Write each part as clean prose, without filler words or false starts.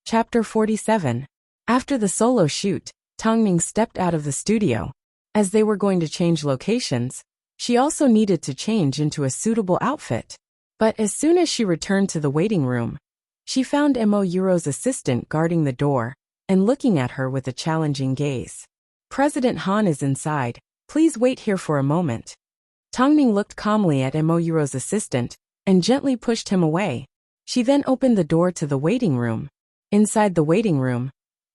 Chapter 47. After the solo shoot, Tongming stepped out of the studio. As they were going to change locations, she also needed to change into a suitable outfit. But as soon as she returned to the waiting room, she found Mo Yuro's assistant guarding the door and looking at her with a challenging gaze. "President Han is inside. Please wait here for a moment." Tongming looked calmly at Mo Yuro's assistant and gently pushed him away. She then opened the door to the waiting room. Inside the waiting room,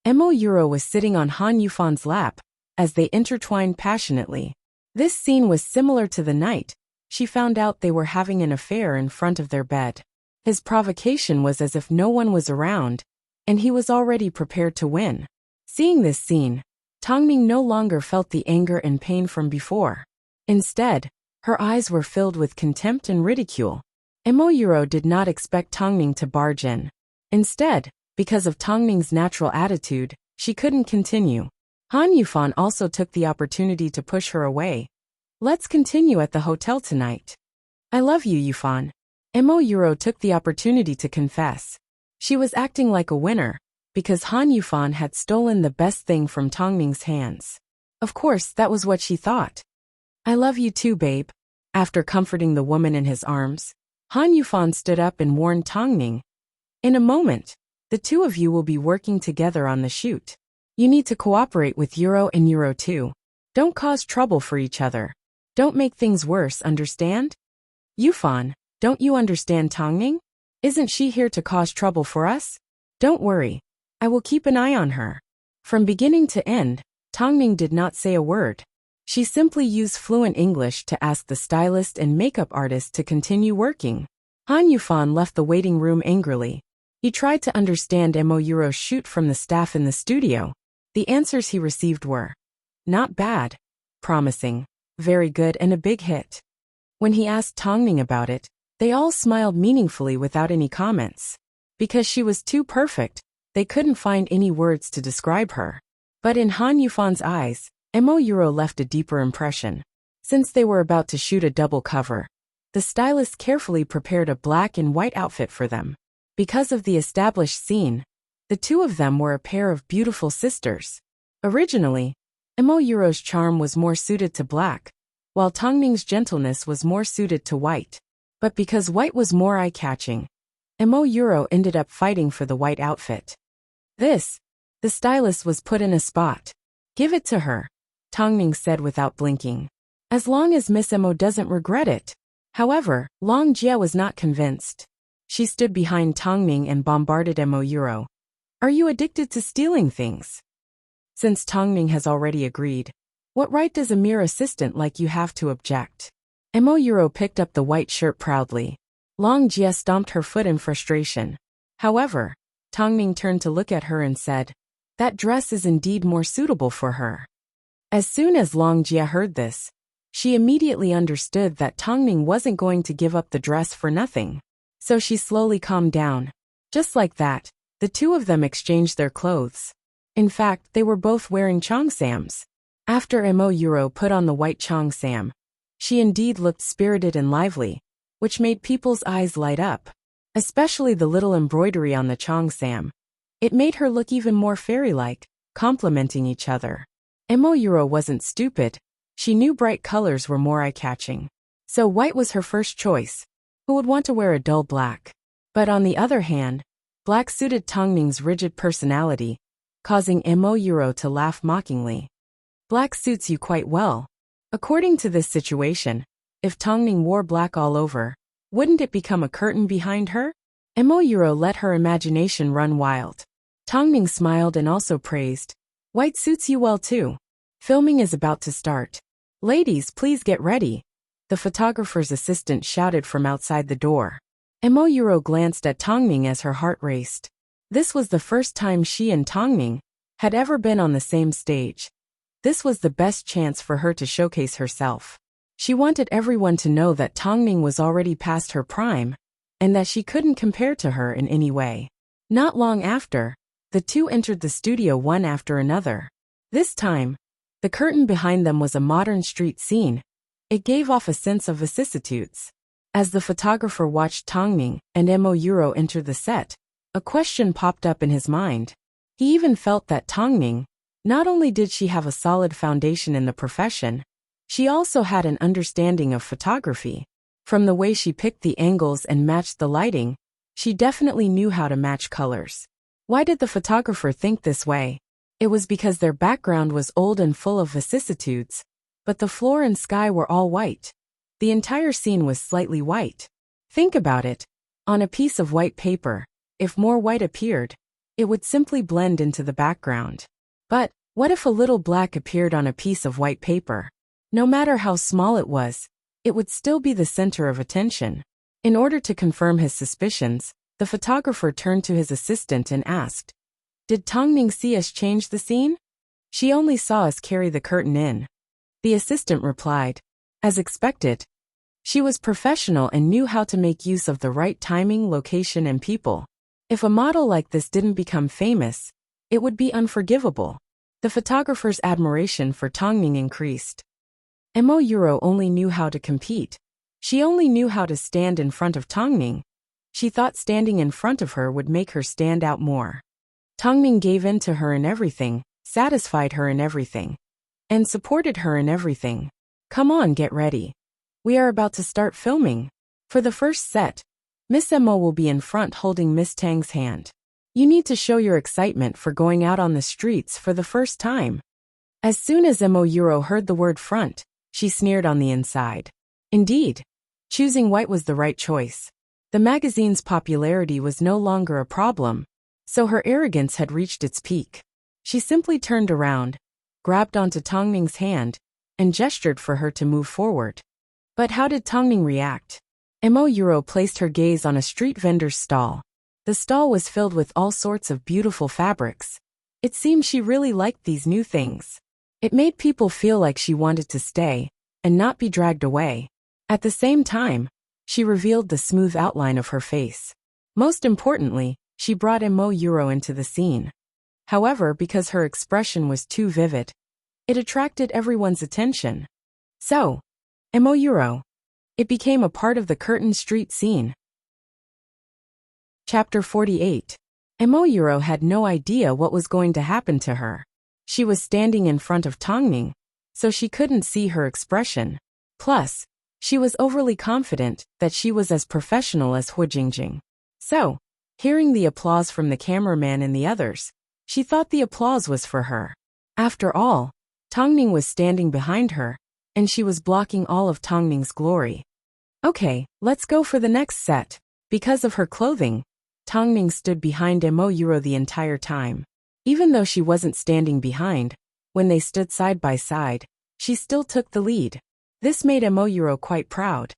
Mo Yuro was sitting on Han Yufan's lap as they intertwined passionately. This scene was similar to the night she found out they were having an affair in front of their bed. His provocation was as if no one was around, and he was already prepared to win. Seeing this scene, Tongming no longer felt the anger and pain from before. Instead, her eyes were filled with contempt and ridicule. Mo Yuro did not expect Tongming to barge in. Instead, because of Tongming's natural attitude, she couldn't continue. Han Yufan also took the opportunity to push her away. "Let's continue at the hotel tonight." "I love you, Yufan." Mo Yuro took the opportunity to confess. She was acting like a winner, because Han Yufan had stolen the best thing from Tongming's hands. Of course, that was what she thought. "I love you too, babe." After comforting the woman in his arms, Han Yufan stood up and warned Tongming. "In a moment, the two of you will be working together on the shoot. You need to cooperate with Yuro and Yuro too. Don't cause trouble for each other. Don't make things worse, understand?" "Yufan, don't you understand Tongming? Isn't she here to cause trouble for us? Don't worry. I will keep an eye on her." From beginning to end, Tongming did not say a word. She simply used fluent English to ask the stylist and makeup artist to continue working. Han Yufan left the waiting room angrily. He tried to understand Mo Yuro's shoot from the staff in the studio. The answers he received were not bad, promising, very good, and a big hit. When he asked Tongming about it, they all smiled meaningfully without any comments. Because she was too perfect, they couldn't find any words to describe her. But in Han Yufan's eyes, Mo Yuro left a deeper impression. Since they were about to shoot a double cover, the stylist carefully prepared a black and white outfit for them. Because of the established scene, the two of them were a pair of beautiful sisters. Originally, Mo Yuro's charm was more suited to black, while Tongming's gentleness was more suited to white. But because white was more eye-catching, Mo Yuro ended up fighting for the white outfit. The stylist was put in a spot. "Give it to her," Tongming said without blinking. "As long as Miss Mo doesn't regret it." However, Long Jia was not convinced. She stood behind Tongming and bombarded Mo Yuro. "Are you addicted to stealing things? Since Tongming has already agreed, what right does a mere assistant like you have to object?" Mo Yuro picked up the white shirt proudly. Long Jia stomped her foot in frustration. However, Tongming turned to look at her and said, "That dress is indeed more suitable for her." As soon as Long Jia heard this, she immediately understood that Tongming wasn't going to give up the dress for nothing. So she slowly calmed down. Just like that, the two of them exchanged their clothes. In fact, they were both wearing cheongsams. After Mo Yuro put on the white cheongsam, she indeed looked spirited and lively, which made people's eyes light up. Especially the little embroidery on the cheongsam. It made her look even more fairy-like, complementing each other. Mo Yuro wasn't stupid. She knew bright colors were more eye-catching. So white was her first choice. Who would want to wear a dull black? But on the other hand, black suited Tongming's rigid personality, causing Mo Yuro to laugh mockingly. "Black suits you quite well." According to this situation, if Tongming wore black all over, wouldn't it become a curtain behind her? Mo Yuro let her imagination run wild. Tongming smiled and also praised, "White suits you well too." Filming is about to start. "Ladies, please get ready," the photographer's assistant shouted from outside the door. Mo Yuro glanced at Tongming as her heart raced. This was the first time she and Tongming had ever been on the same stage. This was the best chance for her to showcase herself. She wanted everyone to know that Tongming was already past her prime, and that she couldn't compare to her in any way. Not long after, the two entered the studio one after another. This time, the curtain behind them was a modern street scene. It gave off a sense of vicissitudes. As the photographer watched Tongming and Mo Yuro enter the set, A question popped up in his mind. He even felt that Tongning, not only did she have a solid foundation in the profession, she also had an understanding of photography. From the way she picked the angles and matched the lighting, she definitely knew how to match colors. Why did the photographer think this way? It was because their background was old and full of vicissitudes, but the floor and sky were all white. The entire scene was slightly white. Think about it. On a piece of white paper, if more white appeared, it would simply blend into the background. But what if a little black appeared on a piece of white paper? No matter how small it would still be the center of attention. In order to confirm his suspicions, the photographer turned to his assistant and asked, "Did Tongning see us change the scene?" "She only saw us carry the curtain in." The assistant replied. As expected, she was professional and knew how to make use of the right timing, location, and people. If a model like this didn't become famous, it would be unforgivable. The photographer's admiration for Tongning increased. Mo Euro only knew how to compete. She only knew how to stand in front of Tongning. She thought standing in front of her would make her stand out more. Tongning gave in to her in everything, satisfied her in everything, and supported her in everything. "Come on, get ready. We are about to start filming." For the first set, Miss Mo will be in front holding Miss Tang's hand. You need to show your excitement for going out on the streets for the first time. As soon as Mo Euro heard the word front, she sneered on the inside. Indeed, choosing white was the right choice. The magazine's popularity was no longer a problem, so her arrogance had reached its peak. She simply turned around, grabbed onto Tongning's hand, and gestured for her to move forward. But how did Tongning react? Mo Euro placed her gaze on a street vendor's stall. The stall was filled with all sorts of beautiful fabrics. It seemed she really liked these new things. It made people feel like she wanted to stay and not be dragged away. At the same time, she revealed the smooth outline of her face. Most importantly, she brought Mo Euro into the scene. However, because her expression was too vivid, it attracted everyone's attention. So, Mo Euro. It became a part of the curtain street scene. Chapter 48. Mo Euro had no idea what was going to happen to her. She was standing in front of Tongning, so she couldn't see her expression. Plus, she was overly confident that she was as professional as Hu Jingjing. So, hearing the applause from the cameraman and the others, she thought the applause was for her. After all, Tongning was standing behind her, and she was blocking all of Tongning's glory. Okay, let's go for the next set. Because of her clothing, Tongning stood behind Mo Euro the entire time. Even though she wasn't standing behind, when they stood side by side, she still took the lead. This made Mo Euro quite proud.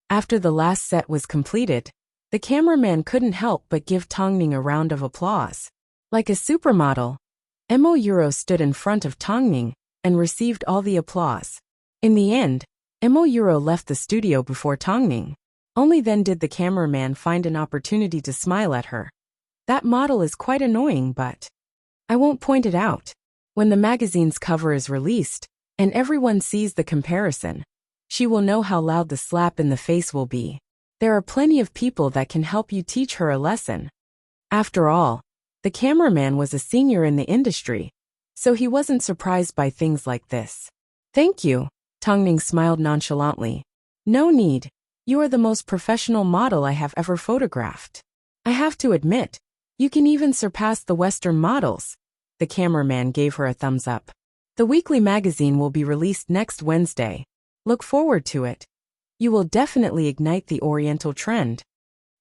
After the last set was completed, the cameraman couldn't help but give Tongning a round of applause. Like a supermodel, Mo Euro stood in front of Tongning and received all the applause. In the end, Mo Euro left the studio before Tongning. Only then did the cameraman find an opportunity to smile at her. That model is quite annoying, but I won't point it out. When the magazine's cover is released, and everyone sees the comparison, she will know how loud the slap in the face will be. There are plenty of people that can help you teach her a lesson. After all, the cameraman was a senior in the industry, so he wasn't surprised by things like this. "Thank you," Tongning smiled nonchalantly. "No need. You are the most professional model I have ever photographed. I have to admit, you can even surpass the Western models." The cameraman gave her a thumbs up. "The weekly magazine will be released next Wednesday. Look forward to it. You will definitely ignite the Oriental trend."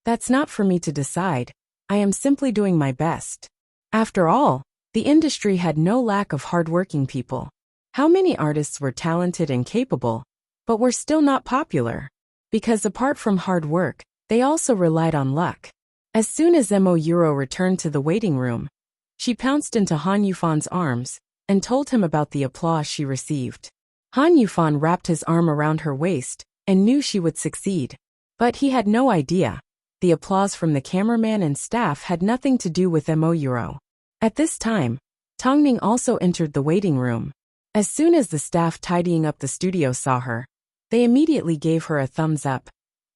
"That's not for me to decide. I am simply doing my best." After all, the industry had no lack of hardworking people. How many artists were talented and capable, but were still not popular? Because apart from hard work, they also relied on luck. As soon as Mo Euro returned to the waiting room, she pounced into Han Yufan's arms and told him about the applause she received. Han Yufan wrapped his arm around her waist and knew she would succeed. But he had no idea. The applause from the cameraman and staff had nothing to do with Mo Euro. At this time, Tongning also entered the waiting room. As soon as the staff tidying up the studio saw her, they immediately gave her a thumbs up.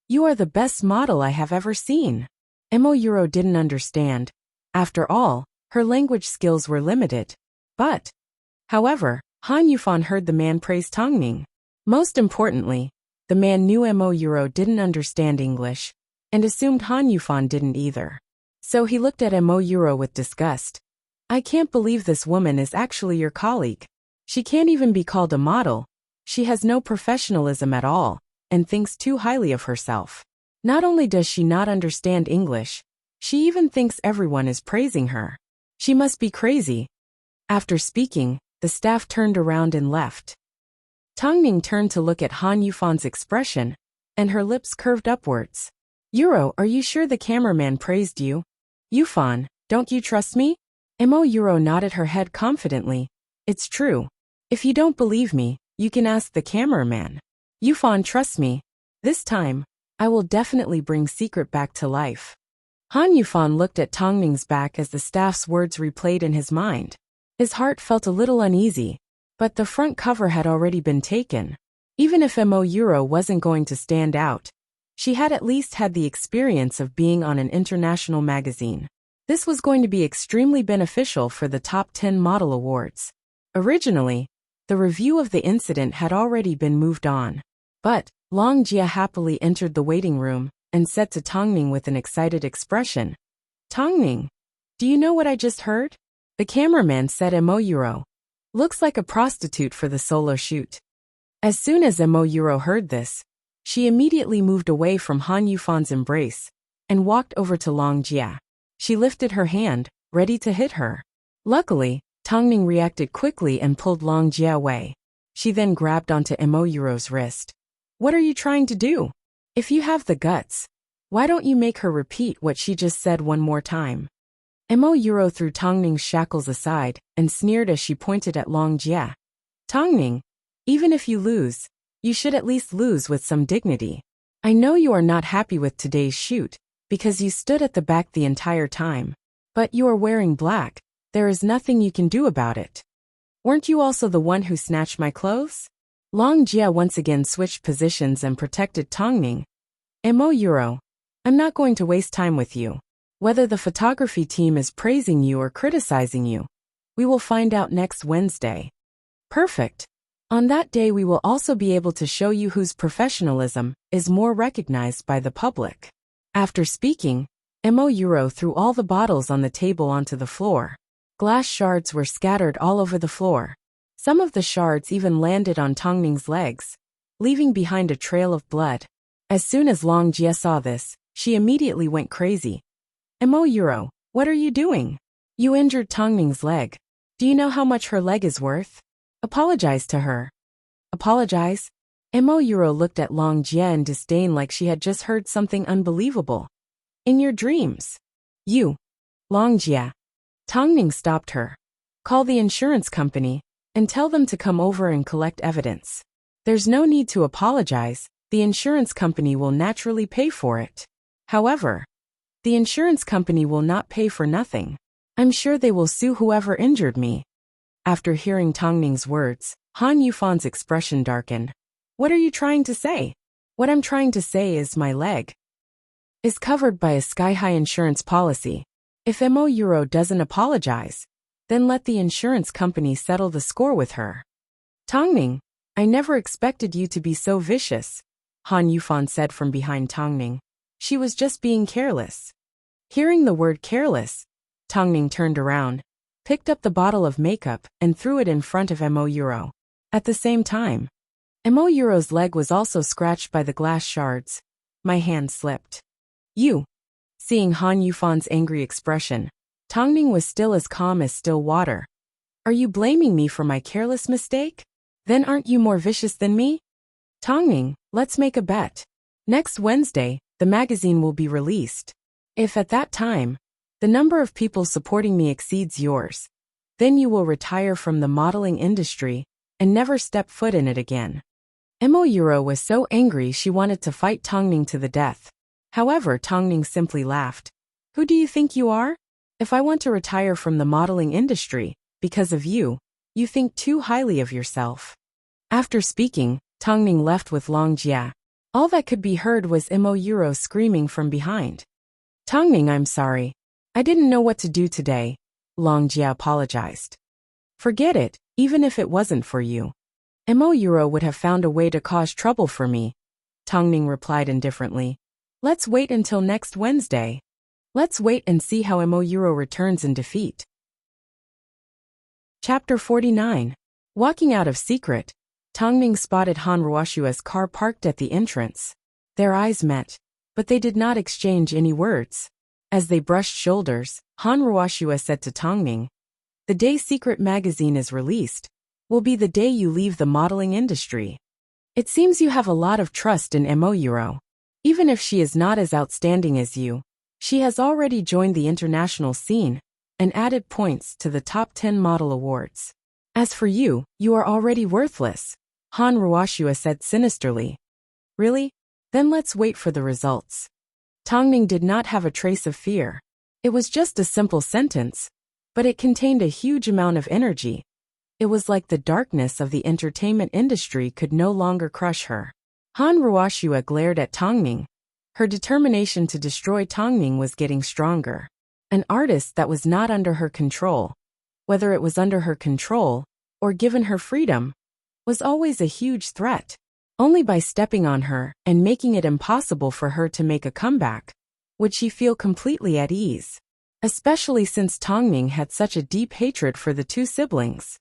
"You are the best model I have ever seen." Yuro didn't understand. After all, her language skills were limited. However, Han Yufan heard the man praise Tongning. Most importantly, the man knew Yuro didn't understand English, and assumed Han Yufan didn't either. So he looked at Yuro with disgust. I can't believe this woman is actually your colleague. She can't even be called a model. She has no professionalism at all, and thinks too highly of herself. Not only does she not understand English, she even thinks everyone is praising her. She must be crazy. After speaking, the staff turned around and left. Tongning turned to look at Han Yufan's expression, and her lips curved upwards. Yuro, are you sure the cameraman praised you? Yufan, don't you trust me? Yuro nodded her head confidently. It's true. If you don't believe me, you can ask the cameraman. Yufan, trust me. This time, I will definitely bring secret back to life. Han Yufan looked at Tongning's back as the staff's words replayed in his mind. His heart felt a little uneasy, but the front cover had already been taken. Even if Yuro wasn't going to stand out, she had at least had the experience of being on an international magazine. This was going to be extremely beneficial for the top 10 model awards. Originally, the review of the incident had already been moved on. But Long Jia happily entered the waiting room and said to Tongning with an excited expression, Tongning, do you know what I just heard? The cameraman said Yuro looks like a prostitute for the solo shoot. As soon as Yuro heard this, she immediately moved away from Han Yufan's embrace and walked over to Long Jia. She lifted her hand, ready to hit her. Luckily, Tongning reacted quickly and pulled Long Jia away. She then grabbed onto Yuro's wrist. What are you trying to do? If you have the guts, why don't you make her repeat what she just said one more time? Yuro threw Tongning's shackles aside and sneered as she pointed at Long Jia. Tongning, even if you lose, you should at least lose with some dignity. I know you are not happy with today's shoot, because you stood at the back the entire time. But you are wearing black. There is nothing you can do about it. Weren't you also the one who snatched my clothes? Long Jia once again switched positions and protected Tongning. Yuro, I'm not going to waste time with you. Whether the photography team is praising you or criticizing you, we will find out next Wednesday. Perfect. On that day we will also be able to show you whose professionalism is more recognized by the public. After speaking, Yuro threw all the bottles on the table onto the floor. Glass shards were scattered all over the floor. Some of the shards even landed on Tongning's legs, leaving behind a trail of blood. As soon as Long Jia saw this, she immediately went crazy. Yuro, what are you doing? You injured Tongning's leg. Do you know how much her leg is worth? Apologize to her. Apologize? Yuro looked at Long Jia in disdain like she had just heard something unbelievable. In your dreams. You. Long Jia. Tongning stopped her. Call the insurance company and tell them to come over and collect evidence. There's no need to apologize. The insurance company will naturally pay for it. However, the insurance company will not pay for nothing. I'm sure they will sue whoever injured me. After hearing Tongning's words, Han Yufan's expression darkened. What are you trying to say? What I'm trying to say is my leg is covered by a sky-high insurance policy. If Yuro doesn't apologize, then let the insurance company settle the score with her. Tongning, I never expected you to be so vicious, Han Yufan said from behind Tongning. She was just being careless. Hearing the word careless, Tongning turned around, picked up the bottle of makeup and threw it in front of Yuro. At the same time, Yuro's leg was also scratched by the glass shards. My hand slipped. You. Seeing Han Yufan's angry expression, Tongning was still as calm as still water. Are you blaming me for my careless mistake? Then aren't you more vicious than me? Tongning, let's make a bet. Next Wednesday, the magazine will be released. If at that time, the number of people supporting me exceeds yours, then you will retire from the modeling industry and never step foot in it again. Yuro was so angry she wanted to fight Tongning to the death. However, Tongning simply laughed. Who do you think you are? If I want to retire from the modeling industry, because of you, you think too highly of yourself. After speaking, Tongning left with Long Jia. All that could be heard was Yuro screaming from behind. Tongming, I'm sorry. I didn't know what to do today. Long Jia apologized. Forget it, even if it wasn't for you. Mo Euro would have found a way to cause trouble for me. Tongming replied indifferently. Let's wait until next Wednesday. Let's wait and see how Mo Euro returns in defeat. Chapter 49. Walking out of secret, Tongming spotted Han Ruoshua's car parked at the entrance. Their eyes met, but they did not exchange any words. As they brushed shoulders, Han Ruoshua said to Tongming, "The day Secret magazine is released will be the day you leave the modeling industry. It seems you have a lot of trust in Mo Euro. Even if she is not as outstanding as you, she has already joined the international scene and added points to the top 10 model awards. As for you, you are already worthless," Han Ruoshua said sinisterly. Really? Then let's wait for the results. Tongming did not have a trace of fear. It was just a simple sentence, but it contained a huge amount of energy. It was like the darkness of the entertainment industry could no longer crush her. Han Ruoshua glared at Tongming. Her determination to destroy Tongming was getting stronger. An artist that was not under her control, whether it was under her control or given her freedom, was always a huge threat. Only by stepping on her and making it impossible for her to make a comeback would she feel completely at ease, especially since Tongming had such a deep hatred for the two siblings.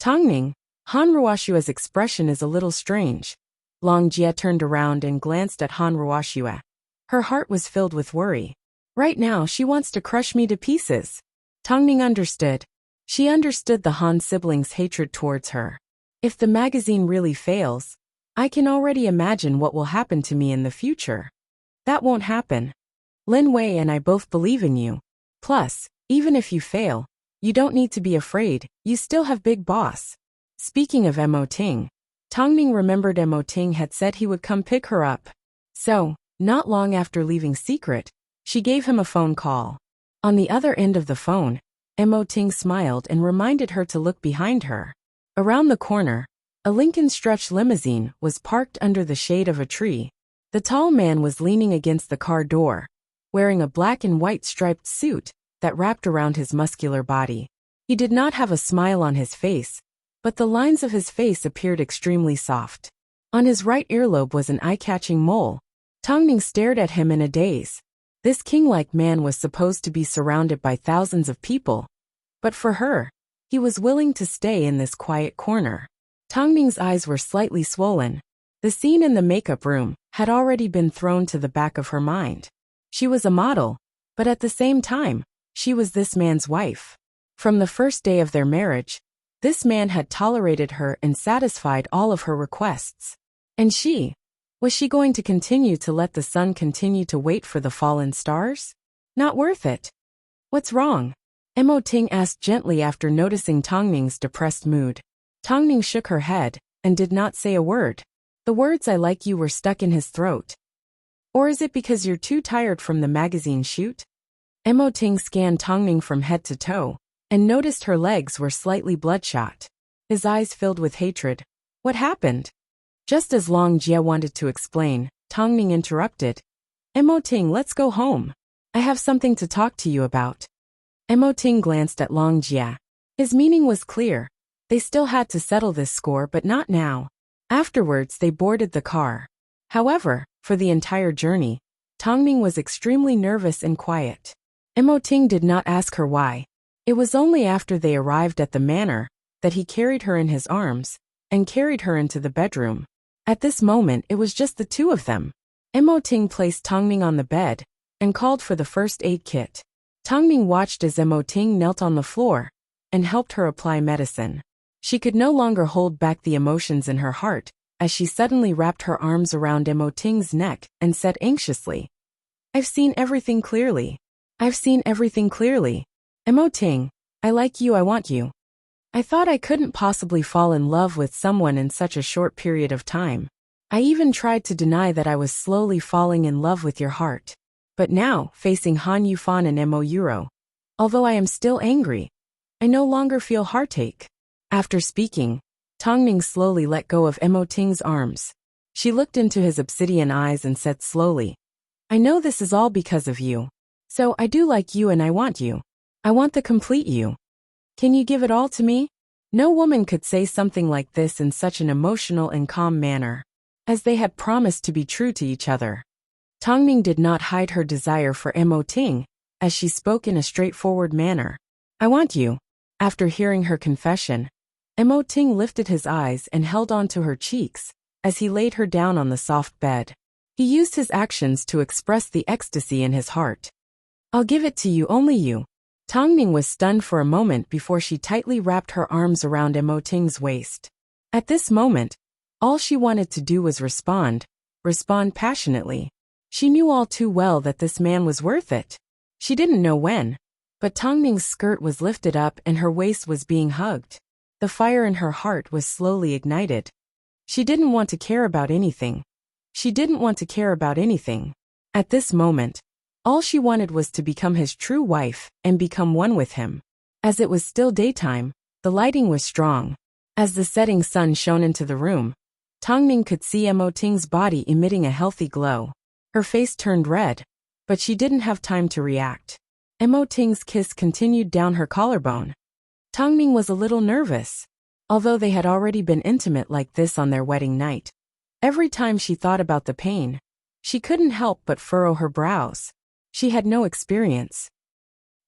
Tongming, Han Ruoshua's expression is a little strange. Long Jia turned around and glanced at Han Ruoshua. Her heart was filled with worry. Right now she wants to crush me to pieces. Tongming understood. She understood the Han siblings' hatred towards her. If the magazine really fails, I can already imagine what will happen to me in the future. That won't happen. Lin Wei and I both believe in you. Plus, even if you fail, you don't need to be afraid, you still have Big Boss. Speaking of Mo Ting, Tongming remembered Mo Ting had said he would come pick her up. So, not long after leaving Secret, she gave him a phone call. On the other end of the phone, Mo Ting smiled and reminded her to look behind her. Around the corner, a Lincoln stretch limousine was parked under the shade of a tree. The tall man was leaning against the car door, wearing a black and white striped suit that wrapped around his muscular body. He did not have a smile on his face, but the lines of his face appeared extremely soft. On his right earlobe was an eye-catching mole. Tongming stared at him in a daze. This king-like man was supposed to be surrounded by thousands of people, but for her, he was willing to stay in this quiet corner. Tongming's eyes were slightly swollen. The scene in the makeup room had already been thrown to the back of her mind. She was a model, but at the same time, she was this man's wife. From the first day of their marriage, this man had tolerated her and satisfied all of her requests. And was she going to continue to let the sun continue to wait for the fallen stars? Not worth it. What's wrong? Mo Ting asked gently after noticing Tongming's depressed mood. Tongming shook her head and did not say a word. The words "I like you" were stuck in his throat. Or is it because you're too tired from the magazine shoot? Mo Ting scanned Tongming from head to toe and noticed her legs were slightly bloodshot. His eyes filled with hatred. What happened? Just as Long Jia wanted to explain, Tongming interrupted. Mo Ting, let's go home. I have something to talk to you about. Mo Ting glanced at Long Jia. His meaning was clear. They still had to settle this score, but not now. Afterwards they boarded the car. However, for the entire journey, Tongming was extremely nervous and quiet. Mo Ting did not ask her why. It was only after they arrived at the manor that he carried her in his arms and carried her into the bedroom. At this moment it was just the two of them. Mo Ting placed Tongming on the bed and called for the first aid kit. Tongming watched as Mo Ting knelt on the floor and helped her apply medicine. She could no longer hold back the emotions in her heart as she suddenly wrapped her arms around Mo Ting's neck and said anxiously, I've seen everything clearly. I've seen everything clearly. Mo Ting, I like you, I want you. I thought I couldn't possibly fall in love with someone in such a short period of time. I even tried to deny that I was slowly falling in love with your heart. But now, facing Han Yufan and Mo Euro, although I am still angry, I no longer feel heartache. After speaking, Tongming slowly let go of Mo Ting's arms. She looked into his obsidian eyes and said slowly, I know this is all because of you. So I do like you and I want you. I want the complete you. Can you give it all to me? No woman could say something like this in such an emotional and calm manner, as they had promised to be true to each other. Tongming did not hide her desire for Mo Ting, as she spoke in a straightforward manner. I want you. After hearing her confession, Mo Ting lifted his eyes and held onto her cheeks, as he laid her down on the soft bed. He used his actions to express the ecstasy in his heart. I'll give it to you, only you. Tongming was stunned for a moment before she tightly wrapped her arms around Mo Ting's waist. At this moment, all she wanted to do was respond passionately. She knew all too well that this man was worth it. She didn't know when, but Tongming's skirt was lifted up and her waist was being hugged. The fire in her heart was slowly ignited. She didn't want to care about anything. At this moment, all she wanted was to become his true wife and become one with him. As it was still daytime, the lighting was strong. As the setting sun shone into the room, Tongming could see Mo Ting's body emitting a healthy glow. Her face turned red, but she didn't have time to react. Mo Ting's kiss continued down her collarbone. Tongming was a little nervous, although they had already been intimate like this on their wedding night. Every time she thought about the pain, she couldn't help but furrow her brows. She had no experience.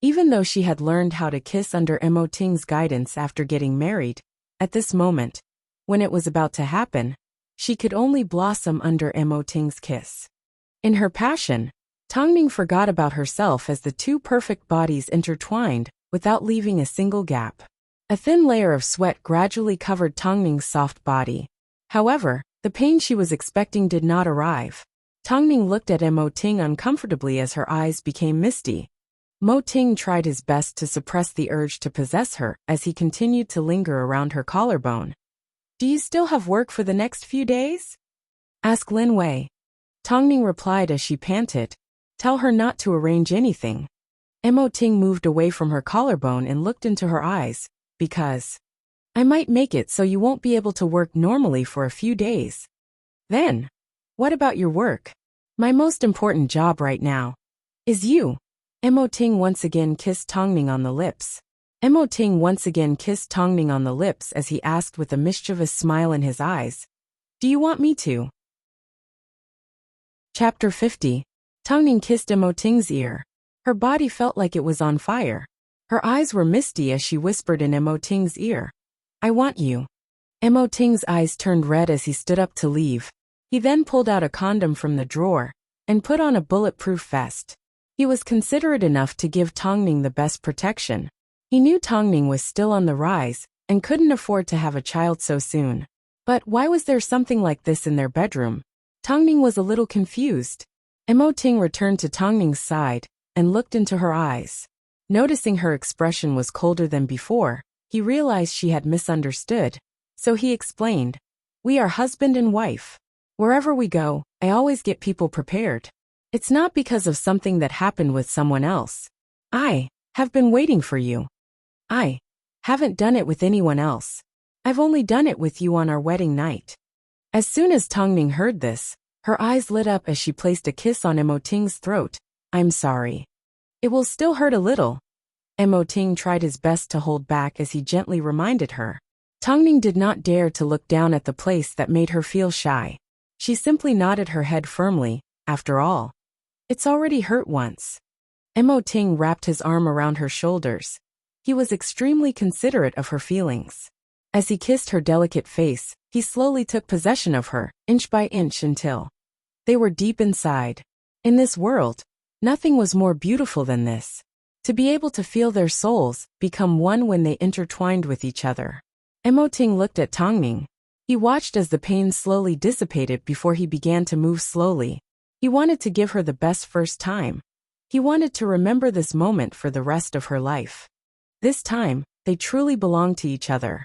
Even though she had learned how to kiss under Mo Ting's guidance after getting married, at this moment, when it was about to happen, she could only blossom under Mo Ting's kiss. In her passion, Tongming forgot about herself as the two perfect bodies intertwined without leaving a single gap. A thin layer of sweat gradually covered Tongming's soft body. However, the pain she was expecting did not arrive. Tongming looked at Mo Ting uncomfortably as her eyes became misty. Mo Ting tried his best to suppress the urge to possess her as he continued to linger around her collarbone. Do you still have work for the next few days? Asked Lin Wei. Tongming replied as she panted. Tell her not to arrange anything. Mo Ting moved away from her collarbone and looked into her eyes, because I might make it so you won't be able to work normally for a few days. Then, what about your work? My most important job right now is you. Mo Ting once again kissed Tongming on the lips. As he asked with a mischievous smile in his eyes. Do you want me to? Chapter 50. Tongming kissed Mo Ting's ear. Her body felt like it was on fire. Her eyes were misty as she whispered in Mo Ting's ear. I want you. Mo Ting's eyes turned red as he stood up to leave. He then pulled out a condom from the drawer and put on a bulletproof vest. He was considerate enough to give Tongming the best protection. He knew Tongming was still on the rise and couldn't afford to have a child so soon. But why was there something like this in their bedroom? Tongming was a little confused. Mo Ting returned to Tongming's side and looked into her eyes. Noticing her expression was colder than before, he realized she had misunderstood. So he explained, we are husband and wife. Wherever we go, I always get people prepared. It's not because of something that happened with someone else. I have been waiting for you. I haven't done it with anyone else. I've only done it with you on our wedding night. As soon as Tongming heard this, her eyes lit up as she placed a kiss on Mo Ting's throat. I'm sorry. It will still hurt a little. Mo Ting tried his best to hold back as he gently reminded her. Tongming did not dare to look down at the place that made her feel shy. She simply nodded her head firmly. After all, it's already hurt once. Mo Ting wrapped his arm around her shoulders. He was extremely considerate of her feelings. As he kissed her delicate face, he slowly took possession of her, inch by inch until they were deep inside. In this world, nothing was more beautiful than this. To be able to feel their souls become one when they intertwined with each other. Mo Ting looked at Tongming. He watched as the pain slowly dissipated before he began to move slowly. He wanted to give her the best first time. He wanted to remember this moment for the rest of her life. This time, they truly belonged to each other.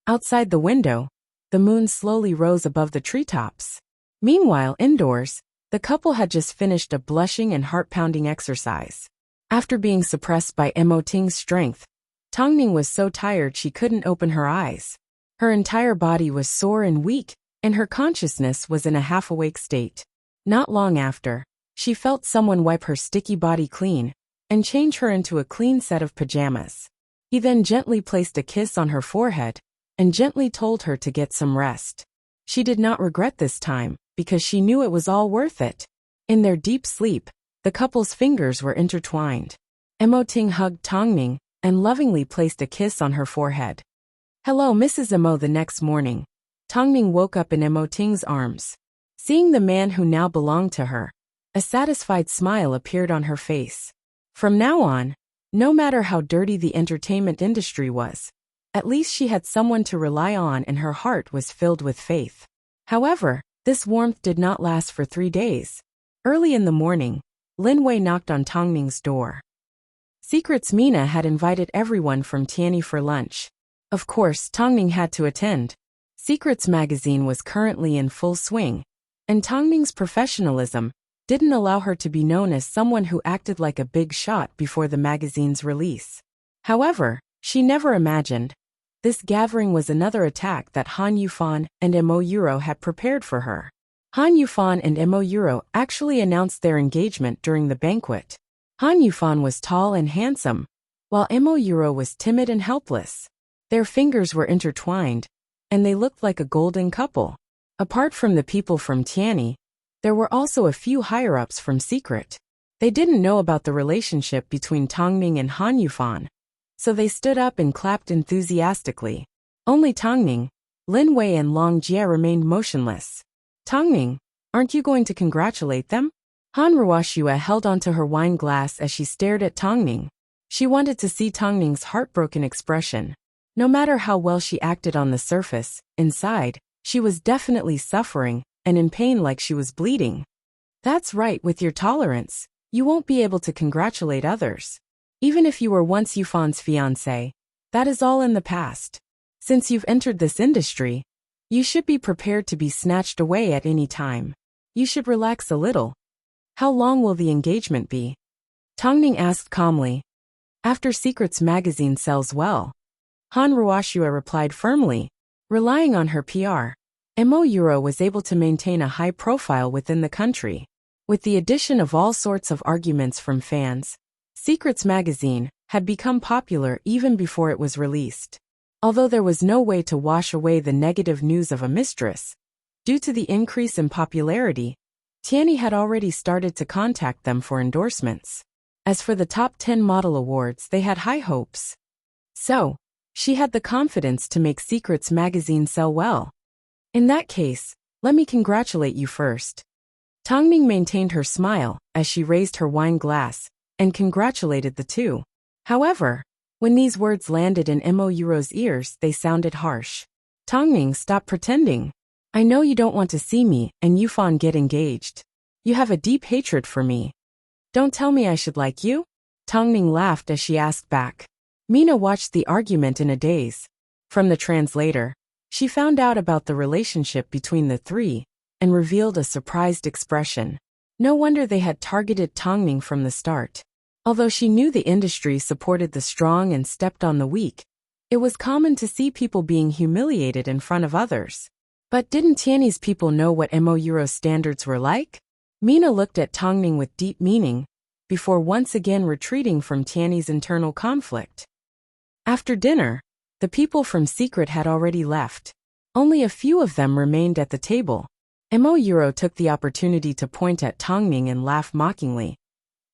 Outside the window, the moon slowly rose above the treetops. Meanwhile, indoors, the couple had just finished a blushing and heart-pounding exercise. After being suppressed by Mo Ting's strength, Tongming was so tired she couldn't open her eyes. Her entire body was sore and weak, and her consciousness was in a half-awake state. Not long after, she felt someone wipe her sticky body clean, and change her into a clean set of pajamas. He then gently placed a kiss on her forehead and gently told her to get some rest. She did not regret this time, because she knew it was all worth it. In their deep sleep, the couple's fingers were intertwined. Emo Ting hugged Tongming and lovingly placed a kiss on her forehead. "Hello, Mrs. Emo." The next morning, Tongming woke up in Emo Ting's arms. Seeing the man who now belonged to her, a satisfied smile appeared on her face. From now on, no matter how dirty the entertainment industry was, at least she had someone to rely on and her heart was filled with faith. However, this warmth did not last for 3 days. Early in the morning, Lin Wei knocked on Tongming's door. Secret's Mina had invited everyone from Tianyi for lunch. Of course, Tongming had to attend. Secrets magazine was currently in full swing, and Tongming's professionalism didn't allow her to be known as someone who acted like a big shot before the magazine's release. However, she never imagined this gathering was another attack that Han Yufan and Emo Euro had prepared for her. Han Yufan and Emo Euro actually announced their engagement during the banquet. Han Yufan was tall and handsome, while Emo Euro was timid and helpless. Their fingers were intertwined, and they looked like a golden couple. Apart from the people from Tianyi, there were also a few higher-ups from Secret. They didn't know about the relationship between Tongming and Han Yufan, so they stood up and clapped enthusiastically. Only Tongming, Lin Wei and Long Jie remained motionless. "Tongming, aren't you going to congratulate them?" Han Ruoxue held onto her wine glass as she stared at Tongming. She wanted to see Tongming's heartbroken expression. No matter how well she acted on the surface, inside, she was definitely suffering and in pain like she was bleeding. "That's right, with your tolerance, you won't be able to congratulate others. Even if you were once Yufan's fiancé, that is all in the past. Since you've entered this industry, you should be prepared to be snatched away at any time. You should relax a little." "How long will the engagement be?" Tongming asked calmly. "After Secrets magazine sells well." Han Ruoxue replied firmly. Relying on her PR, Emo Euro was able to maintain a high profile within the country. With the addition of all sorts of arguments from fans, Secrets magazine had become popular even before it was released. Although there was no way to wash away the negative news of a mistress, due to the increase in popularity, Tianyi had already started to contact them for endorsements. As for the top 10 model awards, they had high hopes. So, she had the confidence to make Secrets magazine sell well. "In that case, let me congratulate you first." Tongming maintained her smile as she raised her wine glass and congratulated the two. However, when these words landed in Emo Euro's ears, they sounded harsh. "Tongming, stop pretending. I know you don't want to see me and Yufan get engaged. You have a deep hatred for me. Don't tell me I should like you?" Tongming laughed as she asked back. Mina watched the argument in a daze. From the translator, she found out about the relationship between the three and revealed a surprised expression. No wonder they had targeted Tongming from the start. Although she knew the industry supported the strong and stepped on the weak, it was common to see people being humiliated in front of others. But didn't Tianyi's people know what Emo Euro's standards were like? Mina looked at Tongming with deep meaning, before once again retreating from Tianyi's internal conflict. After dinner, the people from Secret had already left. Only a few of them remained at the table. Emo Euro took the opportunity to point at Tongming and laugh mockingly.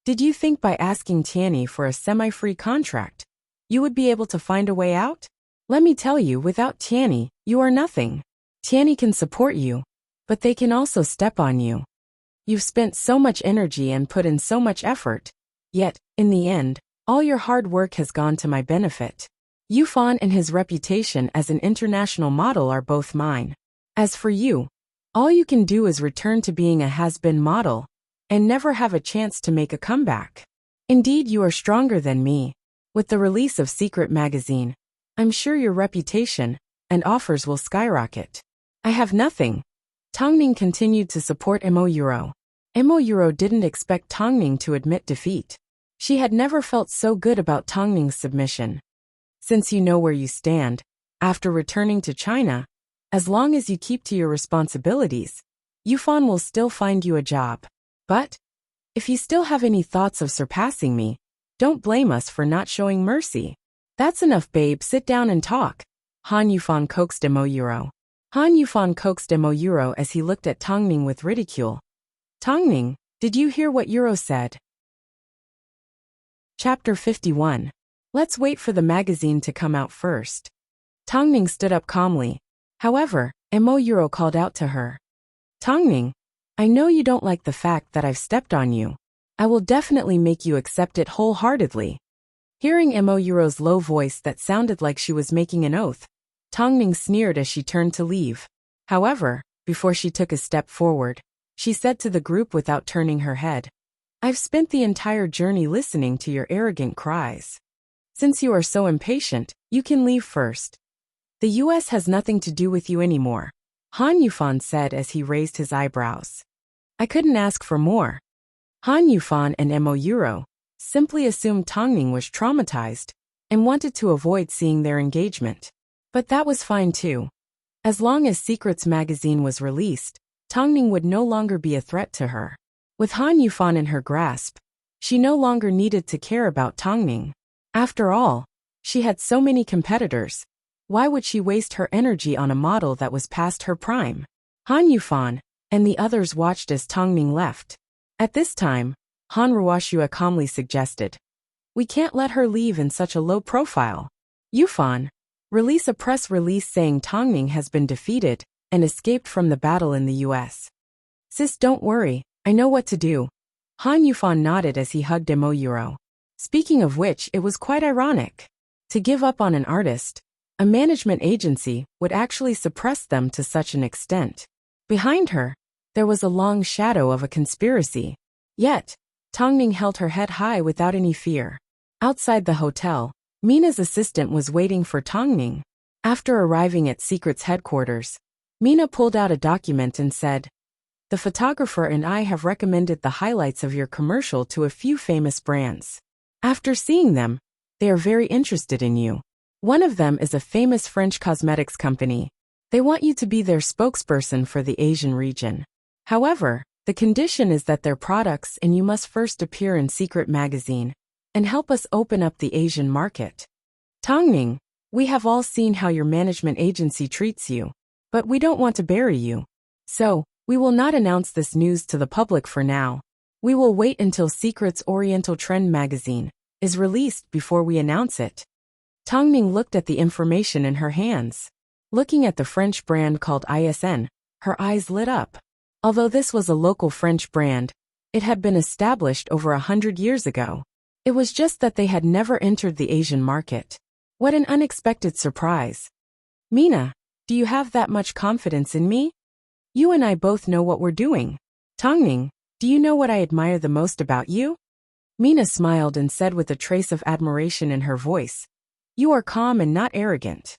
"Did you think by asking Tianyi for a semi-free contract, you would be able to find a way out? Let me tell you, without Tianyi, you are nothing. Tianyi can support you, but they can also step on you. You've spent so much energy and put in so much effort, yet, in the end, all your hard work has gone to my benefit. Yufan and his reputation as an international model are both mine. As for you, all you can do is return to being a has-been model, and never have a chance to make a comeback. Indeed, you are stronger than me. With the release of Secret magazine, I'm sure your reputation and offers will skyrocket. I have nothing." Tongming continued to support Emo Euro. Emo Euro didn't expect Tongming to admit defeat. She had never felt so good about Tongming's submission. "Since you know where you stand, after returning to China, as long as you keep to your responsibilities, Yufan will still find you a job. But, if you still have any thoughts of surpassing me, Don't blame us for not showing mercy. That's enough, babe, sit down and talk. Han Yufan coaxed Emo. Han Yufan coaxed Emo as he looked at Tongning with ridicule. Tongning, did you hear what Euro said? Chapter 51. Let's wait for the magazine to come out first. Tongning stood up calmly. However, Emo called out to her. Tongning, I know you don't like the fact that I've stepped on you. I will definitely make you accept it wholeheartedly. Hearing Emo's low voice that sounded like she was making an oath, Tongning sneered as she turned to leave. However, before she took a step forward, she said to the group without turning her head, I've spent the entire journey listening to your arrogant cries. Since you are so impatient, you can leave first. The US has nothing to do with you anymore, Han Yufan said as he raised his eyebrows. I couldn't ask for more. Han Yufan and Emo simply assumed Tongning was traumatized and wanted to avoid seeing their engagement. But that was fine too. As long as Secrets magazine was released, Tongning would no longer be a threat to her. With Han Yufan in her grasp, she no longer needed to care about Tongning. After all, she had so many competitors. Why would she waste her energy on a model that was past her prime? Han Yufan and the others watched as Tongning left. At this time, Han Ruoxia calmly suggested, we can't let her leave in such a low profile. Yufan, release a press release saying Tongning has been defeated and escaped from the battle in the US. Sis, don't worry, I know what to do. Han Yufan nodded as he hugged Emo. Speaking of which, it was quite ironic. To give up on an artist, a management agency would actually suppress them to such an extent. Behind her, there was a long shadow of a conspiracy. Yet, Tongning held her head high without any fear. Outside the hotel, Mina's assistant was waiting for Tongning. After arriving at Secret's headquarters, Mina pulled out a document and said, the photographer and I have recommended the highlights of your commercial to a few famous brands. After seeing them, they are very interested in you. One of them is a famous French cosmetics company. They want you to be their spokesperson for the Asian region. However, the condition is that their products and you must first appear in Secret magazine and help us open up the Asian market. Tongning, we have all seen how your management agency treats you, but we don't want to bury you. So, we will not announce this news to the public for now. We will wait until Secret's Oriental Trend magazine is released before we announce it. Tongning looked at the information in her hands. Looking at the French brand called ISN, her eyes lit up. Although this was a local French brand, it had been established over 100 years ago. It was just that they had never entered the Asian market. What an unexpected surprise. Mina, do you have that much confidence in me? You and I both know what we're doing. Tongning, do you know what I admire the most about you? Mina smiled and said with a trace of admiration in her voice, you are calm and not arrogant.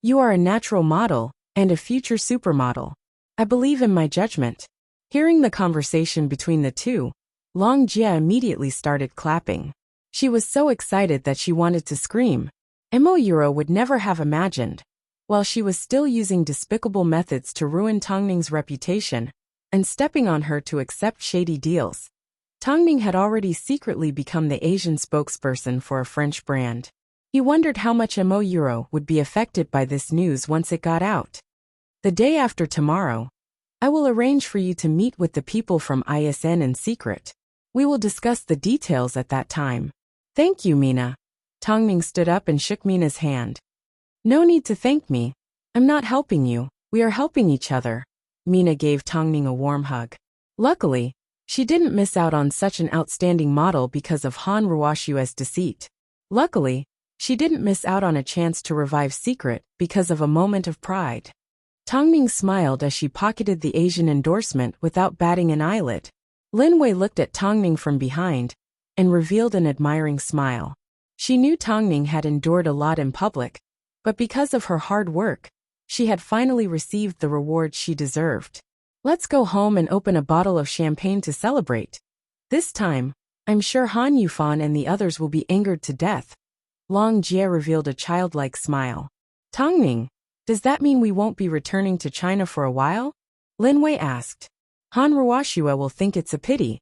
You are a natural model and a future supermodel. I believe in my judgment. Hearing the conversation between the two, Long Jia immediately started clapping. She was so excited that she wanted to scream. Emo would never have imagined, while she was still using despicable methods to ruin Tongning's reputation and stepping on her to accept shady deals, Tongning had already secretly become the Asian spokesperson for a French brand. He wondered how much Emo would be affected by this news once it got out. The day after tomorrow, I will arrange for you to meet with the people from ISN in secret. We will discuss the details at that time. Thank you, Mina. Tongning stood up and shook Mina's hand. No need to thank me. I'm not helping you, we are helping each other. Mina gave Tongning a warm hug. Luckily, she didn't miss out on such an outstanding model because of Han Ruoxia's deceit. Luckily, she didn't miss out on a chance to revive Secret because of a moment of pride. Tongning smiled as she pocketed the Asian endorsement without batting an eyelid. Lin Wei looked at Tongning from behind and revealed an admiring smile. She knew Tongning had endured a lot in public, but because of her hard work, she had finally received the reward she deserved. Let's go home and open a bottle of champagne to celebrate. This time, I'm sure Han Yufan and the others will be angered to death. Long Jie revealed a childlike smile. Tongning, does that mean we won't be returning to China for a while? Lin Wei asked. Han Ruoxia will think it's a pity.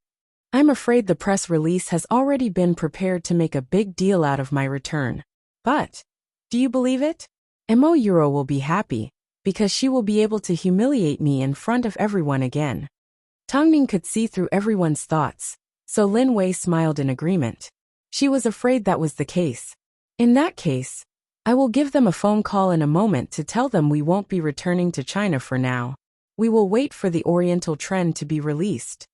I'm afraid the press release has already been prepared to make a big deal out of my return. But, do you believe it? Mo Euro will be happy, because she will be able to humiliate me in front of everyone again. Tongming could see through everyone's thoughts, so Lin Wei smiled in agreement. She was afraid that was the case. In that case, I will give them a phone call in a moment to tell them we won't be returning to China for now. We will wait for the Oriental Trend to be released.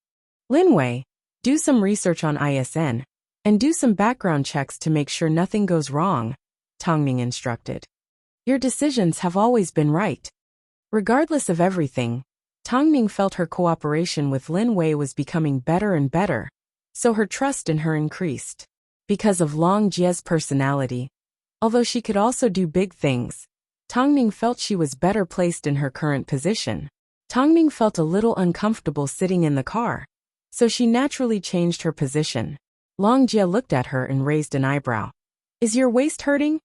Lin Wei, do some research on ISN, and do some background checks to make sure nothing goes wrong, Tongming instructed. Your decisions have always been right. Regardless of everything, Tongming felt her cooperation with Lin Wei was becoming better and better, so her trust in her increased. Because of Long Jie's personality, although she could also do big things, Tongming felt she was better placed in her current position. Tongming felt a little uncomfortable sitting in the car, so she naturally changed her position. Long Jie looked at her and raised an eyebrow. Is your waist hurting?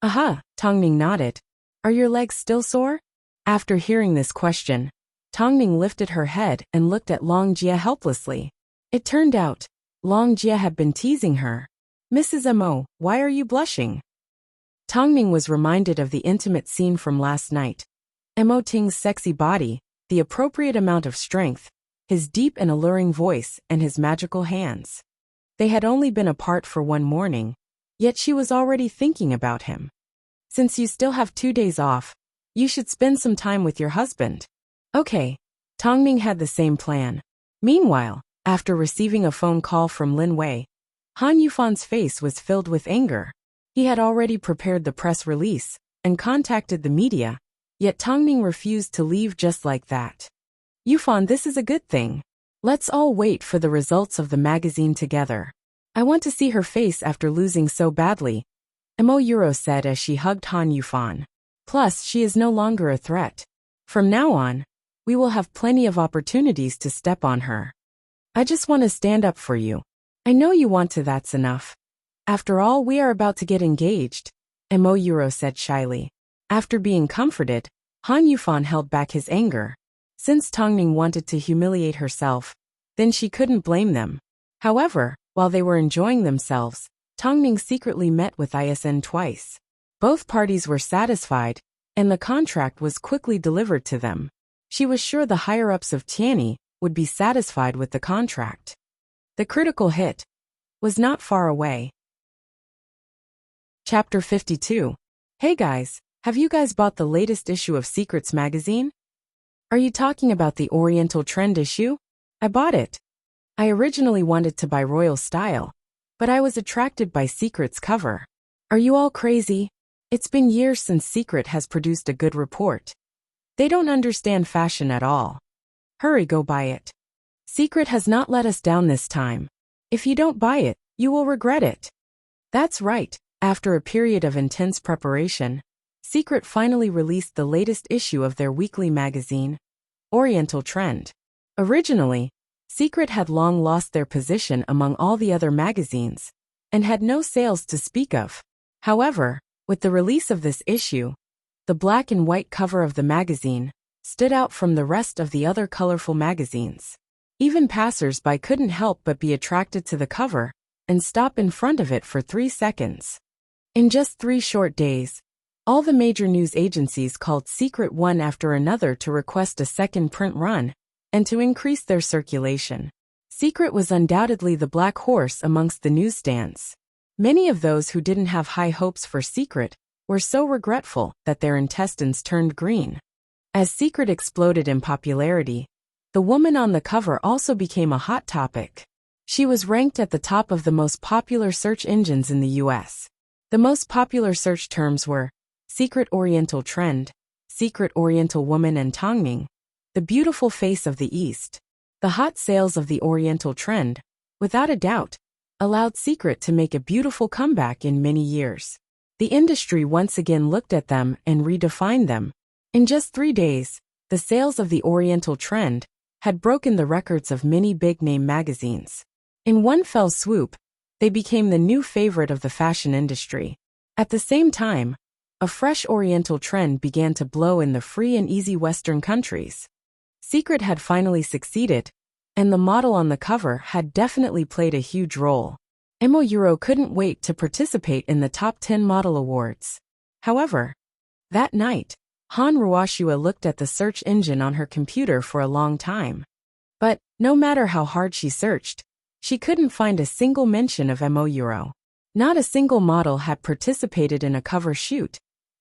Aha, Tongming nodded. Are your legs still sore? After hearing this question, Tongming lifted her head and looked at Long Jie helplessly. It turned out, Long Jie had been teasing her. Mrs. Mo, why are you blushing? Tongming was reminded of the intimate scene from last night. Mo Ting's sexy body, the appropriate amount of strength, his deep and alluring voice, and his magical hands. They had only been apart for one morning, yet she was already thinking about him. Since you still have 2 days off, you should spend some time with your husband. Okay. Tongming had the same plan. Meanwhile, after receiving a phone call from Lin Wei, Han Yufan's face was filled with anger. He had already prepared the press release and contacted the media, yet Tongming refused to leave just like that. Yufan, this is a good thing. Let's all wait for the results of the magazine together. I want to see her face after losing so badly, Mo Euro said as she hugged Han Yufan. Plus, she is no longer a threat. From now on, we will have plenty of opportunities to step on her. I just want to stand up for you. I know you want to, that's enough. After all, we are about to get engaged, Mo Euro said shyly. After being comforted, Han Yufan held back his anger. Since Tongming wanted to humiliate herself, then she couldn't blame them. However, while they were enjoying themselves, Tongming secretly met with ISN twice. Both parties were satisfied, and the contract was quickly delivered to them. She was sure the higher-ups of Tianyi would be satisfied with the contract. The critical hit was not far away. Chapter 52. Hey guys, have you guys bought the latest issue of Secrets magazine? Are you talking about the Oriental Trend issue? I bought it. I originally wanted to buy Royal Style, but I was attracted by Secret's cover. Are you all crazy? It's been years since Secret has produced a good report. They don't understand fashion at all. Hurry, go buy it. Secret has not let us down this time. If you don't buy it, you will regret it. That's right. After a period of intense preparation, Secret finally released the latest issue of their weekly magazine, Oriental Trend. Originally, Secret had long lost their position among all the other magazines, and had no sales to speak of. However, with the release of this issue, the black and white cover of the magazine stood out from the rest of the other colorful magazines. Even passers-by couldn't help but be attracted to the cover and stop in front of it for 3 seconds. In just 3 short days, all the major news agencies called Secret one after another to request a second print run, and to increase their circulation. Secret was undoubtedly the black horse amongst the newsstands. Many of those who didn't have high hopes for Secret were so regretful that their intestines turned green. As Secret exploded in popularity, the woman on the cover also became a hot topic. She was ranked at the top of the most popular search engines in the US. The most popular search terms were Secret Oriental Trend, Secret Oriental Woman, and Tongming, the beautiful face of the East. The hot sales of the Oriental Trend, without a doubt, allowed Secret to make a beautiful comeback in many years. The industry once again looked at them and redefined them. In just 3 days, the sales of the Oriental Trend had broken the records of many big-name magazines. In one fell swoop, they became the new favorite of the fashion industry. At the same time, a fresh Oriental trend began to blow in the free and easy Western countries. Secret had finally succeeded, and the model on the cover had definitely played a huge role. Emo Euro couldn't wait to participate in the top 10 model awards. However, that night, Han Ruoshua looked at the search engine on her computer for a long time. But, no matter how hard she searched, she couldn't find a single mention of Emo Euro. Not a single model had participated in a cover shoot,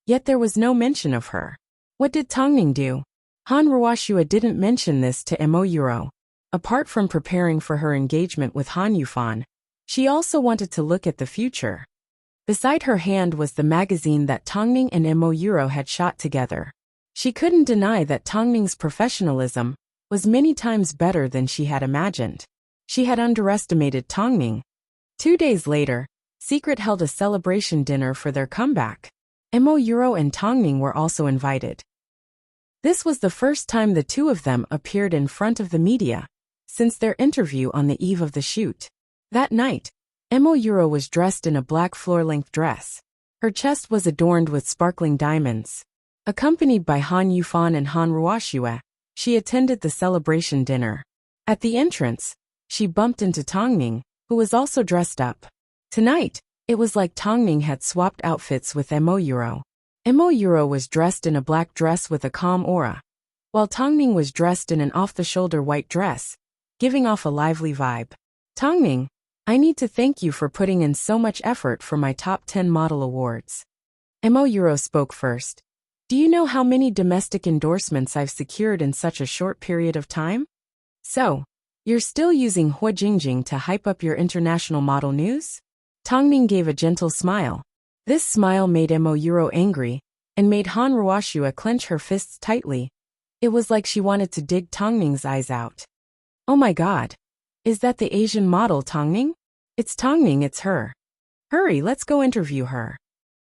yet there was no mention of her. What did Tongning do? Han Ruoshua didn't mention this to Emo Euro. Apart from preparing for her engagement with Han Yufan, she also wanted to look at the future. Beside her hand was the magazine that Tongning and Emo Euro had shot together. She couldn't deny that Tongning's professionalism was many times better than she had imagined. She had underestimated Tongning. 2 days later, Secret held a celebration dinner for their comeback. Emo Euro and Tongning were also invited. This was the first time the two of them appeared in front of the media since their interview on the eve of the shoot. That night, Emo Euro was dressed in a black floor-length dress. Her chest was adorned with sparkling diamonds. Accompanied by Han Yufan and Han Ruoshua, she attended the celebration dinner. At the entrance, she bumped into Tongning, who was also dressed up. Tonight, it was like Tongning had swapped outfits with Emo Euro. Emo Euro was dressed in a black dress with a calm aura, while Tongning was dressed in an off-the-shoulder white dress, giving off a lively vibe. Tongning, I need to thank you for putting in so much effort for my top 10 model awards. Emo Euro spoke first. Do you know how many domestic endorsements I've secured in such a short period of time? So, you're still using Hua Jingjing to hype up your international model news? Tongning gave a gentle smile. This smile made Emo Euro angry, and made Han Ruoshua clench her fists tightly. It was like she wanted to dig Tongning's eyes out. Oh my god. Is that the Asian model Tongning? It's Tongning, it's her. Hurry, let's go interview her.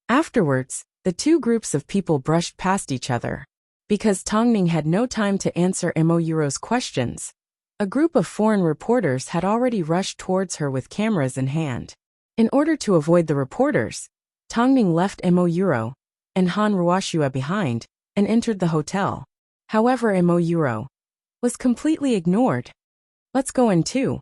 Afterwards, the two groups of people brushed past each other. Because Tongning had no time to answer Emo Euro's questions, a group of foreign reporters had already rushed towards her with cameras in hand. In order to avoid the reporters, Tongning left Emo Euro and Han Ruoshua behind and entered the hotel. However, Emo Euro was completely ignored. Let's go in too.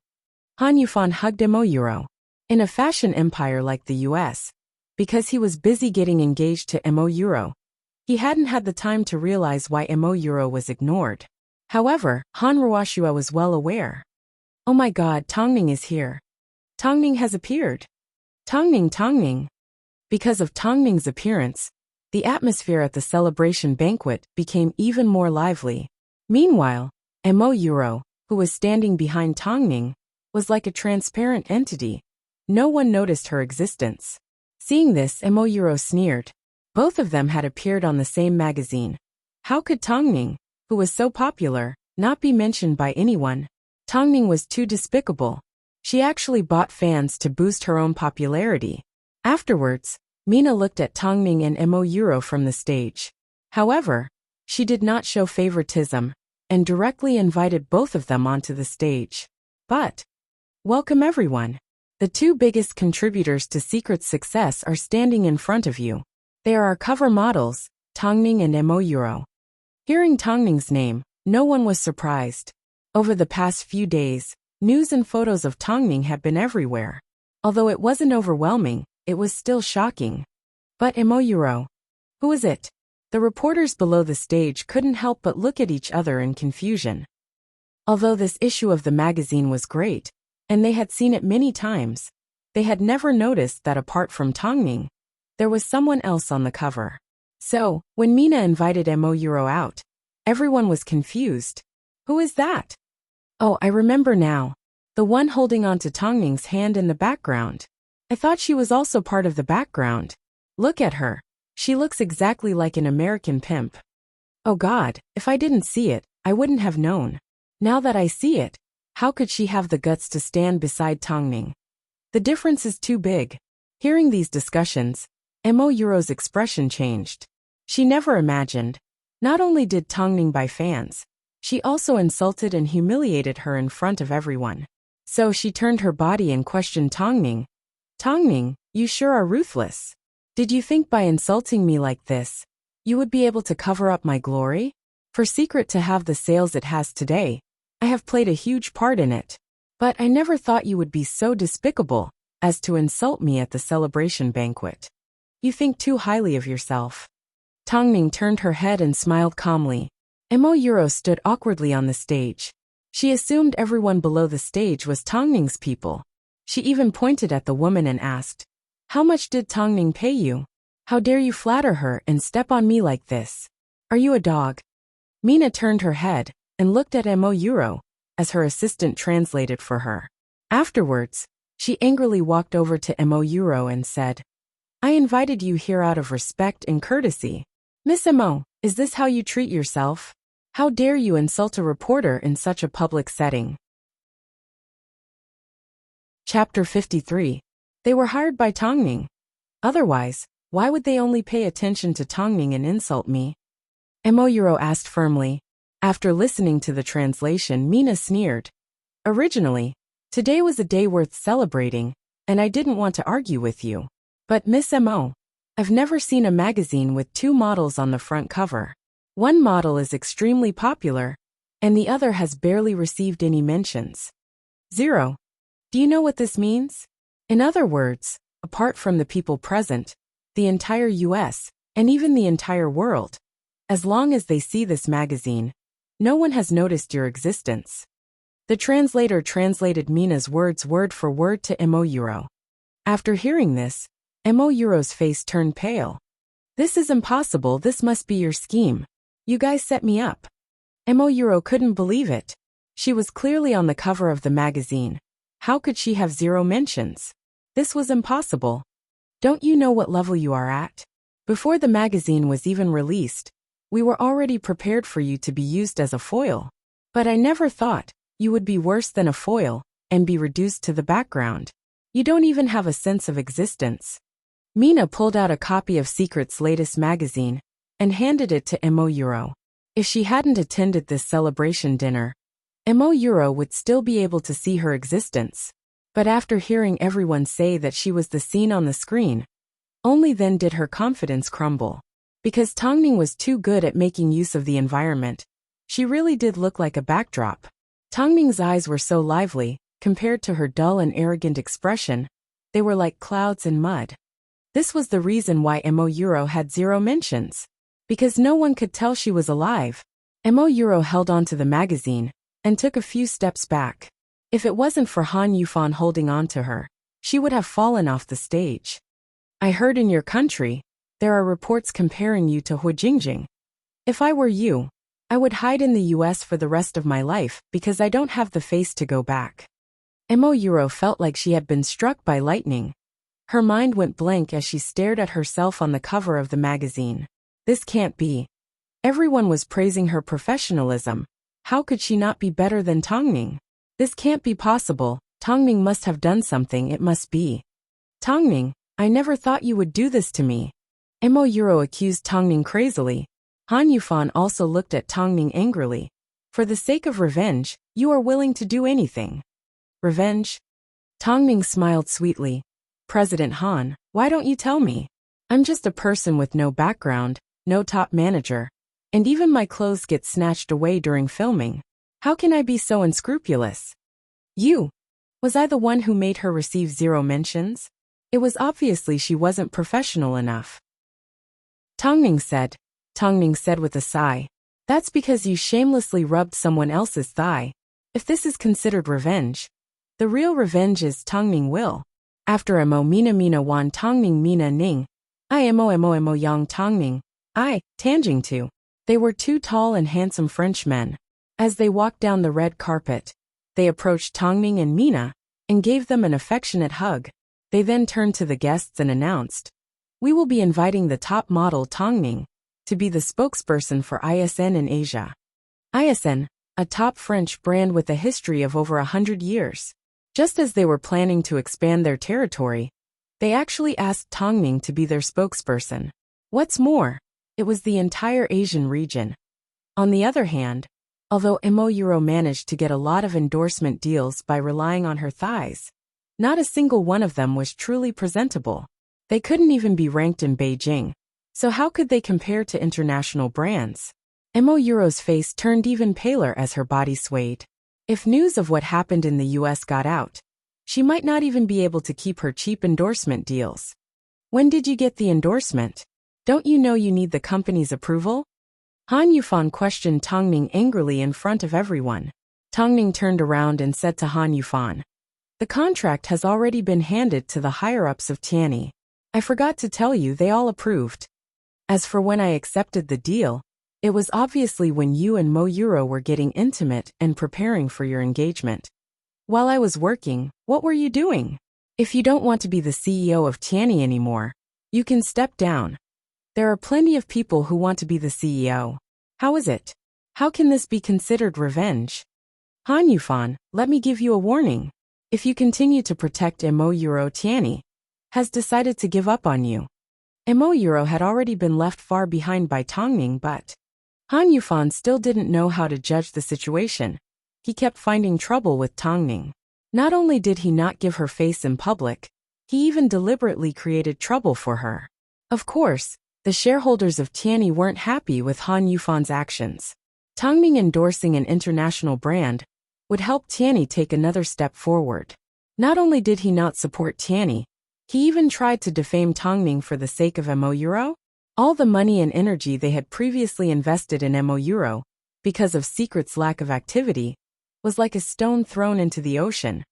Han Yufan hugged Emo Euro. In a fashion empire like the US, because he was busy getting engaged to Emo Euro, he hadn't had the time to realize why Emo Euro was ignored. However, Han Ruoshua was well aware. Oh my god, Tongning is here. Tongning has appeared. Tongning. Because of Tongning's appearance, the atmosphere at the celebration banquet became even more lively. Meanwhile, Emo Euro, who was standing behind Tongning, was like a transparent entity. No one noticed her existence. Seeing this, Emo Euro sneered. Both of them had appeared on the same magazine. How could Tongning, who was so popular, not be mentioned by anyone? Tongning was too despicable. She actually bought fans to boost her own popularity. Afterwards, Mina looked at Tongning and Emo Euro from the stage. However, she did not show favoritism and directly invited both of them onto the stage. But, welcome everyone. The two biggest contributors to Secret's success are standing in front of you. They are our cover models, Tongning and Emo Euro. Hearing Tongning's name, no one was surprised. Over the past few days, news and photos of Tongning have been everywhere. Although it wasn't overwhelming, it was still shocking. But Emo Euro? Who is it? The reporters below the stage couldn't help but look at each other in confusion. Although this issue of the magazine was great, and they had seen it many times, they had never noticed that apart from Tongning, there was someone else on the cover. So, when Mina invited Emo Euro out, everyone was confused. Who is that? Oh, I remember now. The one holding onto Tongning's hand in the background. I thought she was also part of the background. Look at her. She looks exactly like an American pimp. Oh god, if I didn't see it, I wouldn't have known. Now that I see it, how could she have the guts to stand beside Tongning? The difference is too big. Hearing these discussions, Emo Euro's expression changed. She never imagined. Not only did Tongning buy fans, she also insulted and humiliated her in front of everyone. So she turned her body and questioned Tongning. Tongning, you sure are ruthless. Did you think by insulting me like this, you would be able to cover up my glory? For Secret to have the sales it has today, I have played a huge part in it. But I never thought you would be so despicable as to insult me at the celebration banquet. You think too highly of yourself. Tongning turned her head and smiled calmly. Mo Euro stood awkwardly on the stage. She assumed everyone below the stage was Tongning's people. She even pointed at the woman and asked, "How much did Tongning pay you? How dare you flatter her and step on me like this? Are you a dog?" Mina turned her head and looked at Mo Euro as her assistant translated for her. Afterwards, she angrily walked over to Mo Euro and said, "I invited you here out of respect and courtesy. Miss Mo, is this how you treat yourself? How dare you insult a reporter in such a public setting?" Chapter 53. They were hired by Tongning. Otherwise, why would they only pay attention to Tongning and insult me? Mo Euro asked firmly. After listening to the translation, Mina sneered. Originally, today was a day worth celebrating, and I didn't want to argue with you. But Miss Mo, I've never seen a magazine with two models on the front cover. One model is extremely popular, and the other has barely received any mentions. 0. Do you know what this means? In other words, apart from the people present, the entire US, and even the entire world, as long as they see this magazine, no one has noticed your existence. The translator translated Mina's words word for word to Mo Euro. After hearing this, Mo Euro's face turned pale. "This is impossible, this must be your scheme. You guys set me up." Mo Euro couldn't believe it. She was clearly on the cover of the magazine. How could she have 0 mentions? This was impossible. "Don't you know what level you are at? Before the magazine was even released, we were already prepared for you to be used as a foil. But I never thought you would be worse than a foil and be reduced to the background. You don't even have a sense of existence." Mina pulled out a copy of Secret's latest magazine and handed it to Mo Euro. If she hadn't attended this celebration dinner, Mo Euro would still be able to see her existence. But after hearing everyone say that she was the scene on the screen, only then did her confidence crumble. Because Tongning was too good at making use of the environment, she really did look like a backdrop. Tongning's eyes were so lively, compared to her dull and arrogant expression, they were like clouds in mud. This was the reason why Mo Euro had 0 mentions. Because no one could tell she was alive. Mo Euro held onto the magazine and took a few steps back. If it wasn't for Han Yufan holding on to her, she would have fallen off the stage. "I heard in your country, there are reports comparing you to Hu Jingjing. If I were you, I would hide in the US for the rest of my life because I don't have the face to go back." Mo Euro felt like she had been struck by lightning. Her mind went blank as she stared at herself on the cover of the magazine. This can't be. Everyone was praising her professionalism. How could she not be better than Tongning? This can't be possible. Tongning must have done something, it must be. "Tongning, I never thought you would do this to me." Mo Euro accused Tongning crazily. Han Yufan also looked at Tongning angrily. "For the sake of revenge, you are willing to do anything." "Revenge?" Tongning smiled sweetly. "President Han, why don't you tell me? I'm just a person with no background, no top manager, and even my clothes get snatched away during filming. How can I be so unscrupulous?" "You? Was I the one who made her receive 0 mentions? It was obviously she wasn't professional enough." Tongning said with a sigh, "That's because you shamelessly rubbed someone else's thigh. If this is considered revenge, the real revenge is Tongning will." After Mo Mina wan Tongning Mina Ning, I Mo Yang Tongning, I, Tanjing Tu. They were 2 tall and handsome Frenchmen. As they walked down the red carpet, they approached Tongning and Mina and gave them an affectionate hug. They then turned to the guests and announced, "We will be inviting the top model Tongning to be the spokesperson for ISN in Asia." ISN, a top French brand with a history of over 100 years. Just as they were planning to expand their territory, they actually asked Tongning to be their spokesperson. What's more, it was the entire Asian region. On the other hand, although Mo Euro managed to get a lot of endorsement deals by relying on her thighs, not a single one of them was truly presentable. They couldn't even be ranked in Beijing. So how could they compare to international brands? Mo Euro's face turned even paler as her body swayed. If news of what happened in the US got out, she might not even be able to keep her cheap endorsement deals. When did you get the endorsement? Don't you know you need the company's approval? Han Yufan questioned Tongning angrily in front of everyone. Tongning turned around and said to Han Yufan, "The contract has already been handed to the higher-ups of Tianyi. I forgot to tell you they all approved. As for when I accepted the deal, it was obviously when you and Mo Euro were getting intimate and preparing for your engagement. While I was working, what were you doing? If you don't want to be the CEO of Tianyi anymore, you can step down. There are plenty of people who want to be the CEO. How is it? How can this be considered revenge? Han Yufan, let me give you a warning. If you continue to protect Mo Euro, Tianyi has decided to give up on you." Mo Euro had already been left far behind by Tongning, but Han Yufan still didn't know how to judge the situation. He kept finding trouble with Tongning. Not only did he not give her face in public, he even deliberately created trouble for her. Of course, the shareholders of Tianyi weren't happy with Han Yufan's actions. Tongning endorsing an international brand would help Tianyi take another step forward. Not only did he not support Tianyi, he even tried to defame Tongning for the sake of Mo Euro. All the money and energy they had previously invested in Mo Euro, because of Secret's lack of activity, was like a stone thrown into the ocean.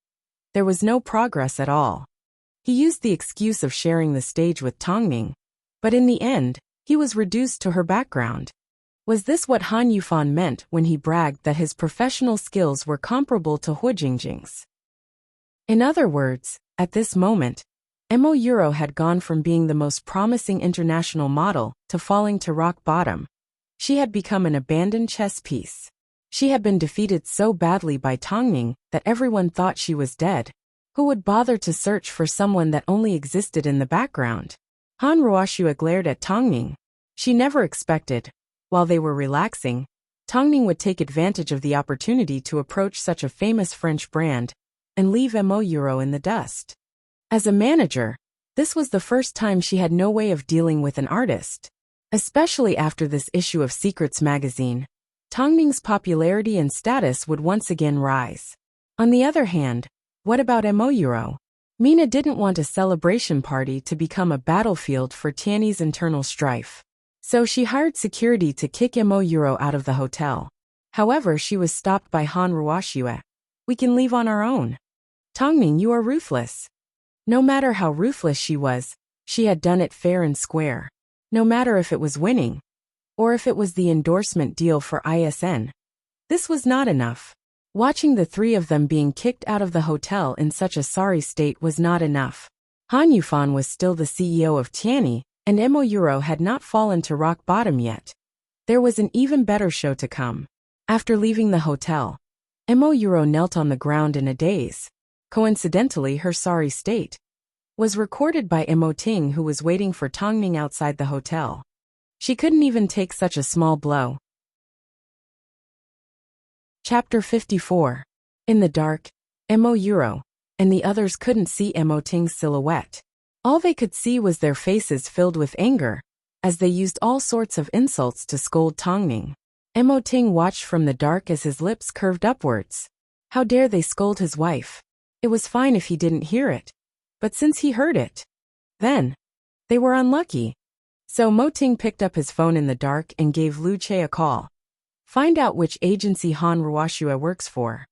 There was no progress at all. He used the excuse of sharing the stage with Tongning, but in the end, he was reduced to her background. Was this what Han Yufan meant when he bragged that his professional skills were comparable to Hu Jingjing's? In other words, at this moment, Mo Euro had gone from being the most promising international model to falling to rock bottom. She had become an abandoned chess piece. She had been defeated so badly by Tongning that everyone thought she was dead. Who would bother to search for someone that only existed in the background? Han Ruoxua glared at Tongning. She never expected, while they were relaxing, Tongning would take advantage of the opportunity to approach such a famous French brand and leave Mo Euro in the dust. As a manager, this was the first time she had no way of dealing with an artist. Especially after this issue of Secrets magazine, Tongning's popularity and status would once again rise. On the other hand, what about Mo Euro? Mina didn't want a celebration party to become a battlefield for Tianyi's internal strife. So she hired security to kick Mo Euro out of the hotel. However, she was stopped by Han Ruoxua. "We can leave on our own." "Tongning, you are ruthless." No matter how ruthless she had done it fair and square. No matter if it was winning, or if it was the endorsement deal for ISN. This was not enough. Watching the three of them being kicked out of the hotel in such a sorry state was not enough. Han Yufan was still the CEO of Tianyi, and Mo Euro had not fallen to rock bottom yet. There was an even better show to come. After leaving the hotel, Mo Euro knelt on the ground in a daze. Coincidentally, her sorry state was recorded by Mo Ting, who was waiting for Tongning outside the hotel. She couldn't even take such a small blow. Chapter 54. In the dark, Mo Euro and the others couldn't see Mo Ting's silhouette. All they could see was their faces filled with anger, as they used all sorts of insults to scold Tongning. Mo Ting watched from the dark as his lips curved upwards. How dare they scold his wife? It was fine if he didn't hear it. But since he heard it, then they were unlucky. So Mo Ting picked up his phone in the dark and gave Lu Che a call. "Find out which agency Han Ruoxua works for."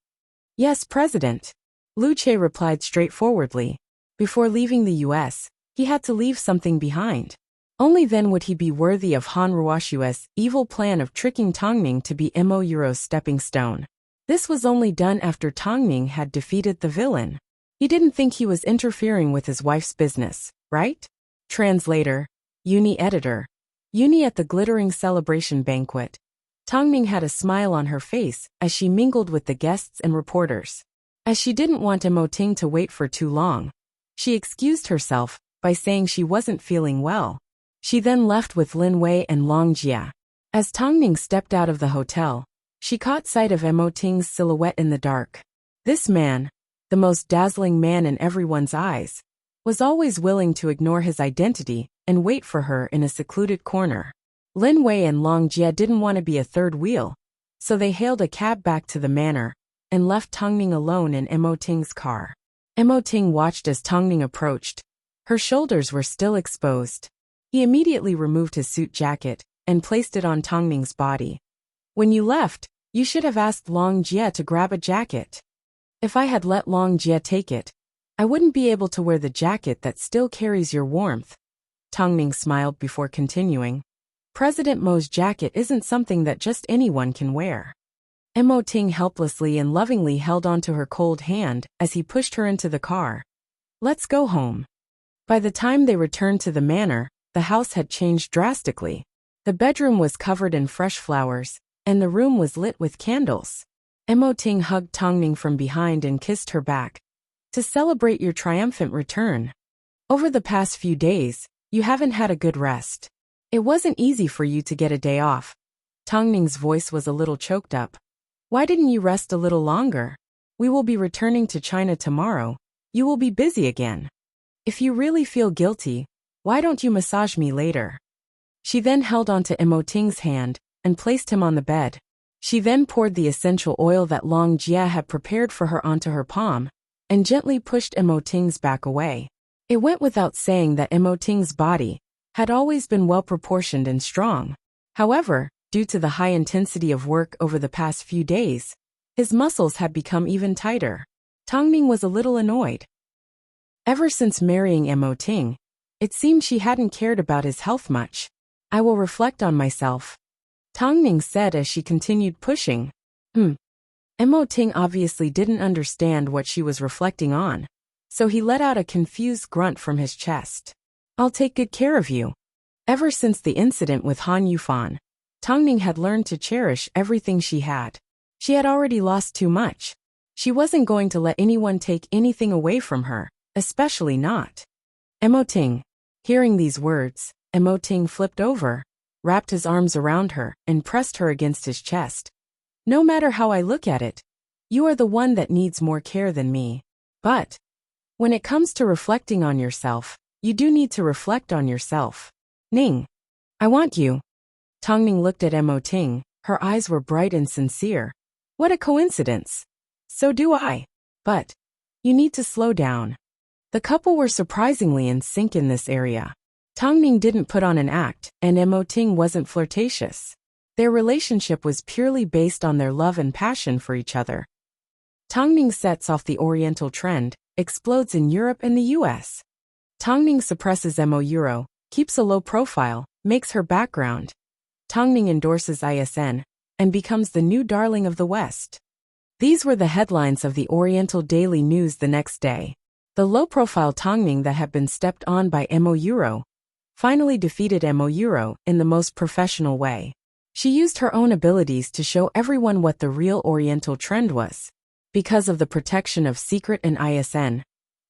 "Yes, President." Lu Che replied straightforwardly. Before leaving the US, he had to leave something behind. Only then would he be worthy of Han Ruoxua's evil plan of tricking Tongning to be Mo Euro's stepping stone. This was only done after Tongning had defeated the villain. He didn't think he was interfering with his wife's business, right? Translator, Uni editor. Uni at the glittering celebration banquet. Tongning had a smile on her face as she mingled with the guests and reporters. As she didn't want Mo Ting to wait for too long, she excused herself by saying she wasn't feeling well. She then left with Lin Wei and Long Jia. As Tongning stepped out of the hotel, she caught sight of Mo Ting's silhouette in the dark. This man, the most dazzling man in everyone's eyes, was always willing to ignore his identity and wait for her in a secluded corner. Lin Wei and Long Jia didn't want to be a third wheel, so they hailed a cab back to the manor, and left Tongming alone in Mo Ting's car. Mo Ting watched as Tongming approached. Her shoulders were still exposed. He immediately removed his suit jacket and placed it on Tongming's body. When you left, you should have asked Long Jie to grab a jacket. If I had let Long Jie take it, I wouldn't be able to wear the jacket that still carries your warmth. Tongming smiled before continuing. President Mo's jacket isn't something that just anyone can wear. Mo Ting helplessly and lovingly held onto her cold hand as he pushed her into the car. Let's go home. By the time they returned to the manor, the house had changed drastically. The bedroom was covered in fresh flowers, and the room was lit with candles. Mo Ting hugged Tongming from behind and kissed her back. To celebrate your triumphant return. Over the past few days, you haven't had a good rest. It wasn't easy for you to get a day off. Tongming's voice was a little choked up. Why didn't you rest a little longer? We will be returning to China tomorrow. You will be busy again. If you really feel guilty, why don't you massage me later? She then held onto Mo Ting's hand and placed him on the bed. She then poured the essential oil that Long Jie had prepared for her onto her palm and gently pushed Mo Ting's back away. It went without saying that Mo Ting's body had always been well-proportioned and strong. However, due to the high intensity of work over the past few days, his muscles had become even tighter. Tongming was a little annoyed. Ever since marrying Mo Ting, it seemed she hadn't cared about his health much. I will reflect on myself, Tongming said as she continued pushing. Mo Ting obviously didn't understand what she was reflecting on, so he let out a confused grunt from his chest. I'll take good care of you. Ever since the incident with Han Yufan, Tongming had learned to cherish everything she had. She had already lost too much. She wasn't going to let anyone take anything away from her, especially not Mo Ting. Hearing these words, Mo Ting flipped over, wrapped his arms around her, and pressed her against his chest. No matter how I look at it, you are the one that needs more care than me. But when it comes to reflecting on yourself, you do need to reflect on yourself. Ning, I want you. Tongming looked at Mo Ting, her eyes were bright and sincere. What a coincidence. So do I. But you need to slow down. The couple were surprisingly in sync in this area. Tongming didn't put on an act, and Mo Ting wasn't flirtatious. Their relationship was purely based on their love and passion for each other. Tongming sets off the Oriental trend, explodes in Europe and the US. Tongming suppresses Mo Euro, keeps a low profile, makes her background. Tongming endorses ISN, and becomes the new darling of the West. These were the headlines of the Oriental Daily News the next day. The low-profile Tongming that had been stepped on by Mo Euro finally defeated Mo Euro in the most professional way. She used her own abilities to show everyone what the real Oriental trend was. Because of the protection of Secret and ISN,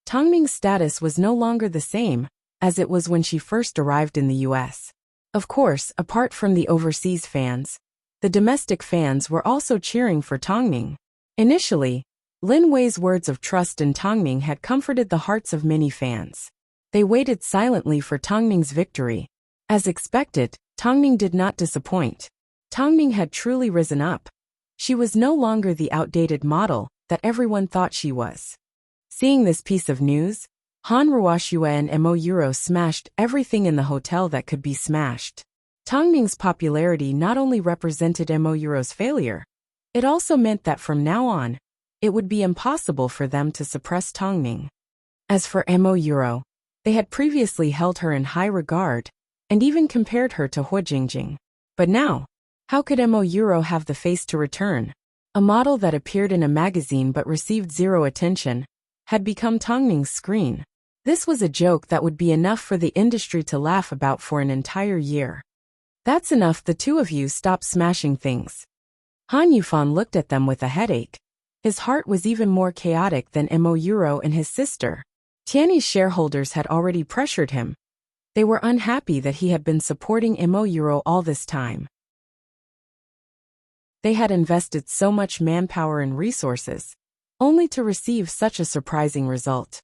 Tongming's status was no longer the same as it was when she first arrived in the US. Of course, apart from the overseas fans, the domestic fans were also cheering for Tongming. Initially, Lin Wei's words of trust in Tongming had comforted the hearts of many fans. They waited silently for Tongming's victory. As expected, Tongming did not disappoint. Tongming had truly risen up. She was no longer the outdated model that everyone thought she was. Seeing this piece of news, Han Ruoxue and Mo Euro smashed everything in the hotel that could be smashed. Tongming's popularity not only represented Mo Euro's failure, it also meant that from now on, it would be impossible for them to suppress Tongming. As for Mo Euro, they had previously held her in high regard, and even compared her to Hu Jingjing. But now, how could Mo Euro have the face to return? A model that appeared in a magazine but received zero attention had become Tongming's screen. This was a joke that would be enough for the industry to laugh about for an entire year. That's enough, the two of you stop smashing things. Han Yufan looked at them with a headache. His heart was even more chaotic than Mo Euro and his sister. Tiany's shareholders had already pressured him. They were unhappy that he had been supporting Mo Euro all this time. They had invested so much manpower and resources, only to receive such a surprising result.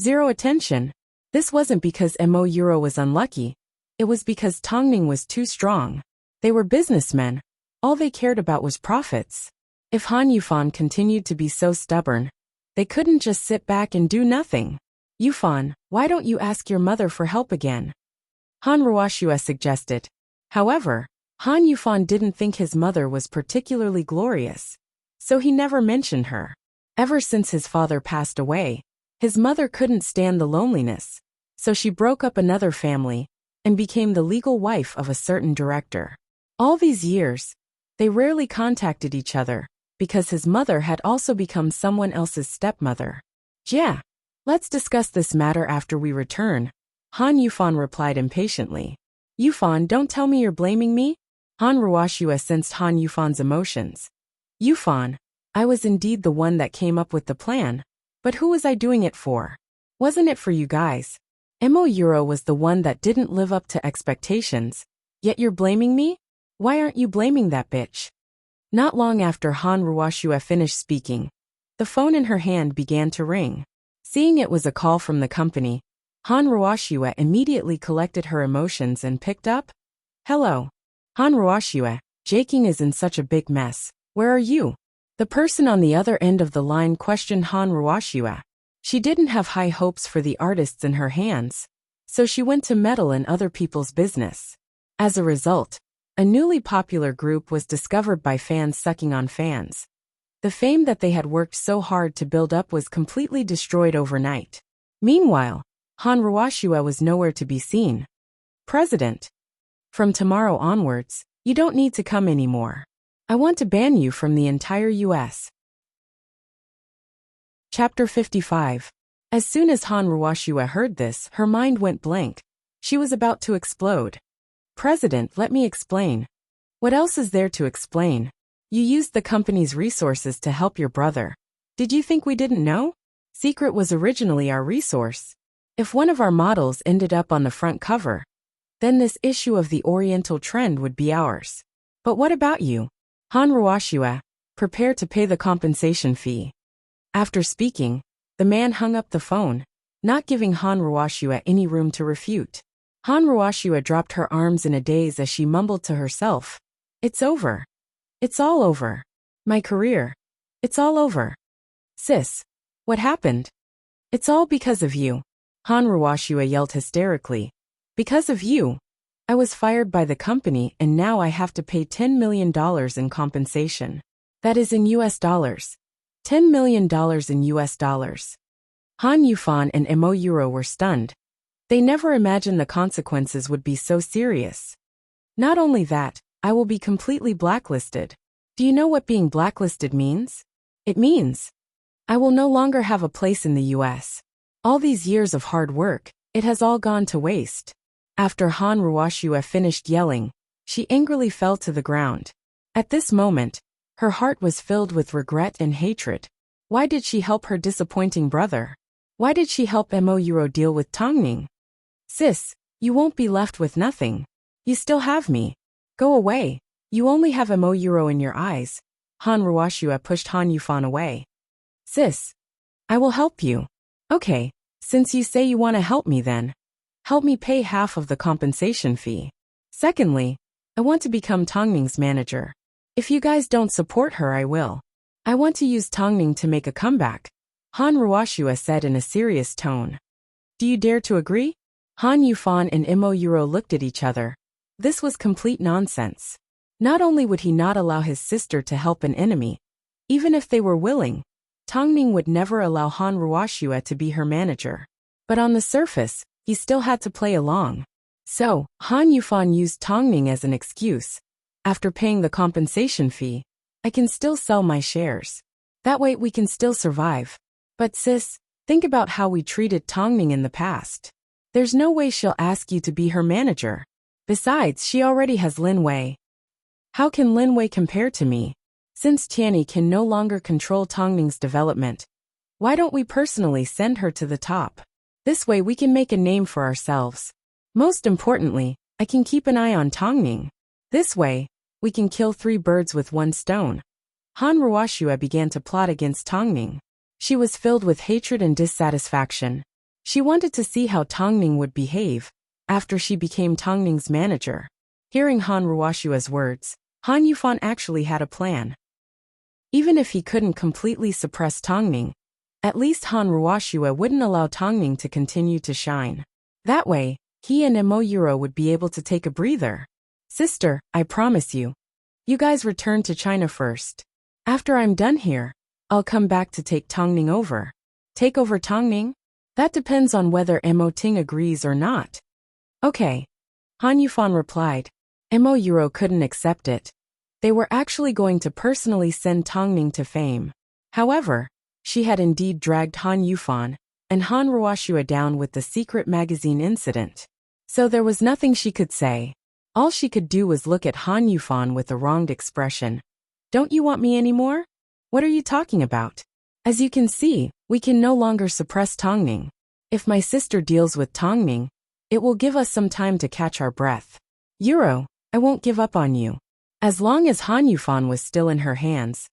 Zero attention. This wasn't because Mo Euro was unlucky, it was because Tongming was too strong. They were businessmen. All they cared about was profits. If Han Yufan continued to be so stubborn, they couldn't just sit back and do nothing. Yufan, why don't you ask your mother for help again? Han Ruoxue suggested. However, Han Yufan didn't think his mother was particularly glorious, so he never mentioned her. Ever since his father passed away, his mother couldn't stand the loneliness, so she broke up another family and became the legal wife of a certain director. All these years, they rarely contacted each other because his mother had also become someone else's stepmother. Yeah, let's discuss this matter after we return, Han Yufan replied impatiently. Yufan, don't tell me you're blaming me? Han Ruoxue sensed Han Yufan's emotions. Yufan, I was indeed the one that came up with the plan, but who was I doing it for? Wasn't it for you guys? Mo Euro was the one that didn't live up to expectations, yet you're blaming me? Why aren't you blaming that bitch? Not long after Han Ruoxue finished speaking, the phone in her hand began to ring. Seeing it was a call from the company, Han Ruoxue immediately collected her emotions and picked up. Hello. Han Ruoxue, Jaking is in such a big mess. Where are you? The person on the other end of the line questioned Han Ruoxue. She didn't have high hopes for the artists in her hands, so she went to meddle in other people's business. As a result, a newly popular group was discovered by fans sucking on fans. The fame that they had worked so hard to build up was completely destroyed overnight. Meanwhile, Han Ruoxue was nowhere to be seen. President. From tomorrow onwards, you don't need to come anymore. I want to ban you from the entire US. Chapter 55. As soon as Han Ruoxue heard this, her mind went blank. She was about to explode. President, let me explain. What else is there to explain? You used the company's resources to help your brother. Did you think we didn't know? Secret was originally our resource. If one of our models ended up on the front cover, then this issue of the Oriental Trend would be ours. But what about you? Han Ruoxue, prepare to pay the compensation fee. After speaking, the man hung up the phone, not giving Han Ruoxue any room to refute. Han Ruoxue dropped her arms in a daze as she mumbled to herself. It's over. It's all over. My career. It's all over. Sis. What happened? It's all because of you. Han Ruoxue yelled hysterically. Because of you. I was fired by the company and now I have to pay $10 million in compensation. That is in US dollars. $10 million in US dollars. Han Yufan and Mo Euro were stunned. They never imagined the consequences would be so serious. Not only that, I will be completely blacklisted. Do you know what being blacklisted means? It means I will no longer have a place in the US. All these years of hard work, it has all gone to waste. After Han Ruoxue finished yelling, she angrily fell to the ground. At this moment, her heart was filled with regret and hatred. Why did she help her disappointing brother? Why did she help Mo Euro deal with Tongning? Sis, you won't be left with nothing. You still have me. Go away. You only have Mo Euro in your eyes. Han Ruoxue pushed Han Yufan away. Sis, I will help you. Okay, since you say you want to help me then, help me pay half of the compensation fee. Secondly, I want to become Tongning's manager. If you guys don't support her, I will. I want to use Tongning to make a comeback, Han Ruoxue said in a serious tone. Do you dare to agree? Han Yufan and Mo Euro looked at each other. This was complete nonsense. Not only would he not allow his sister to help an enemy, even if they were willing, Tongning would never allow Han Ruoxue to be her manager. But on the surface, he still had to play along. So, Han Yufan used Tongning as an excuse. After paying the compensation fee, I can still sell my shares. That way we can still survive. But sis, think about how we treated Tongning in the past. There's no way she'll ask you to be her manager. Besides, she already has Lin Wei. How can Lin Wei compare to me? Since Tianyi can no longer control Tongning's development, why don't we personally send her to the top? This way we can make a name for ourselves. Most importantly, I can keep an eye on Tongning. This way, we can kill 3 birds with 1 stone. Han Ruoxue began to plot against Tongning. She was filled with hatred and dissatisfaction. She wanted to see how Tongning would behave after she became Tongning's manager. Hearing Han Ruoxue's words, Han Yufan actually had a plan. Even if he couldn't completely suppress Tongning, at least Han Ruoxue wouldn't allow Tongning to continue to shine. That way, he and Mo Yuro would be able to take a breather. Sister, I promise you. You guys return to China first. After I'm done here, I'll come back to take Tongning over. Take over Tongning? That depends on whether Mo Ting agrees or not. Okay. Han Yufan replied. Mo Yuro couldn't accept it. They were actually going to personally send Tongning to fame. However, she had indeed dragged Han Yufan and Han Ruoxue down with the secret magazine incident. So there was nothing she could say. All she could do was look at Han Yufan with a wronged expression. Don't you want me anymore? What are you talking about? As you can see, we can no longer suppress Tongning. If my sister deals with Tongning, it will give us some time to catch our breath. Yuro, I won't give up on you. As long as Han Yufan was still in her hands,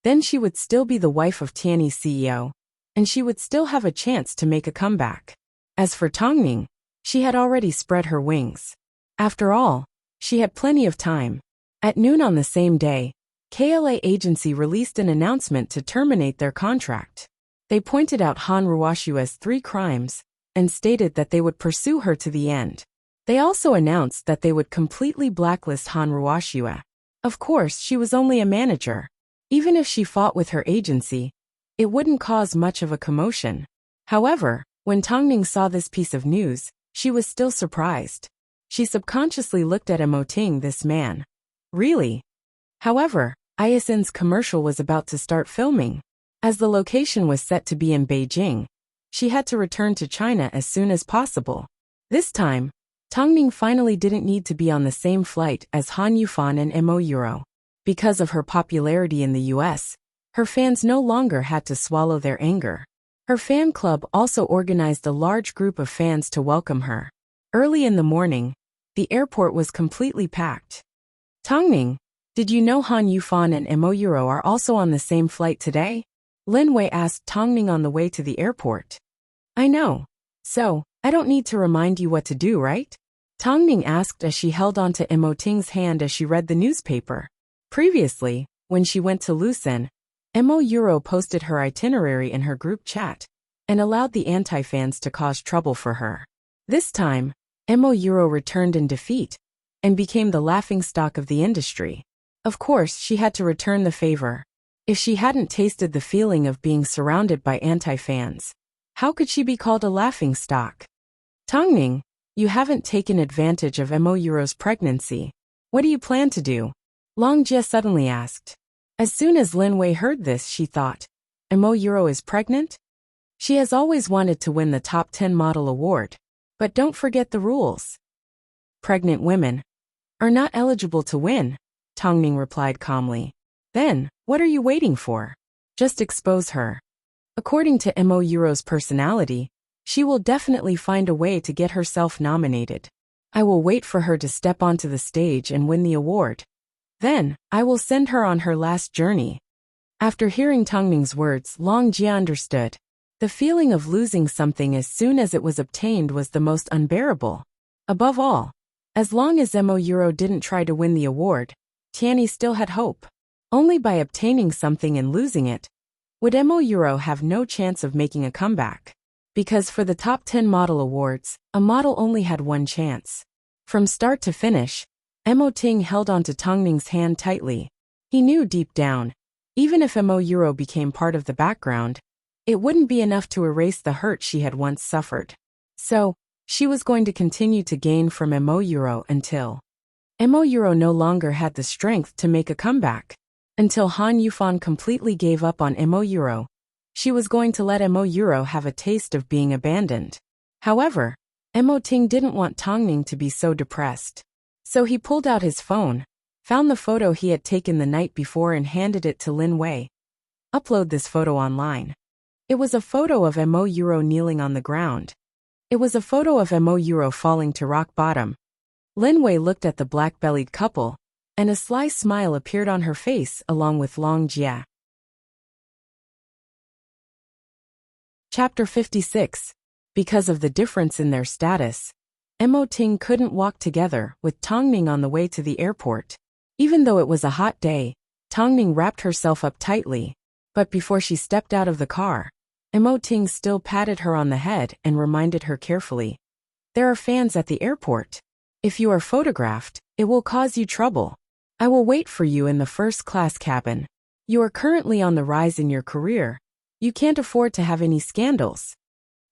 then she would still be the wife of Tiany's CEO, and she would still have a chance to make a comeback. As for Tongning, she had already spread her wings. After all, she had plenty of time. At noon on the same day, KLA Agency released an announcement to terminate their contract. They pointed out Han Ruoxue's 3 crimes and stated that they would pursue her to the end. They also announced that they would completely blacklist Han Ruoxue. Of course, she was only a manager. Even if she fought with her agency, it wouldn't cause much of a commotion. However, when Tongning saw this piece of news, she was still surprised. She subconsciously looked at Mo Ting, this man. Really? However, ISN's commercial was about to start filming. As the location was set to be in Beijing, she had to return to China as soon as possible. This time, Tongning finally didn't need to be on the same flight as Han Yufan and Mo Yuro. Because of her popularity in the US, her fans no longer had to swallow their anger. Her fan club also organized a large group of fans to welcome her. Early in the morning, the airport was completely packed. Tongning, did you know Han Yufan and Mo Yuro are also on the same flight today? Lin Wei asked Tongning on the way to the airport. I know. So, I don't need to remind you what to do, right? Tongning asked as she held onto Mo Ting's hand as she read the newspaper. Previously, when she went to Lucen, Mo Yuro posted her itinerary in her group chat and allowed the anti-fans to cause trouble for her. This time, Mo Yuro returned in defeat and became the laughingstock of the industry. Of course, she had to return the favor. If she hadn't tasted the feeling of being surrounded by anti-fans, how could she be called a laughingstock? Tongning, you haven't taken advantage of Mo Yuro's pregnancy. What do you plan to do? Long Jie suddenly asked. As soon as Lin Wei heard this, she thought, Mo Yuro is pregnant? She has always wanted to win the top 10 model award. But don't forget the rules. Pregnant women are not eligible to win, Tongning replied calmly. Then, what are you waiting for? Just expose her. According to Mo Yuro's personality, she will definitely find a way to get herself nominated. I will wait for her to step onto the stage and win the award. Then, I will send her on her last journey. After hearing Tongning's words, Long Jie understood. The feeling of losing something as soon as it was obtained was the most unbearable. Above all, as long as Mo Yuro didn't try to win the award, Tiany still had hope. Only by obtaining something and losing it would Mo Yuro have no chance of making a comeback. Because for the top 10 model awards, a model only had one chance. From start to finish, Mo Ting held onto Tongning's hand tightly. He knew deep down, even if Mo Yuro became part of the background, it wouldn't be enough to erase the hurt she had once suffered. So, she was going to continue to gain from Mo Yuro until Mo Yuro no longer had the strength to make a comeback. Until Han Yufan completely gave up on Mo Yuro, she was going to let Mo Yuro have a taste of being abandoned. However, Mo Ting didn't want Tongning to be so depressed. So he pulled out his phone, found the photo he had taken the night before and handed it to Lin Wei. Upload this photo online. It was a photo of Mo Yuro kneeling on the ground. It was a photo of Mo Yuro falling to rock bottom. Lin Wei looked at the black-bellied couple, and a sly smile appeared on her face along with Long Jie. Chapter 56. Because of the difference in their status, Mo Ting couldn't walk together with Tongning on the way to the airport. Even though it was a hot day, Tongming wrapped herself up tightly, but before she stepped out of the car, Ting still patted her on the head and reminded her carefully. There are fans at the airport. If you are photographed, it will cause you trouble. I will wait for you in the first-class cabin. You are currently on the rise in your career. You can't afford to have any scandals.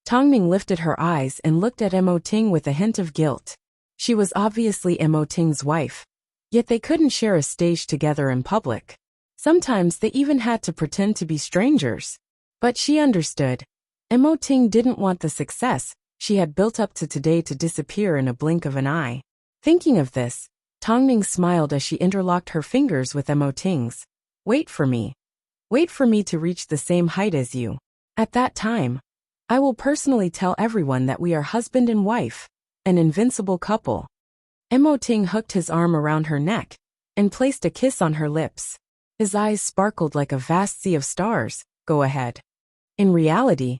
Tongming lifted her eyes and looked at Ting with a hint of guilt. She was obviously Ting's wife, yet they couldn't share a stage together in public. Sometimes they even had to pretend to be strangers. But she understood. Ting didn't want the success she had built up to today to disappear in a blink of an eye. Thinking of this, Tongming smiled as she interlocked her fingers with Ting's. Wait for me. Wait for me to reach the same height as you. At that time, I will personally tell everyone that we are husband and wife, an invincible couple. Ting hooked his arm around her neck and placed a kiss on her lips. His eyes sparkled like a vast sea of stars. Go ahead. In reality,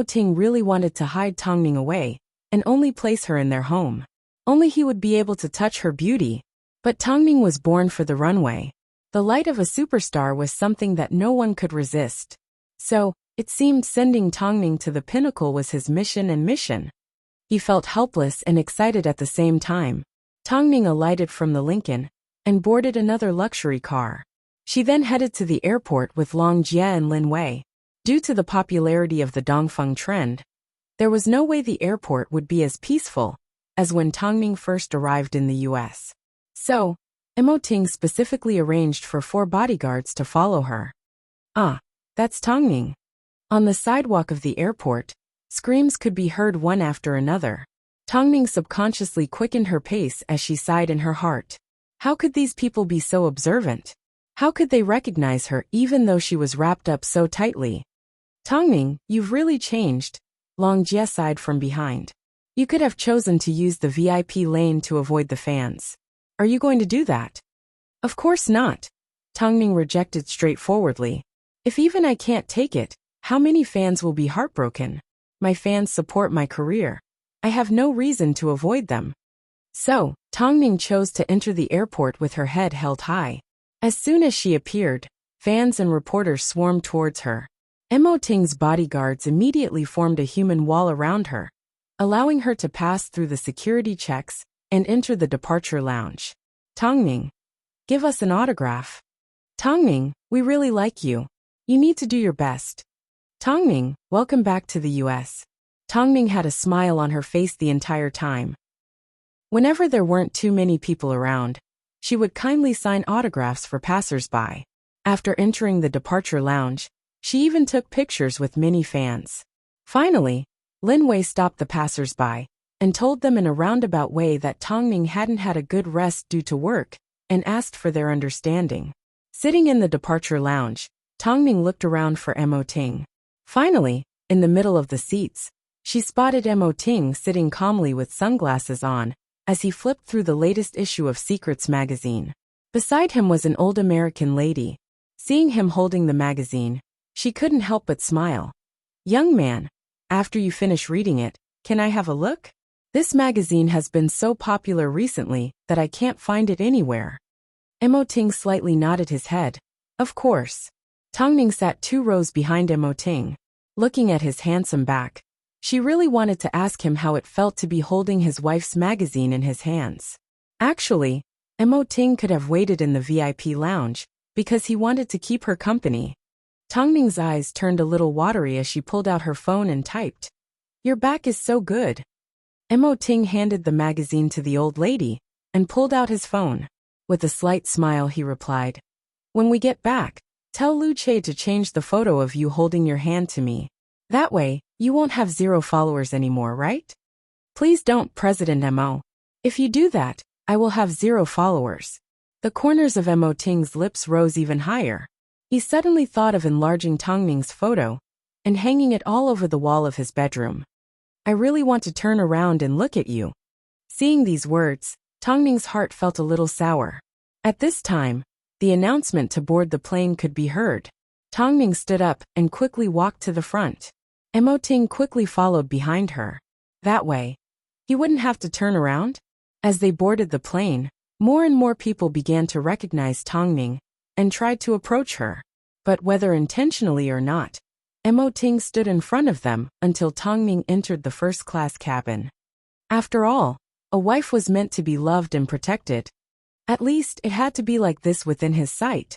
Ting really wanted to hide Tongming away and only place her in their home. Only he would be able to touch her beauty. But Tongming was born for the runway. The light of a superstar was something that no one could resist. So, it seemed sending Tongming to the pinnacle was his mission. He felt helpless and excited at the same time. Tongming alighted from the Lincoln and boarded another luxury car. She then headed to the airport with Long Jie and Lin Wei. Due to the popularity of the Dongfeng trend, there was no way the airport would be as peaceful as when Tongming first arrived in the US. So, Ting specifically arranged for 4 bodyguards to follow her. Ah, that's Tongming. On the sidewalk of the airport, screams could be heard one after another. Tongming subconsciously quickened her pace as she sighed in her heart. How could these people be so observant? How could they recognize her even though she was wrapped up so tightly? Tongming, you've really changed, Long Jie sighed from behind. You could have chosen to use the VIP lane to avoid the fans. Are you going to do that? Of course not. Tongming rejected straightforwardly. If even I can't take it, how many fans will be heartbroken? My fans support my career. I have no reason to avoid them. So, Tongming chose to enter the airport with her head held high. As soon as she appeared, fans and reporters swarmed towards her. Ting's bodyguards immediately formed a human wall around her, allowing her to pass through the security checks and enter the departure lounge. Tongming, give us an autograph. Tongming, we really like you. You need to do your best. Tongming, welcome back to the US. Tongming had a smile on her face the entire time. Whenever there weren't too many people around, she would kindly sign autographs for passers-by. After entering the departure lounge, she even took pictures with many fans. Finally, Lin Wei stopped the passers-by and told them in a roundabout way that Tongming hadn't had a good rest due to work and asked for their understanding. Sitting in the departure lounge, Tongming looked around for Ting. Finally, in the middle of the seats, she spotted Ting sitting calmly with sunglasses on as he flipped through the latest issue of Secrets magazine. Beside him was an old American lady. Seeing him holding the magazine, she couldn't help but smile. Young man, after you finish reading it, can I have a look? This magazine has been so popular recently that I can't find it anywhere. Ting slightly nodded his head. Of course. Tongming sat 2 rows behind Ting. Looking at his handsome back, she really wanted to ask him how it felt to be holding his wife's magazine in his hands. Actually, Ting could have waited in the VIP lounge because he wanted to keep her company. Tongming's eyes turned a little watery as she pulled out her phone and typed. Your back is so good. Ting handed the magazine to the old lady and pulled out his phone. With a slight smile he replied, when we get back, tell Lu Che to change the photo of you holding your hand to me. That way, you won't have 0 followers anymore, right? Please don't, President Mo. If you do that, I will have 0 followers. The corners of Ting's lips rose even higher. He suddenly thought of enlarging Tongming's photo and hanging it all over the wall of his bedroom. I really want to turn around and look at you. Seeing these words, Tongming's heart felt a little sour. At this time, the announcement to board the plane could be heard. Tongming stood up and quickly walked to the front. Ting quickly followed behind her. That way, he wouldn't have to turn around. As they boarded the plane, more and more people began to recognize Tongming and tried to approach her. But whether intentionally or not, Mo Ting stood in front of them until Tongming entered the first-class cabin. After all, a wife was meant to be loved and protected. At least it had to be like this within his sight.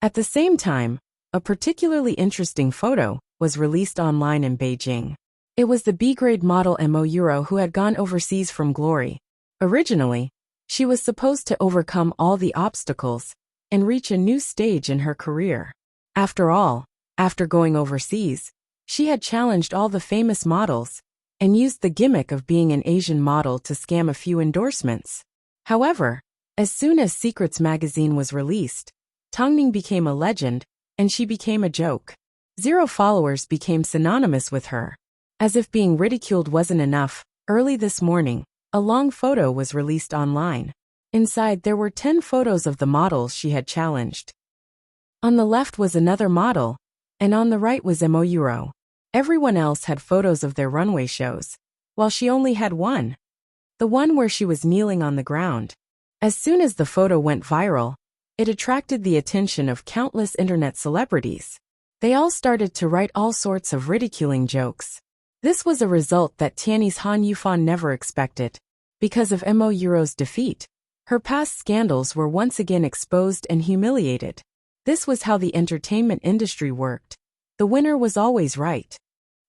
At the same time, a particularly interesting photo was released online in Beijing. It was the B-grade model Mo Euro who had gone overseas from glory. Originally, she was supposed to overcome all the obstacles and reach a new stage in her career. After all, after going overseas, she had challenged all the famous models and used the gimmick of being an Asian model to scam a few endorsements. However, as soon as Secrets magazine was released, Tongming became a legend, and she became a joke. 0 followers became synonymous with her. As if being ridiculed wasn't enough, early this morning, a long photo was released online. Inside there were 10 photos of the models she had challenged. On the left was another model, and on the right was Mo Euro. Everyone else had photos of their runway shows, while she only had one. The one where she was kneeling on the ground. As soon as the photo went viral, it attracted the attention of countless internet celebrities. They all started to write all sorts of ridiculing jokes. This was a result that Tiany's Han Yufan never expected. Because of Mo Euro's defeat, her past scandals were once again exposed and humiliated. This was how the entertainment industry worked. The winner was always right.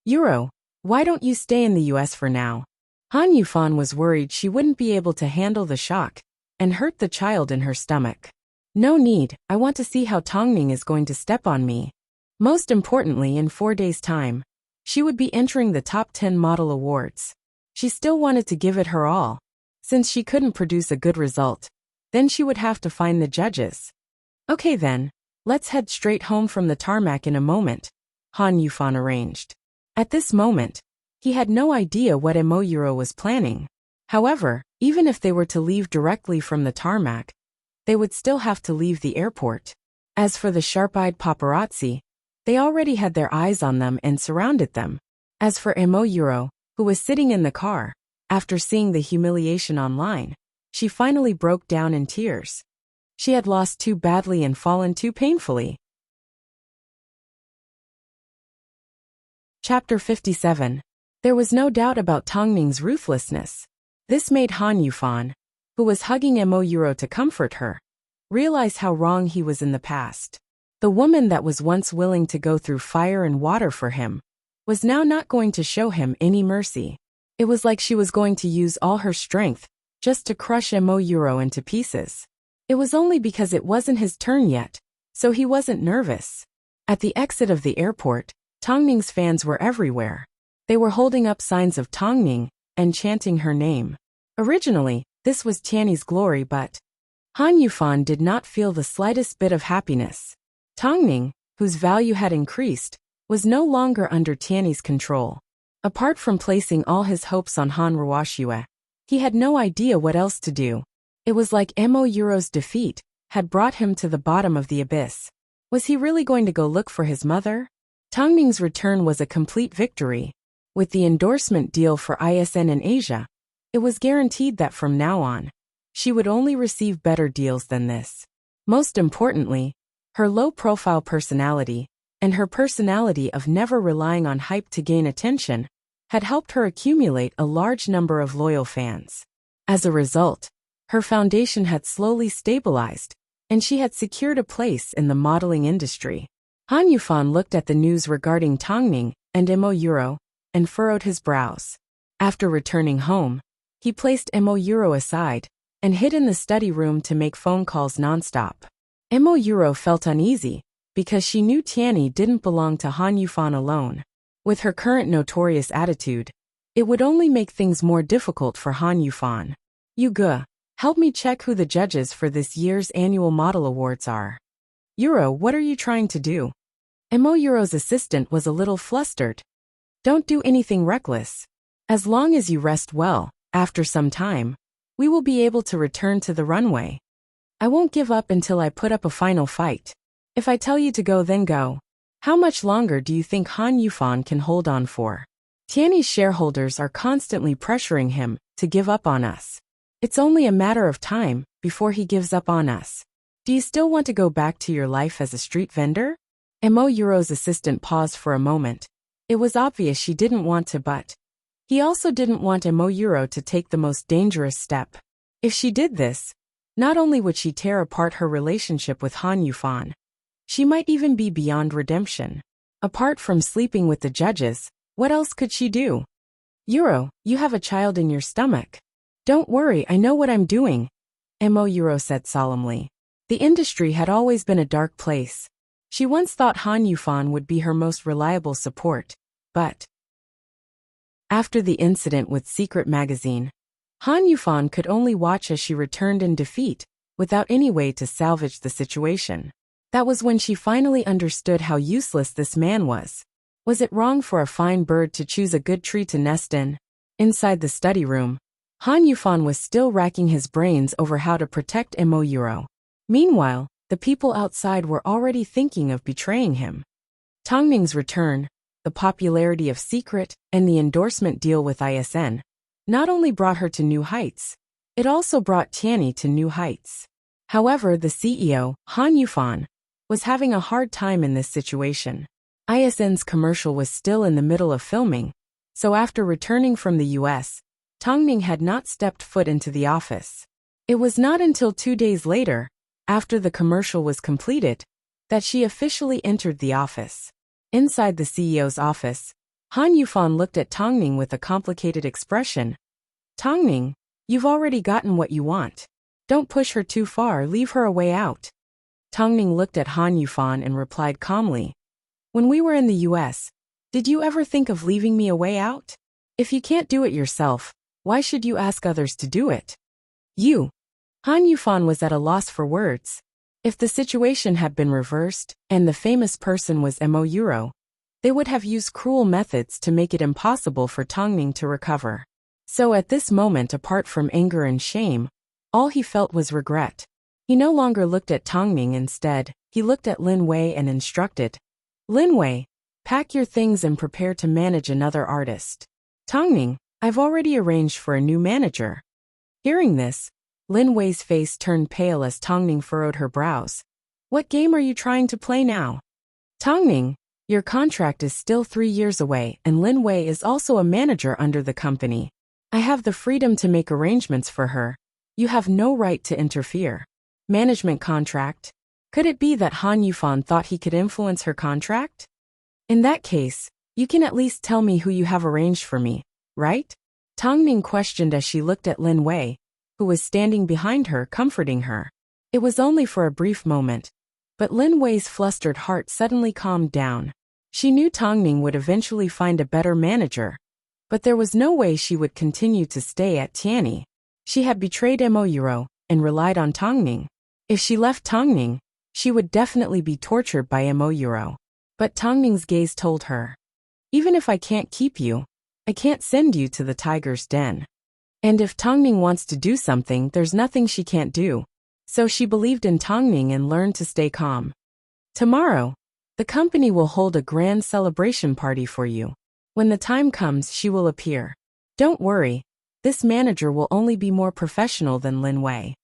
Euro, why don't you stay in the US for now? Han Yufan was worried she wouldn't be able to handle the shock and hurt the child in her stomach. No need, I want to see how Tongming is going to step on me. Most importantly, in 4 days' time, she would be entering the top 10 model awards. She still wanted to give it her all. Since she couldn't produce a good result, then she would have to find the judges. Okay then, let's head straight home from the tarmac in a moment, Han Yufan arranged. At this moment, he had no idea what Mo Euro was planning. However, even if they were to leave directly from the tarmac, they would still have to leave the airport. As for the sharp-eyed paparazzi, they already had their eyes on them and surrounded them. As for Mo Euro, who was sitting in the car, after seeing the humiliation online, she finally broke down in tears. She had lost too badly and fallen too painfully. Chapter 57. There was no doubt about Tongming's ruthlessness. This made Han Yufan, who was hugging Mo Euro to comfort her, realize how wrong he was in the past. The woman that was once willing to go through fire and water for him was now not going to show him any mercy. It was like she was going to use all her strength just to crush Mo Euro into pieces. It was only because it wasn't his turn yet, so he wasn't nervous. At the exit of the airport, Tongming's fans were everywhere. They were holding up signs of Tongming and chanting her name. Originally, this was Tiany's glory, but Han Yufan did not feel the slightest bit of happiness. Tongming, whose value had increased, was no longer under Tiany's control. Apart from placing all his hopes on Han Ruoxue, he had no idea what else to do. It was like Mo Euro's defeat had brought him to the bottom of the abyss. Was he really going to go look for his mother? Tongming's return was a complete victory. With the endorsement deal for ISN in Asia, it was guaranteed that from now on, she would only receive better deals than this. Most importantly, her low-profile personality, and her personality of never relying on hype to gain attention, had helped her accumulate a large number of loyal fans. As a result, her foundation had slowly stabilized, and she had secured a place in the modeling industry. Han Yufan looked at the news regarding Tongming and Mo Euro, and furrowed his brows. After returning home, he placed Mo Euro aside, and hid in the study room to make phone calls nonstop. Mo Euro felt uneasy, because she knew Tiany didn't belong to Han Yufan alone. With her current notorious attitude, it would only make things more difficult for Han Yufan. Yuge, help me check who the judges for this year's annual model awards are. Euro, what are you trying to do? Mo Euro's assistant was a little flustered. Don't do anything reckless. As long as you rest well, after some time, we will be able to return to the runway. I won't give up until I put up a final fight. If I tell you to go, then go. How much longer do you think Han Yufan can hold on for? Tiany's shareholders are constantly pressuring him to give up on us. It's only a matter of time before he gives up on us. Do you still want to go back to your life as a street vendor? Mo Euro's assistant paused for a moment. It was obvious she didn't want to, but he also didn't want Mo Euro to take the most dangerous step. If she did this, not only would she tear apart her relationship with Han Yufan, she might even be beyond redemption. Apart from sleeping with the judges, what else could she do? Euro, you have a child in your stomach. Don't worry, I know what I'm doing, Mo Euro said solemnly. The industry had always been a dark place. She once thought Han Yufan would be her most reliable support, but after the incident with Secret Magazine, Han Yufan could only watch as she returned in defeat, without any way to salvage the situation. That was when she finally understood how useless this man was. Was it wrong for a fine bird to choose a good tree to nest in? Inside the study room, Han Yufan was still racking his brains over how to protect Mo Euro. Meanwhile, the people outside were already thinking of betraying him. Tongning's return, the popularity of Secret, and the endorsement deal with ISN not only brought her to new heights, it also brought Tianyi to new heights. However, the CEO, Han Yufan, was having a hard time in this situation. ISN's commercial was still in the middle of filming, so after returning from the US, Tongning had not stepped foot into the office. It was not until 2 days later, after the commercial was completed, that she officially entered the office. Inside the CEO's office, Han Yufan looked at Tongning with a complicated expression. Tongning, you've already gotten what you want. Don't push her too far, leave her a way out. Tongning looked at Han Yufan and replied calmly. When we were in the US, did you ever think of leaving me a way out? If you can't do it yourself, why should you ask others to do it? Han Yufan was at a loss for words. If the situation had been reversed, and the famous person was Mo Euro, they would have used cruel methods to make it impossible for Tongning to recover. So at this moment, apart from anger and shame, all he felt was regret. He no longer looked at Tongning. Instead, he looked at Lin Wei and instructed, Lin Wei, pack your things and prepare to manage another artist. Tongning, I've already arranged for a new manager. Hearing this, Lin Wei's face turned pale as Tongning furrowed her brows. What game are you trying to play now? Tongning, your contract is still 3 years away, and Lin Wei is also a manager under the company. I have the freedom to make arrangements for her. You have no right to interfere. Management contract? Could it be that Han Yufan thought he could influence her contract? In that case, you can at least tell me who you have arranged for me, right? Tongning questioned as she looked at Lin Wei, who was standing behind her, comforting her. It was only for a brief moment, but Lin Wei's flustered heart suddenly calmed down. She knew Tongning would eventually find a better manager, but there was no way she would continue to stay at Tianyi. She had betrayed Mo Euro and relied on Tongning. If she left Tongning, she would definitely be tortured by Mo Euro. But Tongning's gaze told her, even if I can't keep you, I can't send you to the tiger's den. And if Tongning wants to do something, there's nothing she can't do. So she believed in Tongning and learned to stay calm. Tomorrow, the company will hold a grand celebration party for you. When the time comes, she will appear. Don't worry, this manager will only be more professional than Lin Wei.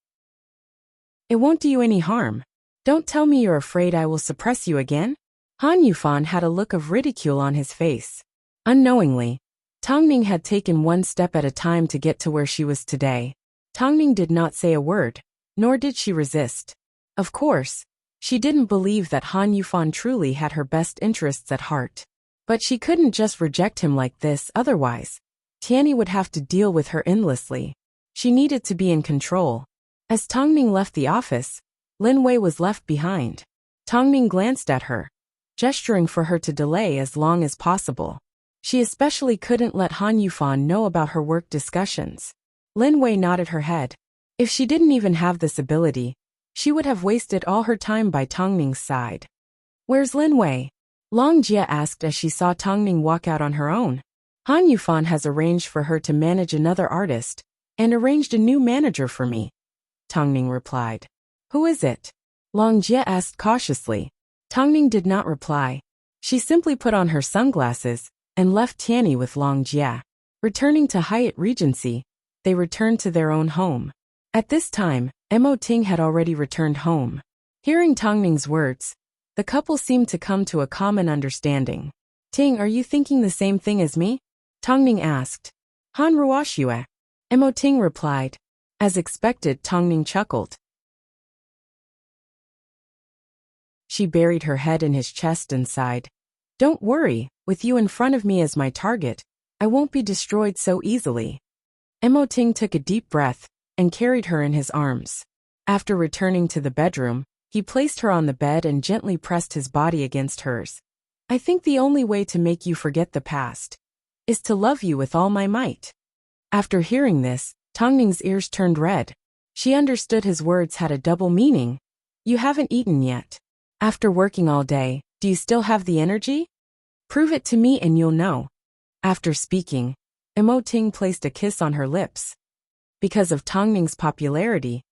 It won't do you any harm. Don't tell me you're afraid I will suppress you again? Han Yufan had a look of ridicule on his face. Unknowingly, Tongning had taken one step at a time to get to where she was today. Tongning did not say a word, nor did she resist. Of course, she didn't believe that Han Yufan truly had her best interests at heart. But she couldn't just reject him like this, otherwise Tianyi would have to deal with her endlessly. She needed to be in control. As Tongning left the office, Lin Wei was left behind. Tongning glanced at her, gesturing for her to delay as long as possible. She especially couldn't let Han Yufan know about her work discussions. Lin Wei nodded her head. If she didn't even have this ability, she would have wasted all her time by Tongning's side. Where's Lin Wei? Long Jie asked as she saw Tongning walk out on her own. Han Yufan has arranged for her to manage another artist, and arranged a new manager for me, Tongning replied. Who is it? Long Jie asked cautiously. Tongning did not reply. She simply put on her sunglasses and left Tianyi with Long Jie. Returning to Hyatt Regency, they returned to their own home. At this time, Mo Ting had already returned home. Hearing Tongning's words, the couple seemed to come to a common understanding. Ting, are you thinking the same thing as me? Tongning asked. Han ruoxue. Mo Ting replied. As expected, Tongning chuckled. She buried her head in his chest and sighed. Don't worry, with you in front of me as my target, I won't be destroyed so easily. Mo Ting took a deep breath and carried her in his arms. After returning to the bedroom, he placed her on the bed and gently pressed his body against hers. I think the only way to make you forget the past is to love you with all my might. After hearing this, Tongning's ears turned red. She understood his words had a double meaning. You haven't eaten yet. After working all day, do you still have the energy? Prove it to me and you'll know. After speaking, Mo Ting placed a kiss on her lips. Because of Tongning's popularity,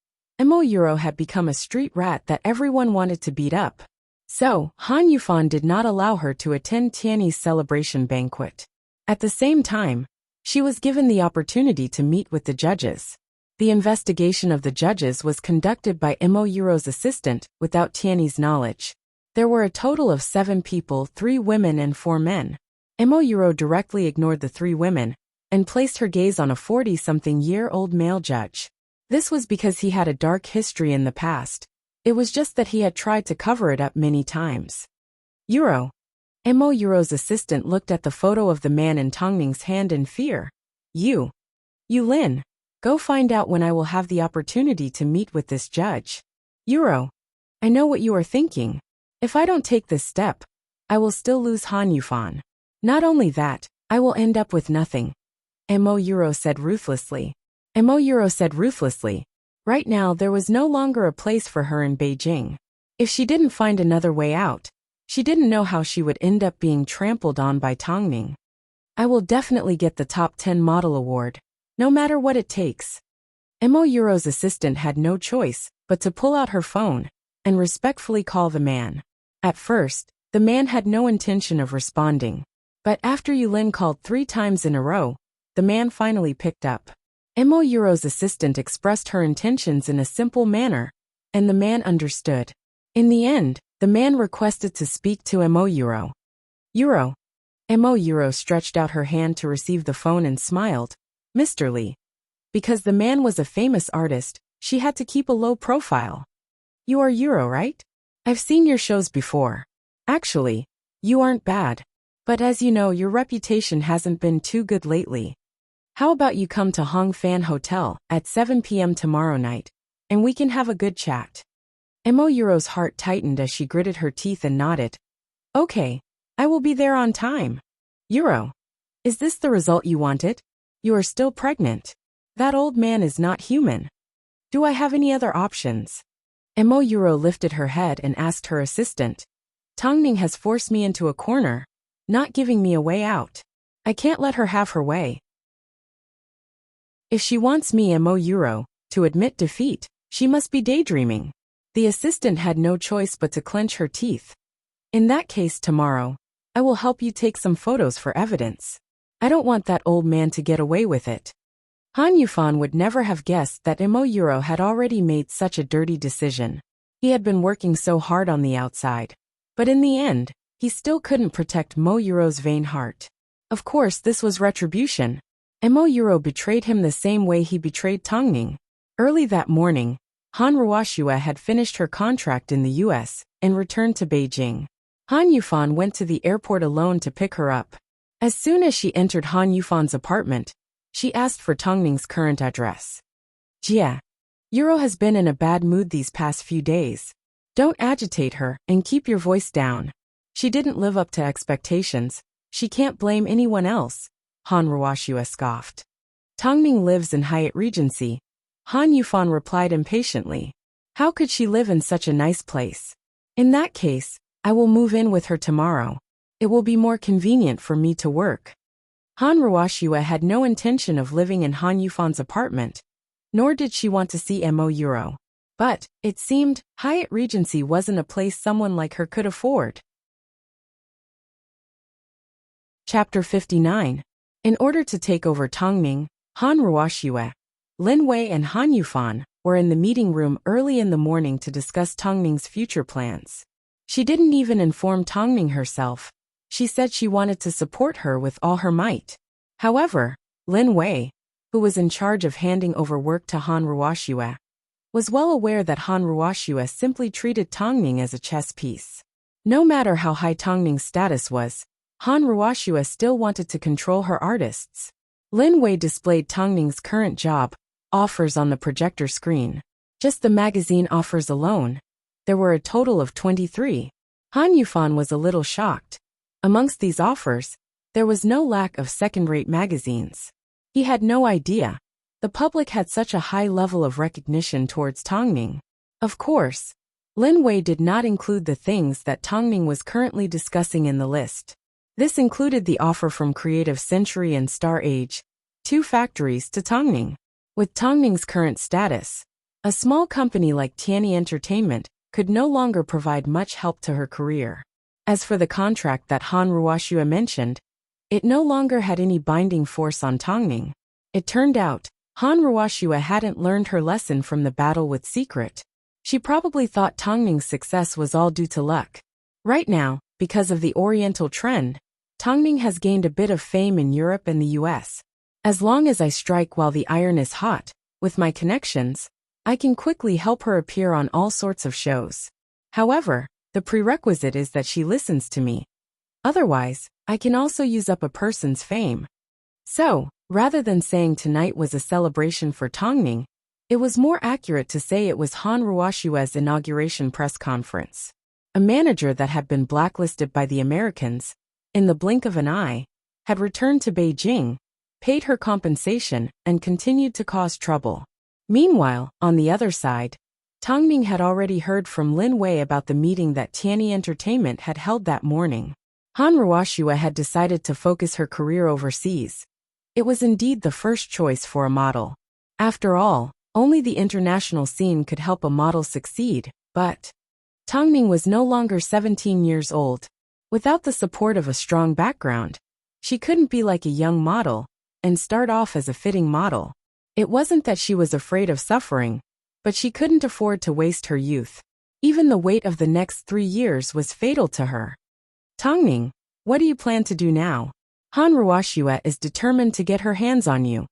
Mo Euro had become a street rat that everyone wanted to beat up. So, Han Yufan did not allow her to attend Tiany's celebration banquet. At the same time, she was given the opportunity to meet with the judges. The investigation of the judges was conducted by Mo Euro's assistant without Tiany's knowledge. There were a total of 7 people, 3 women and 4 men. Mo Euro directly ignored the 3 women and placed her gaze on a 40-something-year-old male judge. This was because he had a dark history in the past. It was just that he had tried to cover it up many times. Euro. Mo Euro's assistant looked at the photo of the man in Tongning's hand in fear. You Lin. Go find out when I will have the opportunity to meet with this judge. Euro. I know what you are thinking. If I don't take this step, I will still lose Han Yufan. Not only that, I will end up with nothing. Mo Euro said ruthlessly. Right now there was no longer a place for her in Beijing. If she didn't find another way out, she didn't know how she would end up being trampled on by Tongning. I will definitely get the top 10 model award, no matter what it takes. Mo Euro's assistant had no choice but to pull out her phone and respectfully call the man. At first, the man had no intention of responding. But after Yulin called 3 times in a row, the man finally picked up. Mo Euro's assistant expressed her intentions in a simple manner, and the man understood. In the end, the man requested to speak to Mo Euro. Euro. Mo Euro stretched out her hand to receive the phone and smiled. Mr. Lee. Because the man was a famous artist, she had to keep a low profile. You are Euro, right? I've seen your shows before. Actually, you aren't bad. But as you know, your reputation hasn't been too good lately. How about you come to Hong Fan Hotel at 7 p.m. tomorrow night, and we can have a good chat. Mo Euro's heart tightened as she gritted her teeth and nodded. Okay, I will be there on time. Euro. Is this the result you wanted? You are still pregnant. That old man is not human. Do I have any other options? Mo Euro lifted her head and asked her assistant. Tongning has forced me into a corner, not giving me a way out. I can't let her have her way. If she wants me, Mo Euro, to admit defeat, she must be daydreaming. The assistant had no choice but to clench her teeth. In that case, tomorrow, I will help you take some photos for evidence. I don't want that old man to get away with it. Han Yufan would never have guessed that Mo Euro had already made such a dirty decision. He had been working so hard on the outside. But in the end, he still couldn't protect Mo Euro's vain heart. Of course, this was retribution. Mo Euro betrayed him the same way he betrayed Tongning. Early that morning, Han Ruoxue had finished her contract in the US and returned to Beijing. Han Yufan went to the airport alone to pick her up. As soon as she entered Han Yufan's apartment, she asked for Tongning's current address. Jia. Euro has been in a bad mood these past few days. Don't agitate her and keep your voice down. She didn't live up to expectations. She can't blame anyone else. Han Ruoxue scoffed. Tongning lives in Hyatt Regency. Han Yufan replied impatiently. How could she live in such a nice place? In that case, I will move in with her tomorrow. It will be more convenient for me to work. Han Ruoxue had no intention of living in Han Yufan's apartment, nor did she want to see Mo Euro. But, it seemed, Hyatt Regency wasn't a place someone like her could afford. Chapter 59. In order to take over Tongning, Han Ruoxue, Lin Wei and Han Yufan were in the meeting room early in the morning to discuss Tongning's future plans. She didn't even inform Tongning herself. She said she wanted to support her with all her might. However, Lin Wei, who was in charge of handing over work to Han Ruoxue, was well aware that Han Ruoxue simply treated Tongning as a chess piece. No matter how high Tongning's status was, Han Ruoxue still wanted to control her artists. Lin Wei displayed Tongning's current job offers on the projector screen. Just the magazine offers alone, there were a total of 23. Han Yufan was a little shocked. Amongst these offers, there was no lack of second-rate magazines. He had no idea the public had such a high level of recognition towards Tongning. Of course, Lin Wei did not include the things that Tongning was currently discussing in the list. This included the offer from Creative Century and Star Age, 2 factories to Tongning. With Tongning's current status, a small company like Tianyi Entertainment could no longer provide much help to her career. As for the contract that Han Ruoxue mentioned, it no longer had any binding force on Tongning. It turned out, Han Ruoxue hadn't learned her lesson from the battle with Secret. She probably thought Tongning's success was all due to luck. Right now, because of the Oriental trend, Tongning has gained a bit of fame in Europe and the US. As long as I strike while the iron is hot, with my connections, I can quickly help her appear on all sorts of shows. However, the prerequisite is that she listens to me. Otherwise, I can also use up a person's fame. So, rather than saying tonight was a celebration for Tongning, it was more accurate to say it was Han Ruoxue's inauguration press conference. A manager that had been blacklisted by the Americans, in the blink of an eye, had returned to Beijing, paid her compensation, and continued to cause trouble. Meanwhile, on the other side, Tongning had already heard from Lin Wei about the meeting that Tianyi Entertainment had held that morning. Han Ruoxue had decided to focus her career overseas. It was indeed the first choice for a model. After all, only the international scene could help a model succeed, but Tongning was no longer 17 years old. Without the support of a strong background, she couldn't be like a young model and start off as a fitting model. It wasn't that she was afraid of suffering, but she couldn't afford to waste her youth. Even the weight of the next 3 years was fatal to her. Tongning, what do you plan to do now? Han Ruoxue is determined to get her hands on you.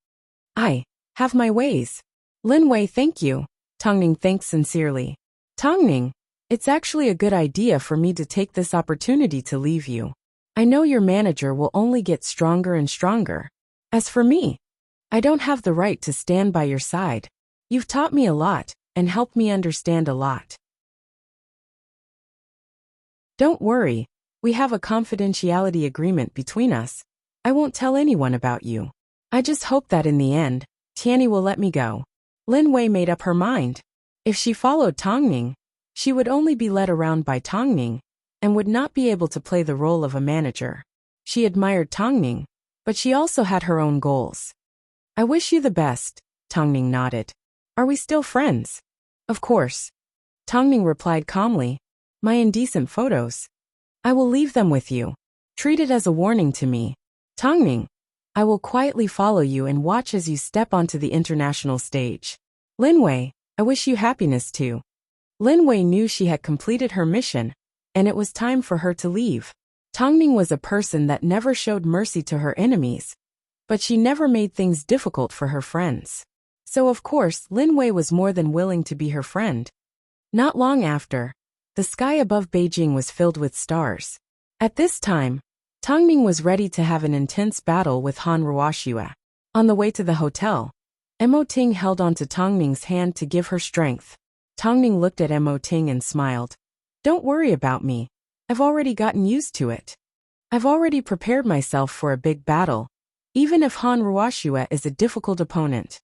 I have my ways. Lin Wei, thank you. Tongning thanked sincerely. Tongning, it's actually a good idea for me to take this opportunity to leave you. I know your manager will only get stronger and stronger. As for me, I don't have the right to stand by your side. You've taught me a lot and helped me understand a lot. Don't worry, we have a confidentiality agreement between us. I won't tell anyone about you. I just hope that in the end, Tianyi will let me go. Lin Wei made up her mind. If she followed Tongning, she would only be led around by Tongning and would not be able to play the role of a manager. She admired Tongning, but she also had her own goals. I wish you the best, Tongning nodded. Are we still friends? Of course. Tongning replied calmly. My indecent photos. I will leave them with you. Treat it as a warning to me. Tongning, I will quietly follow you and watch as you step onto the international stage. Lin Wei, I wish you happiness too. Lin Wei knew she had completed her mission, and it was time for her to leave. Tongning was a person that never showed mercy to her enemies, but she never made things difficult for her friends. So of course Lin Wei was more than willing to be her friend. Not long after, the sky above Beijing was filled with stars. At this time, Tongning was ready to have an intense battle with Han Ruoxue. On the way to the hotel, Mo Ting held onto Tongning's hand to give her strength. Tongning looked at Mo Ting and smiled. Don't worry about me. I've already gotten used to it. I've already prepared myself for a big battle, even if Han Ruoxue is a difficult opponent.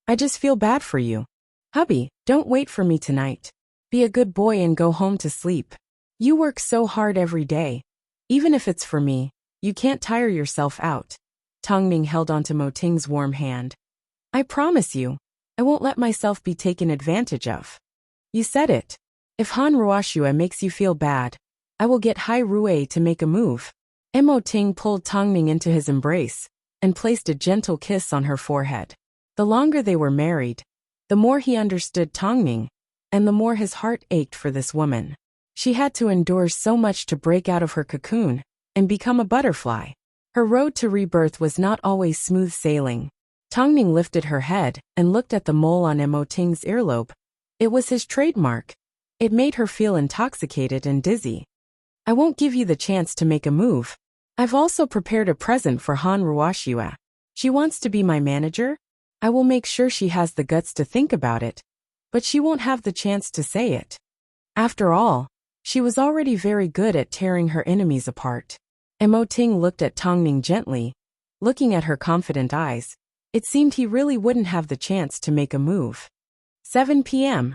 I just feel bad for you. Hubby, don't wait for me tonight. Be a good boy and go home to sleep. You work so hard every day. Even if it's for me, you can't tire yourself out. Tongning held onto Mo Ting's warm hand. I promise you, I won't let myself be taken advantage of. You said it. If Han Ruoxue makes you feel bad, I will get Hai Rui to make a move. Mo Ting pulled Tongning into his embrace and placed a gentle kiss on her forehead. The longer they were married, The more he understood Tongning, and the more his heart ached for this woman. She had to endure so much to break out of her cocoon and become a butterfly. Her road to rebirth was not always smooth sailing. Tongning lifted her head and looked at the mole on Mo Ting's earlobe. It was his trademark. It made her feel intoxicated and dizzy. I won't give you the chance to make a move. I've also prepared a present for Han Ruoxue. She wants to be my manager. I will make sure she has the guts to think about it, but she won't have the chance to say it. After all, she was already very good at tearing her enemies apart. Mo Ting looked at Tongning gently. Looking at her confident eyes, it seemed he really wouldn't have the chance to make a move. 7 p.m.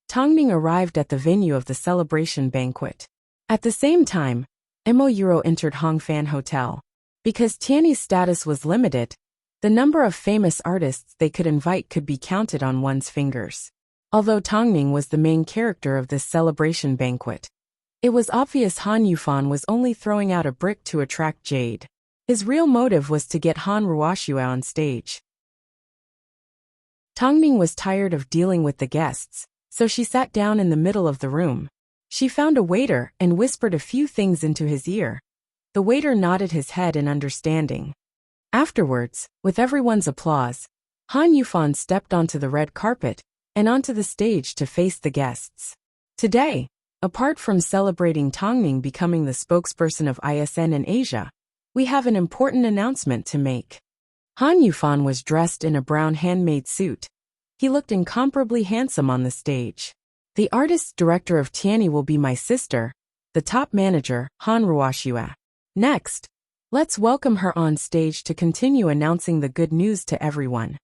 Tongning arrived at the venue of the celebration banquet. At the same time, Mo Euro entered Hongfan Hotel. Because Tiany's status was limited, the number of famous artists they could invite could be counted on one's fingers. Although Tongning was the main character of this celebration banquet, it was obvious Han Yufan was only throwing out a brick to attract Jade. His real motive was to get Han Ruoxue on stage. Tongning was tired of dealing with the guests, so she sat down in the middle of the room. She found a waiter and whispered a few things into his ear. The waiter nodded his head in understanding. Afterwards, with everyone's applause, Han Yufan stepped onto the red carpet and onto the stage to face the guests. Today, apart from celebrating Tongning becoming the spokesperson of ISN in Asia, we have an important announcement to make. Han Yufan was dressed in a brown handmade suit. He looked incomparably handsome on the stage. The artist director of Tiany will be my sister, the top manager, Han Ruoxue. Next, let's welcome her on stage to continue announcing the good news to everyone.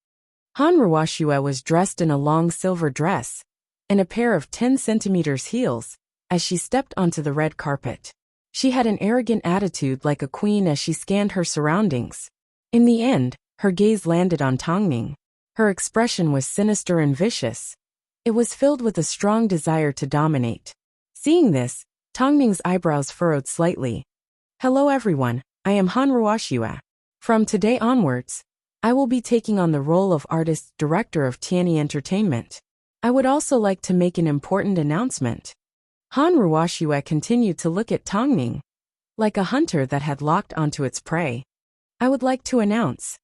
Han Ruoxue was dressed in a long silver dress and a pair of 10 centimeters heels as she stepped onto the red carpet. She had an arrogant attitude like a queen as she scanned her surroundings. In the end, her gaze landed on Tongning. Her expression was sinister and vicious. It was filled with a strong desire to dominate. Seeing this, Tongning's eyebrows furrowed slightly. Hello everyone, I am Han Ruoxue. From today onwards, I will be taking on the role of artist director of Tiany Entertainment. I would also like to make an important announcement. Han Ruoxue continued to look at Tongning like a hunter that had locked onto its prey. I would like to announce.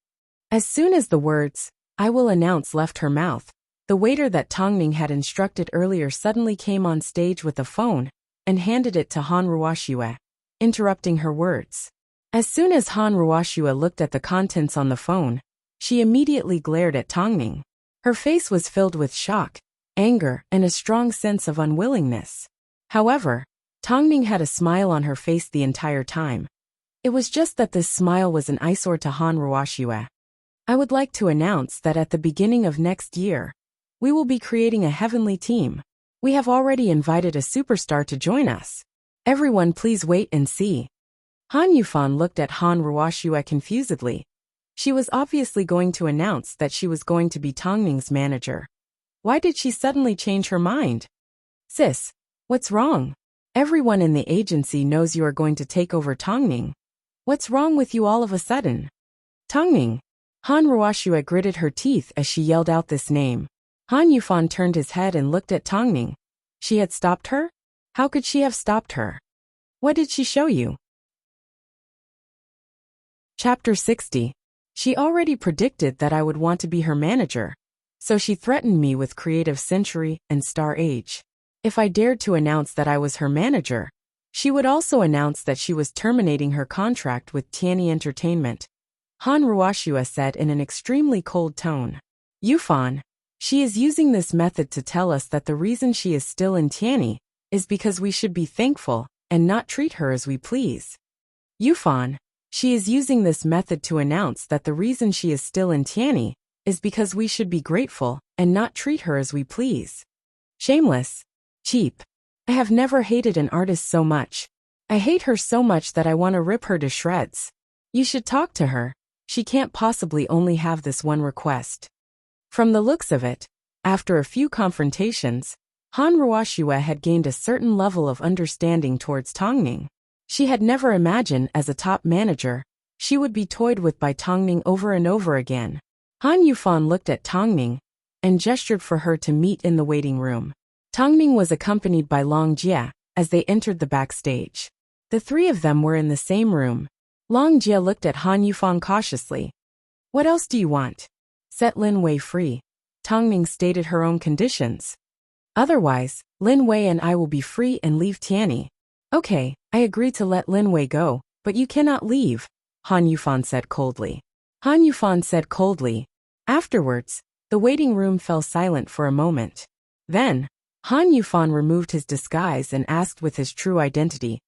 As soon as the words, I will announce left her mouth, the waiter that Tongning had instructed earlier suddenly came on stage with a phone and handed it to Han Ruoxue, interrupting her words. As soon as Han Ruoxue looked at the contents on the phone, she immediately glared at Tongning. Her face was filled with shock, anger, and a strong sense of unwillingness. However, Tongning had a smile on her face the entire time. It was just that this smile was an eyesore to Han Ruoxue. I would like to announce that at the beginning of next year, we will be creating a heavenly team. We have already invited a superstar to join us. Everyone please wait and see. Han Yufan looked at Han Ruoxue confusedly. She was obviously going to announce that she was going to be Tongning's manager. Why did she suddenly change her mind? Sis, what's wrong? Everyone in the agency knows you are going to take over Tongning. What's wrong with you all of a sudden? Tongning. Han Ruoxue gritted her teeth as she yelled out this name. Han Yufan turned his head and looked at Tongning. She had stopped her? How could she have stopped her? What did she show you? Chapter 60. She already predicted that I would want to be her manager, so she threatened me with Creative Century and Star Age. If I dared to announce that I was her manager, she would also announce that she was terminating her contract with Tiany Entertainment. Han Ruoxue said in an extremely cold tone. Yufan, she is using this method to tell us that the reason she is still in Tiany is because we should be thankful and not treat her as we please. Yufan, she is using this method to announce that the reason she is still in Tiany is because we should be grateful and not treat her as we please. Shameless. Cheap. I have never hated an artist so much. I hate her so much that I want to rip her to shreds. You should talk to her. She can't possibly only have this one request. From the looks of it, after a few confrontations, Han Ruoxue had gained a certain level of understanding towards Tongning. She had never imagined as a top manager, she would be toyed with by Tongning over and over again. Han Yufan looked at Tongning and gestured for her to meet in the waiting room. Tongming was accompanied by Long Jie as they entered the backstage. The three of them were in the same room. Long Jie looked at Han Yufan cautiously. "What else do you want?" "Set Lin Wei free." Tongming stated her own conditions. "Otherwise, Lin Wei and I will be free and leave Tianyi." "Okay, I agree to let Lin Wei go, but you cannot leave," Han Yufan said coldly. Afterwards, the waiting room fell silent for a moment. Then, Han Yufan removed his disguise and asked with his true identity,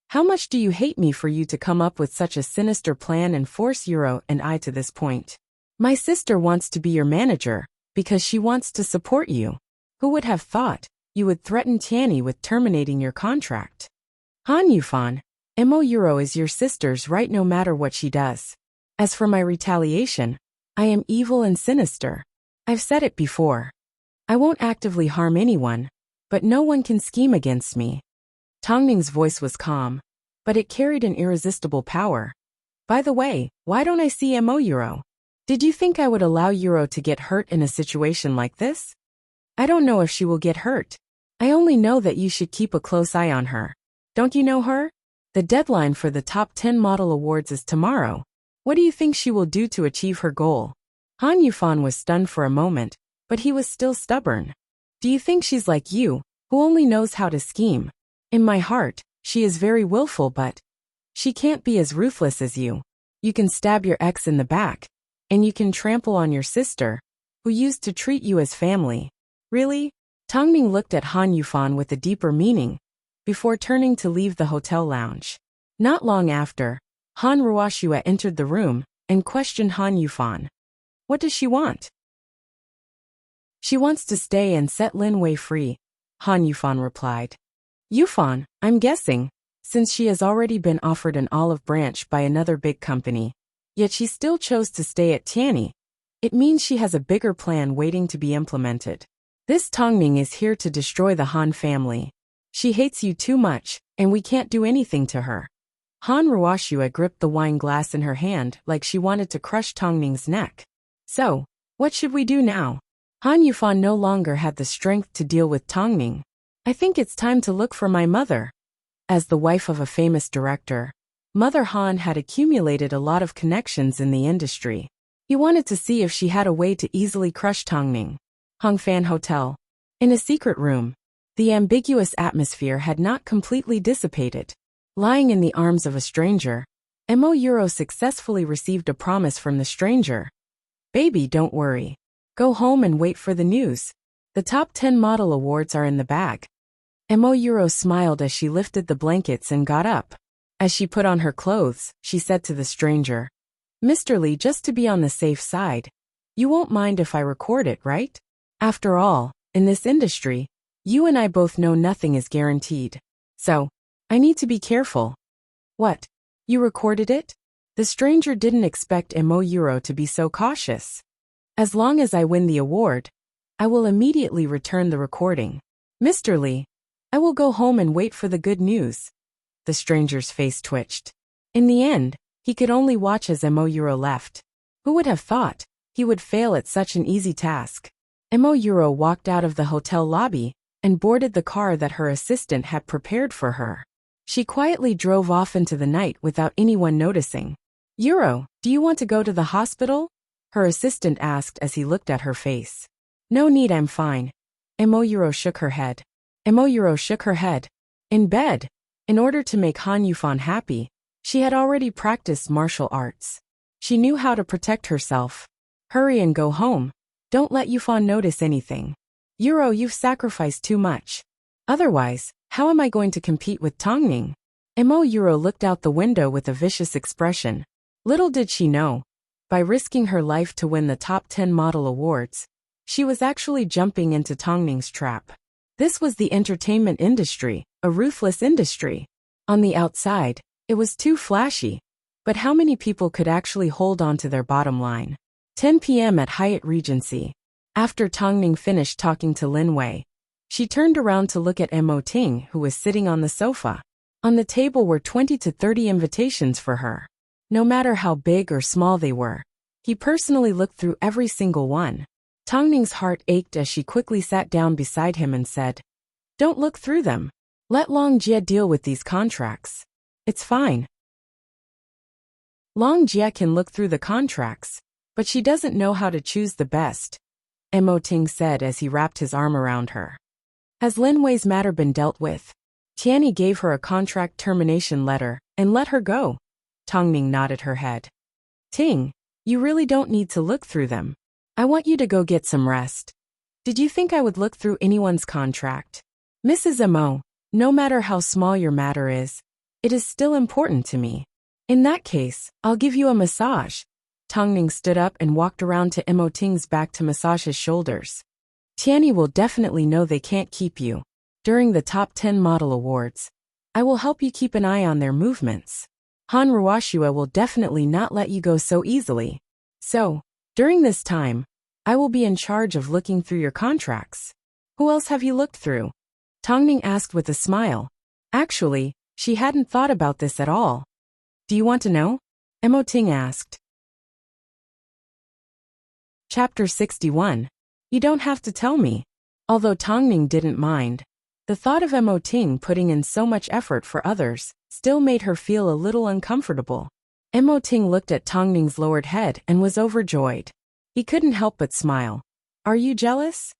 "How much do you hate me for you to come up with such a sinister plan and force Euro and I to this point? My sister wants to be your manager, because she wants to support you. Who would have thought you would threaten Tianyi with terminating your contract?" "Han Yufan, Mo Euro is your sister's right no matter what she does. As for my retaliation, I am evil and sinister. I've said it before. I won't actively harm anyone, but no one can scheme against me." Tongming's voice was calm, but it carried an irresistible power. "By the way, why don't I see Mo Euro? Did you think I would allow Euro to get hurt in a situation like this? I don't know if she will get hurt. I only know that you should keep a close eye on her. Don't you know her? The deadline for the top 10 model awards is tomorrow. What do you think she will do to achieve her goal?" Han Yufan was stunned for a moment, but he was still stubborn. "Do you think she's like you, who only knows how to scheme? In my heart, she is very willful, but she can't be as ruthless as you. You can stab your ex in the back, and you can trample on your sister, who used to treat you as family." "Really?" Tongming looked at Han Yufan with a deeper meaning, before turning to leave the hotel lounge. Not long after, Han Ruoxua entered the room and questioned Han Yufan. "What does she want?" "She wants to stay and set Lin Wei free," Han Yufan replied. "Yufan, I'm guessing, since she has already been offered an olive branch by another big company, yet she still chose to stay at Tianyi, it means she has a bigger plan waiting to be implemented. This Tongming is here to destroy the Han family. She hates you too much, and we can't do anything to her." Han Ruoxua gripped the wine glass in her hand like she wanted to crush Tongming's neck. "So, what should we do now?" Han Yufan no longer had the strength to deal with Tongming. "I think it's time to look for my mother." As the wife of a famous director, Mother Han had accumulated a lot of connections in the industry. He wanted to see if she had a way to easily crush Tongming. Hongfan Hotel. In a secret room, the ambiguous atmosphere had not completely dissipated. Lying in the arms of a stranger, Mo Euro successfully received a promise from the stranger. "Baby, don't worry. Go home and wait for the news. The top 10 model awards are in the bag." Mo Euro smiled as she lifted the blankets and got up. As she put on her clothes, she said to the stranger, "Mr. Lee, just to be on the safe side, you won't mind if I record it, right? After all, in this industry, you and I both know nothing is guaranteed. So, I need to be careful." "What? You recorded it?" The stranger didn't expect Mo Euro to be so cautious. "As long as I win the award, I will immediately return the recording. Mr. Lee, I will go home and wait for the good news." The stranger's face twitched. In the end, he could only watch as Mo Euro left. Who would have thought he would fail at such an easy task? Mo Euro walked out of the hotel lobby and boarded the car that her assistant had prepared for her. She quietly drove off into the night without anyone noticing. "Euro, do you want to go to the hospital?" her assistant asked as he looked at her face. "No need, I'm fine." Mo Euro shook her head. In bed, in order to make Han Yufan happy, she had already practiced martial arts. She knew how to protect herself. "Hurry and go home. Don't let Yufan notice anything. Euro, you've sacrificed too much. Otherwise, how am I going to compete with Tongming?" Mo Euro looked out the window with a vicious expression. Little did she know, by risking her life to win the top 10 model awards, she was actually jumping into Tongming's trap. This was the entertainment industry, a ruthless industry. On the outside, it was too flashy, but how many people could actually hold on to their bottom line? 10 p.m. at Hyatt Regency. After Tongming finished talking to Lin Wei, she turned around to look at Mo Ting, who was sitting on the sofa. On the table were 20 to 30 invitations for her. No matter how big or small they were, he personally looked through every single one. Tongning's heart ached as she quickly sat down beside him and said, "Don't look through them. Let Long Jie deal with these contracts. It's fine." Long Jie can look through the contracts, but she doesn't know how to choose the best, Mo Ting said as he wrapped his arm around her. Has Lin Wei's matter been dealt with? Tianyi gave her a contract termination letter and let her go. Tongning nodded her head. Ting, you really don't need to look through them. I want you to go get some rest. Did you think I would look through anyone's contract? Mrs. Mo, no matter how small your matter is, it is still important to me. In that case, I'll give you a massage. Tongning stood up and walked around to Mo Ting's back to massage his shoulders. Tianyi will definitely know they can't keep you. During the top 10 model awards, I will help you keep an eye on their movements. Han Ruoxue will definitely not let you go so easily. So, during this time, I will be in charge of looking through your contracts. Who else have you looked through? Tongning asked with a smile. Actually, she hadn't thought about this at all. Do you want to know? Mo Ting asked. Chapter 61. You don't have to tell me. Although Tongning didn't mind, the thought of Mo Ting putting in so much effort for others still made her feel a little uncomfortable. Mo Ting looked at Tongning's lowered head and was overjoyed. He couldn't help but smile. Are you jealous?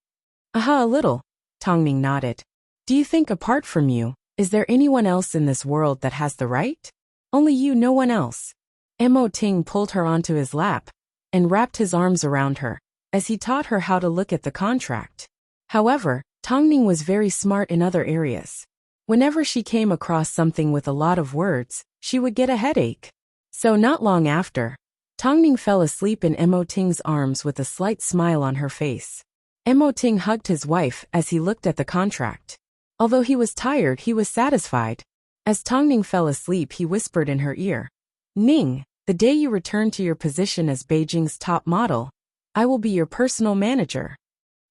Aha, a little. Tongning nodded. Do you think apart from you, is there anyone else in this world that has the right? Only you, no one else. Mo Ting pulled her onto his lap and wrapped his arms around her as he taught her how to look at the contract. However, Tongning was very smart in other areas. Whenever she came across something with a lot of words, she would get a headache. So not long after, Tongning fell asleep in Mo Ting's arms with a slight smile on her face. Mo Ting hugged his wife as he looked at the contract. Although he was tired, he was satisfied. As Tongning fell asleep, he whispered in her ear, Ning, the day you return to your position as Beijing's top model, I will be your personal manager.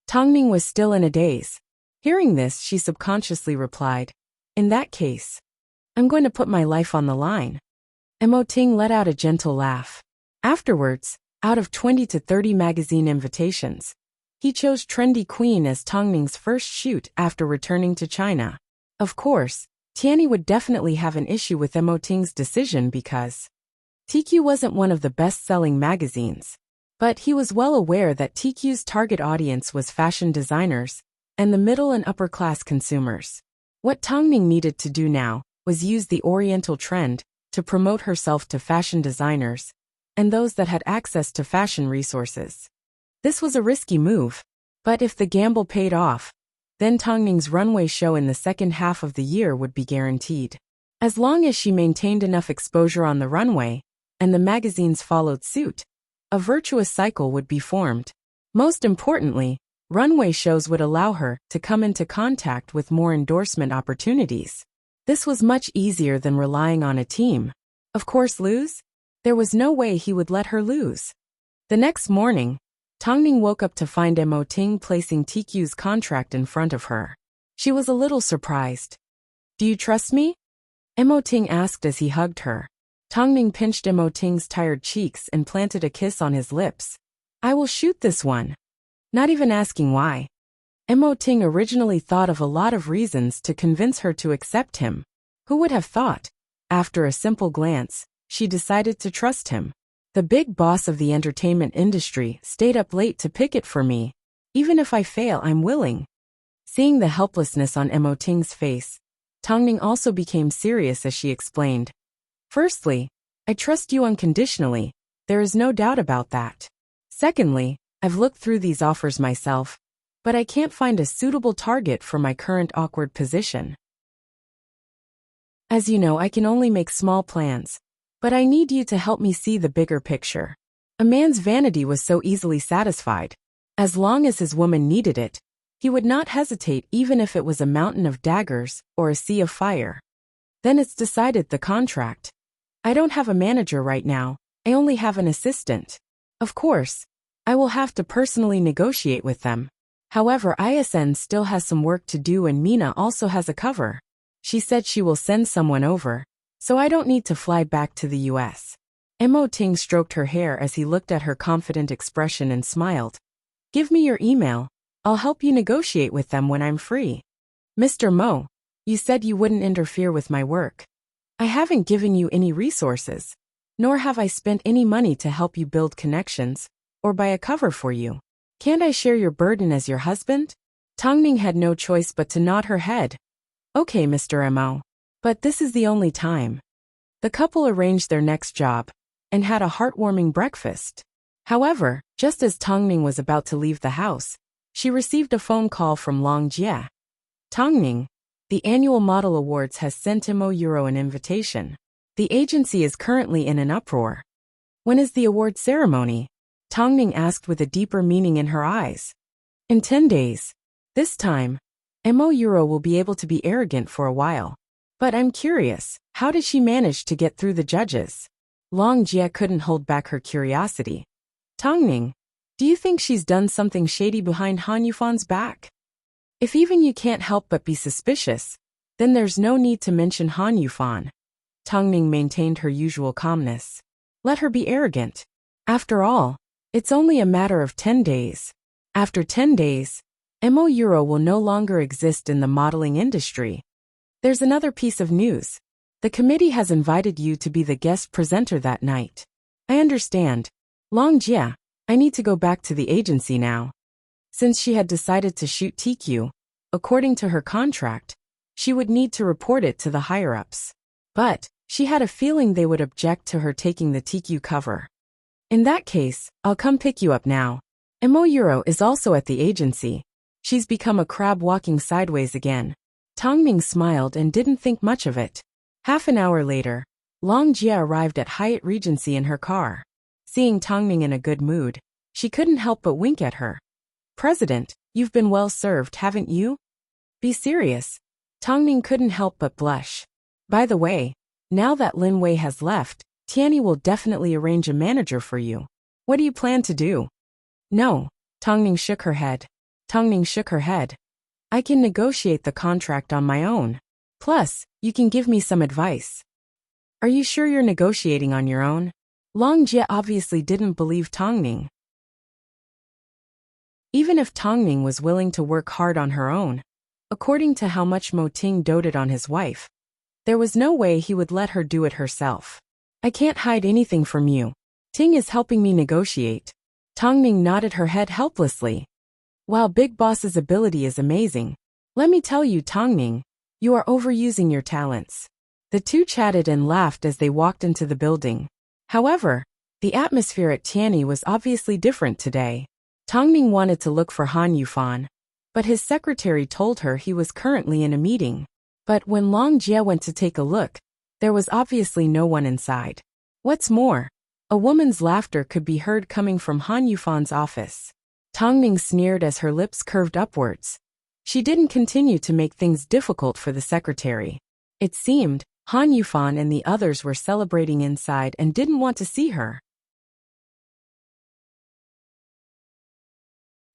Tongning was still in a daze. Hearing this, she subconsciously replied, in that case, I'm going to put my life on the line. Mo Ting let out a gentle laugh. Afterwards, out of 20 to 30 magazine invitations, he chose Trendy Queen as Tongning's first shoot after returning to China. Of course, Tianyi would definitely have an issue with Mo Ting's decision because TQ wasn't one of the best-selling magazines. But he was well aware that TQ's target audience was fashion designers and the middle and upper-class consumers. What Tongning needed to do now was use the Oriental trend to promote herself to fashion designers and those that had access to fashion resources. This was a risky move, but if the gamble paid off, then Tongning's runway show in the second half of the year would be guaranteed. As long as she maintained enough exposure on the runway, and the magazines followed suit, a virtuous cycle would be formed. Most importantly, runway shows would allow her to come into contact with more endorsement opportunities. This was much easier than relying on a team. Of course, lose? There was no way he would let her lose. The next morning, Tongning woke up to find Mo Ting placing TQ's contract in front of her. She was a little surprised. Do you trust me? Mo Ting asked as he hugged her. Tongning pinched Mo Ting's tired cheeks and planted a kiss on his lips. I will shoot this one. Not even asking why. Mo Ting originally thought of a lot of reasons to convince her to accept him. Who would have thought? After a simple glance, she decided to trust him. The big boss of the entertainment industry stayed up late to pick it for me. Even if I fail, I'm willing. Seeing the helplessness on Mo Ting's face, Tongning also became serious as she explained. Firstly, I trust you unconditionally. There is no doubt about that. Secondly, I've looked through these offers myself, but I can't find a suitable target for my current awkward position. As you know, I can only make small plans, but I need you to help me see the bigger picture. A man's vanity was so easily satisfied. As long as his woman needed it, he would not hesitate even if it was a mountain of daggers or a sea of fire. Then it's decided, the contract. I don't have a manager right now, I only have an assistant. Of course, I will have to personally negotiate with them. However, ISN still has some work to do and Mina also has a cover. She said she will send someone over, so I don't need to fly back to the US. Mo Ting stroked her hair as he looked at her confident expression and smiled. Give me your email. I'll help you negotiate with them when I'm free. Mr. Mo, you said you wouldn't interfere with my work. I haven't given you any resources, nor have I spent any money to help you build connections, or buy a cover for you. Can't I share your burden as your husband? Tongning had no choice but to nod her head. Okay, Mr. Mo. But this is the only time. The couple arranged their next job, and had a heartwarming breakfast. However, just as Tongning was about to leave the house, she received a phone call from Long Jie. Tongning, the annual Model Awards has sent Mo Euro an invitation. The agency is currently in an uproar. When is the award ceremony? Tongning asked with a deeper meaning in her eyes. In 10 days. This time, Mo Euro will be able to be arrogant for a while. But I'm curious, how did she manage to get through the judges? Long Jie couldn't hold back her curiosity. Tongning, do you think she's done something shady behind Han Yufan's back? If even you can't help but be suspicious, then there's no need to mention Han Yufan. Tongning maintained her usual calmness. Let her be arrogant. After all, it's only a matter of 10 days. After 10 days, Mo Euro will no longer exist in the modeling industry. There's another piece of news. The committee has invited you to be the guest presenter that night. I understand. Long Jie, I need to go back to the agency now. Since she had decided to shoot TQ, according to her contract, she would need to report it to the higher-ups. But she had a feeling they would object to her taking the TQ cover. In that case, I'll come pick you up now. Mo Euro is also at the agency. She's become a crab walking sideways again. Tongming smiled and didn't think much of it. Half an hour later, Long Jie arrived at Hyatt Regency in her car. Seeing Tongming in a good mood, she couldn't help but wink at her. President, you've been well served, haven't you? Be serious. Tongming couldn't help but blush. By the way, now that Lin Wei has left, Tianyi will definitely arrange a manager for you. What do you plan to do? No. Tongming shook her head. Tongming shook her head. I can negotiate the contract on my own. Plus, you can give me some advice. Are you sure you're negotiating on your own? Long Jie obviously didn't believe Tongming. Even if Tongming was willing to work hard on her own, according to how much Mo Ting doted on his wife, there was no way he would let her do it herself. I can't hide anything from you. Ting is helping me negotiate. Tongming nodded her head helplessly. While Big Boss's ability is amazing, let me tell you, Tongming, you are overusing your talents. The two chatted and laughed as they walked into the building. However, the atmosphere at Tianyi was obviously different today. Tongming wanted to look for Han Yufan, but his secretary told her he was currently in a meeting. But when Long Jie went to take a look, there was obviously no one inside. What's more, a woman's laughter could be heard coming from Han Yufan's office. Tongming sneered as her lips curved upwards. She didn't continue to make things difficult for the secretary. It seemed, Han Yufan and the others were celebrating inside and didn't want to see her.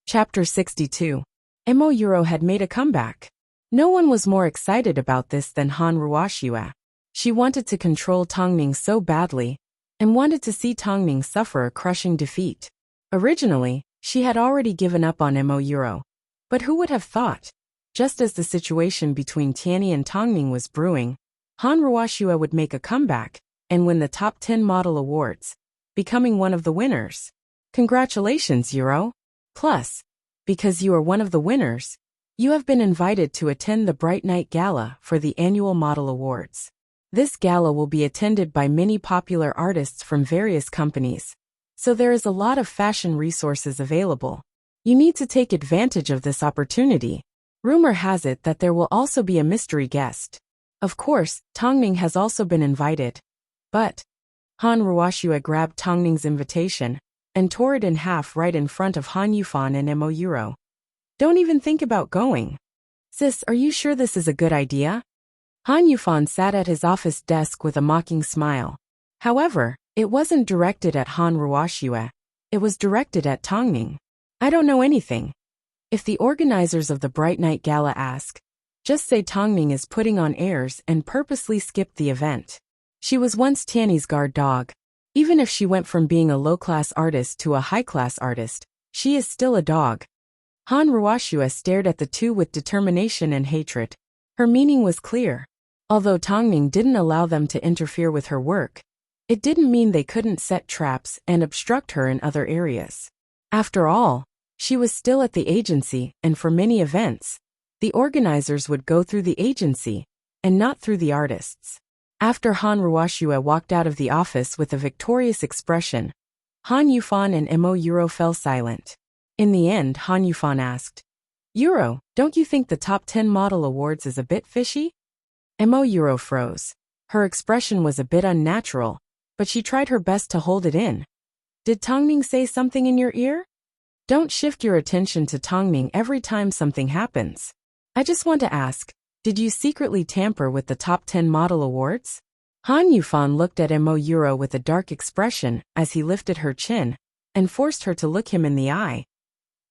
Chapter 62. Mo Euro had made a comeback. No one was more excited about this than Han Ruoxue. She wanted to control Tongming so badly, and wanted to see Tongming suffer a crushing defeat. Originally, she had already given up on Mo Euro. But who would have thought? Just as the situation between Tianyi and Tongming was brewing, Han Ruoxue would make a comeback and win the top 10 model awards, becoming one of the winners. Congratulations, Euro! Plus, because you are one of the winners, you have been invited to attend the Bright Night Gala for the annual Model Awards. This gala will be attended by many popular artists from various companies, so there is a lot of fashion resources available. You need to take advantage of this opportunity. Rumor has it that there will also be a mystery guest. Of course, Tongming has also been invited. But Han Ruoxue grabbed Tongming's invitation and tore it in half right in front of Han Yufan and Mo Euro. Don't even think about going. Sis, are you sure this is a good idea? Han Yufan sat at his office desk with a mocking smile. However, it wasn't directed at Han Ruoxue. It was directed at Tongming. I don't know anything. If the organizers of the Bright Night Gala ask, just say Tongming is putting on airs and purposely skipped the event. She was once Tianyi's guard dog. Even if she went from being a low-class artist to a high-class artist, She is still a dog. Han Ruoxue stared at the two with determination and hatred. Her meaning was clear. Although Tongning didn't allow them to interfere with her work, it didn't mean they couldn't set traps and obstruct her in other areas. After all, she was still at the agency, and for many events, the organizers would go through the agency, and not through the artists. After Han Ruoxue walked out of the office with a victorious expression, Han Yufan and Mo Euro fell silent. In the end, Han Yufan asked, "Euro, don't you think the top 10 model awards is a bit fishy?" Mo Euro froze. Her expression was a bit unnatural, but she tried her best to hold it in. "Did Tongning say something in your ear?" "Don't shift your attention to Tongning every time something happens. I just want to ask, did you secretly tamper with the top 10 model awards?" Han Yufan looked at Mo Euro with a dark expression as he lifted her chin and forced her to look him in the eye.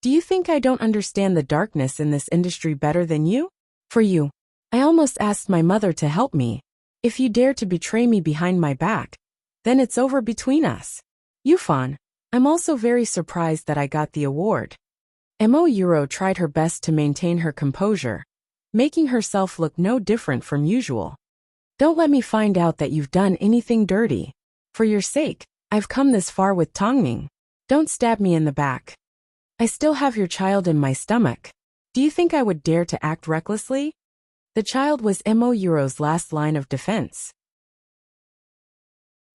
"Do you think I don't understand the darkness in this industry better than you? For you, I almost asked my mother to help me. If you dare to betray me behind my back, then it's over between us. Yufan, I'm also very surprised that I got the award." Mo Euro tried her best to maintain her composure, making herself look no different from usual. "Don't let me find out that you've done anything dirty. For your sake, I've come this far with Tongning. Don't stab me in the back. I still have your child in my stomach. Do you think I would dare to act recklessly?" The child was Mo Euro's last line of defense.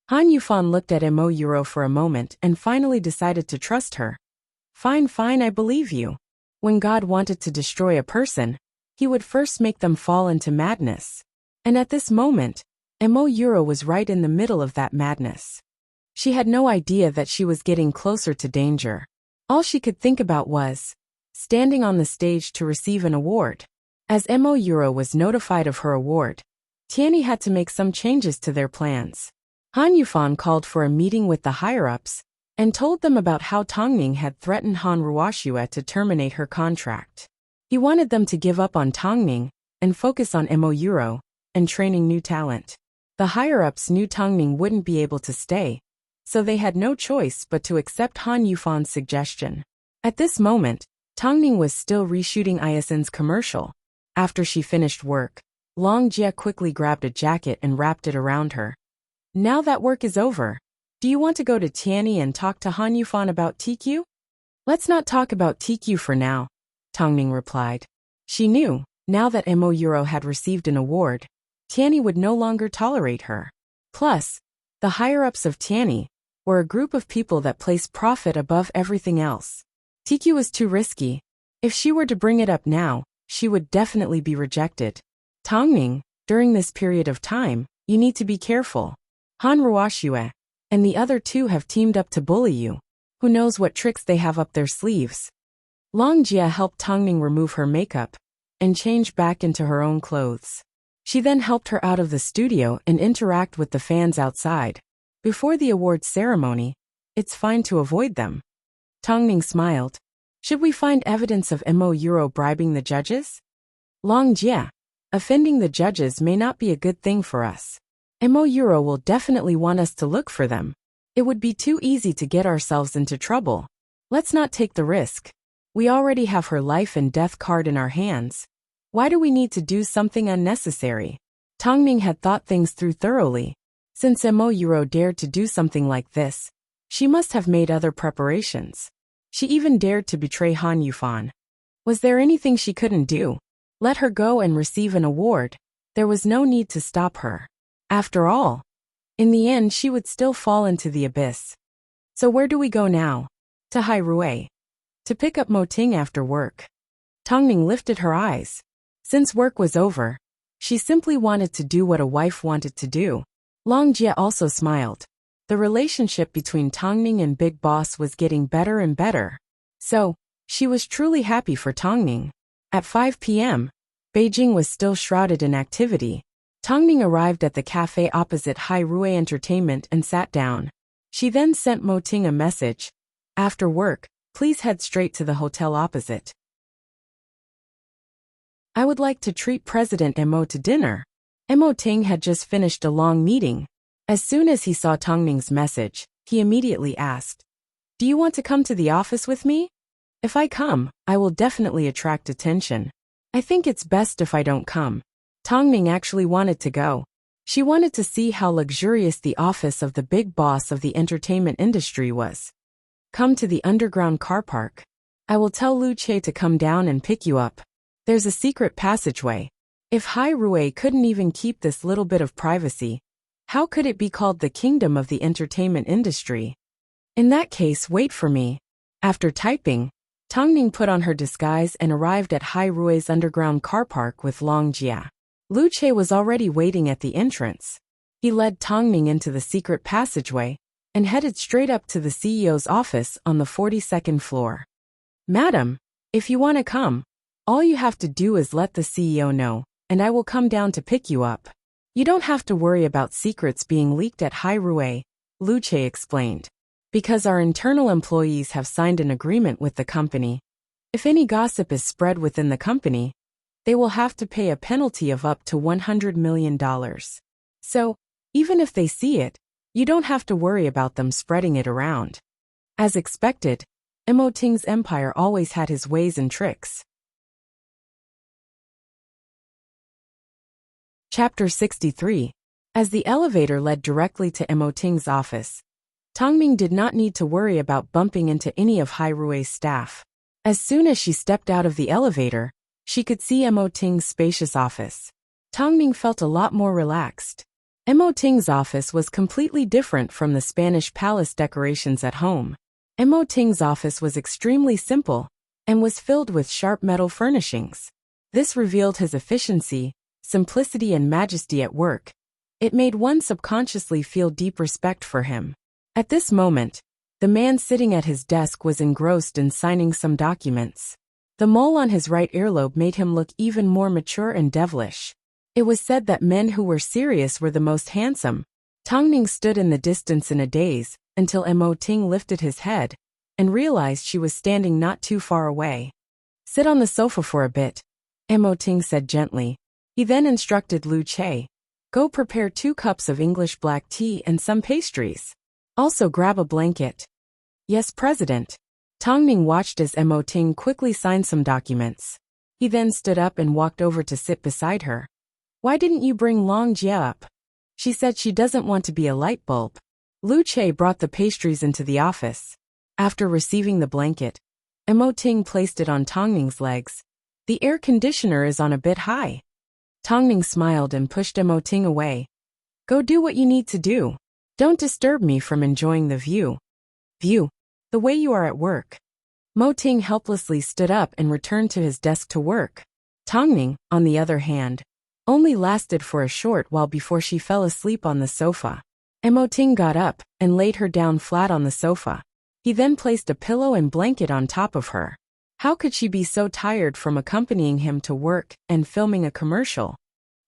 Han Yufan looked at Mo Euro for a moment and finally decided to trust her. Fine, I believe you. When God wanted to destroy a person, he would first make them fall into madness. And at this moment, Mo Euro was right in the middle of that madness. She had no idea that she was getting closer to danger. All she could think about was standing on the stage to receive an award. As Mo Euro was notified of her award, Tianyi had to make some changes to their plans. Han Yufan called for a meeting with the higher-ups and told them about how Tongning had threatened Han Ruoxue to terminate her contract. He wanted them to give up on Tongning and focus on Mo Euro and training new talent. The higher-ups knew Tongning wouldn't be able to stay, so they had no choice but to accept Han Yufan's suggestion. At this moment, Tongning was still reshooting Iasen's commercial. After she finished work, Long Jie quickly grabbed a jacket and wrapped it around her. "Now that work is over, do you want to go to Tianyi and talk to Han Yufan about TQ?" "Let's not talk about TQ for now," Tongning replied. She knew, now that Mo Euro had received an award, Tianyi would no longer tolerate her. Plus, the higher-ups of Tianyi were a group of people that placed profit above everything else. TQ was too risky. If she were to bring it up now, she would definitely be rejected. "Tongning, during this period of time, you need to be careful. Han Ruoxue and the other two have teamed up to bully you. Who knows what tricks they have up their sleeves." Long Jie helped Tongning remove her makeup and change back into her own clothes. She then helped her out of the studio and interact with the fans outside. Before the awards ceremony, it's fine to avoid them. Tongning smiled. "Should we find evidence of Mo Euro bribing the judges?" Long Jie, offending the judges may not be a good thing for us. Mo Euro will definitely want us to look for them. It would be too easy to get ourselves into trouble. Let's not take the risk. We already have her life and death card in our hands. Why do we need to do something unnecessary? Tongning had thought things through thoroughly. Since Mo Euro dared to do something like this, she must have made other preparations. She even dared to betray Han Yufan. Was there anything she couldn't do? Let her go and receive an award. There was no need to stop her. After all, in the end she would still fall into the abyss. So where do we go now? To Hairue. To pick up Mo Ting after work. Tongning lifted her eyes. Since work was over, she simply wanted to do what a wife wanted to do. Long Jie also smiled. The relationship between Tongning and Big Boss was getting better and better. So, she was truly happy for Tongning. At 5 p.m., Beijing was still shrouded in activity. Tongning arrived at the cafe opposite Hairue Entertainment and sat down. She then sent Mo Ting a message. "After work, please head straight to the hotel opposite. I would like to treat President Mo to dinner." Mo Ting had just finished a long meeting. As soon as he saw Tongning's message, he immediately asked, "Do you want to come to the office with me?" If I come, I will definitely attract attention. I think it's best if I don't come. Tongming actually wanted to go. She wanted to see how luxurious the office of the big boss of the entertainment industry was. Come to the underground car park. I will tell Lu Che to come down and pick you up. There's a secret passageway. If Hai Rui couldn't even keep this little bit of privacy, how could it be called the kingdom of the entertainment industry? In that case, wait for me. After typing, Tongming put on her disguise and arrived at Hai Rui's underground car park with Long Jia. Lu Che was already waiting at the entrance. He led Tongming into the secret passageway and headed straight up to the CEO's office on the 42nd floor. Madam, if you want to come, all you have to do is let the CEO know, and I will come down to pick you up. You don't have to worry about secrets being leaked at Hai Rui, Lu Che explained. Because our internal employees have signed an agreement with the company. If any gossip is spread within the company, they will have to pay a penalty of up to $100 million. So, even if they see it, you don't have to worry about them spreading it around. As expected, Emoting's empire always had his ways and tricks. Chapter 63. As the elevator led directly to Emoting's office, Tongming did not need to worry about bumping into any of Hai Rui's staff. As soon as she stepped out of the elevator, she could see Emoting's spacious office. Tongming felt a lot more relaxed. Emoting's office was completely different from the Spanish palace decorations at home. Emoting's office was extremely simple and was filled with sharp metal furnishings. This revealed his efficiency, simplicity and majesty at work. It made one subconsciously feel deep respect for him. At this moment, the man sitting at his desk was engrossed in signing some documents. The mole on his right earlobe made him look even more mature and devilish. It was said that men who were serious were the most handsome. Tongming stood in the distance in a daze, until Emoting lifted his head and realized she was standing not too far away. Sit on the sofa for a bit, Emoting said gently. He then instructed Lu Che, go prepare 2 cups of English black tea and some pastries. Also grab a blanket. Yes, President. Tongming watched as Emoting quickly signed some documents. He then stood up and walked over to sit beside her. Why didn't you bring Long Jia up? She said she doesn't want to be a light bulb. Lu Che brought the pastries into the office. After receiving the blanket, Emoting placed it on Tongming's legs. The air conditioner is on a bit high. Tongming smiled and pushed Emoting away. Go do what you need to do. Don't disturb me from enjoying the view. The way you are at work. Emoting helplessly stood up and returned to his desk to work. Tongming, on the other hand, only lasted for a short while before she fell asleep on the sofa. Emoting got up and laid her down flat on the sofa. He then placed a pillow and blanket on top of her. How could she be so tired from accompanying him to work and filming a commercial?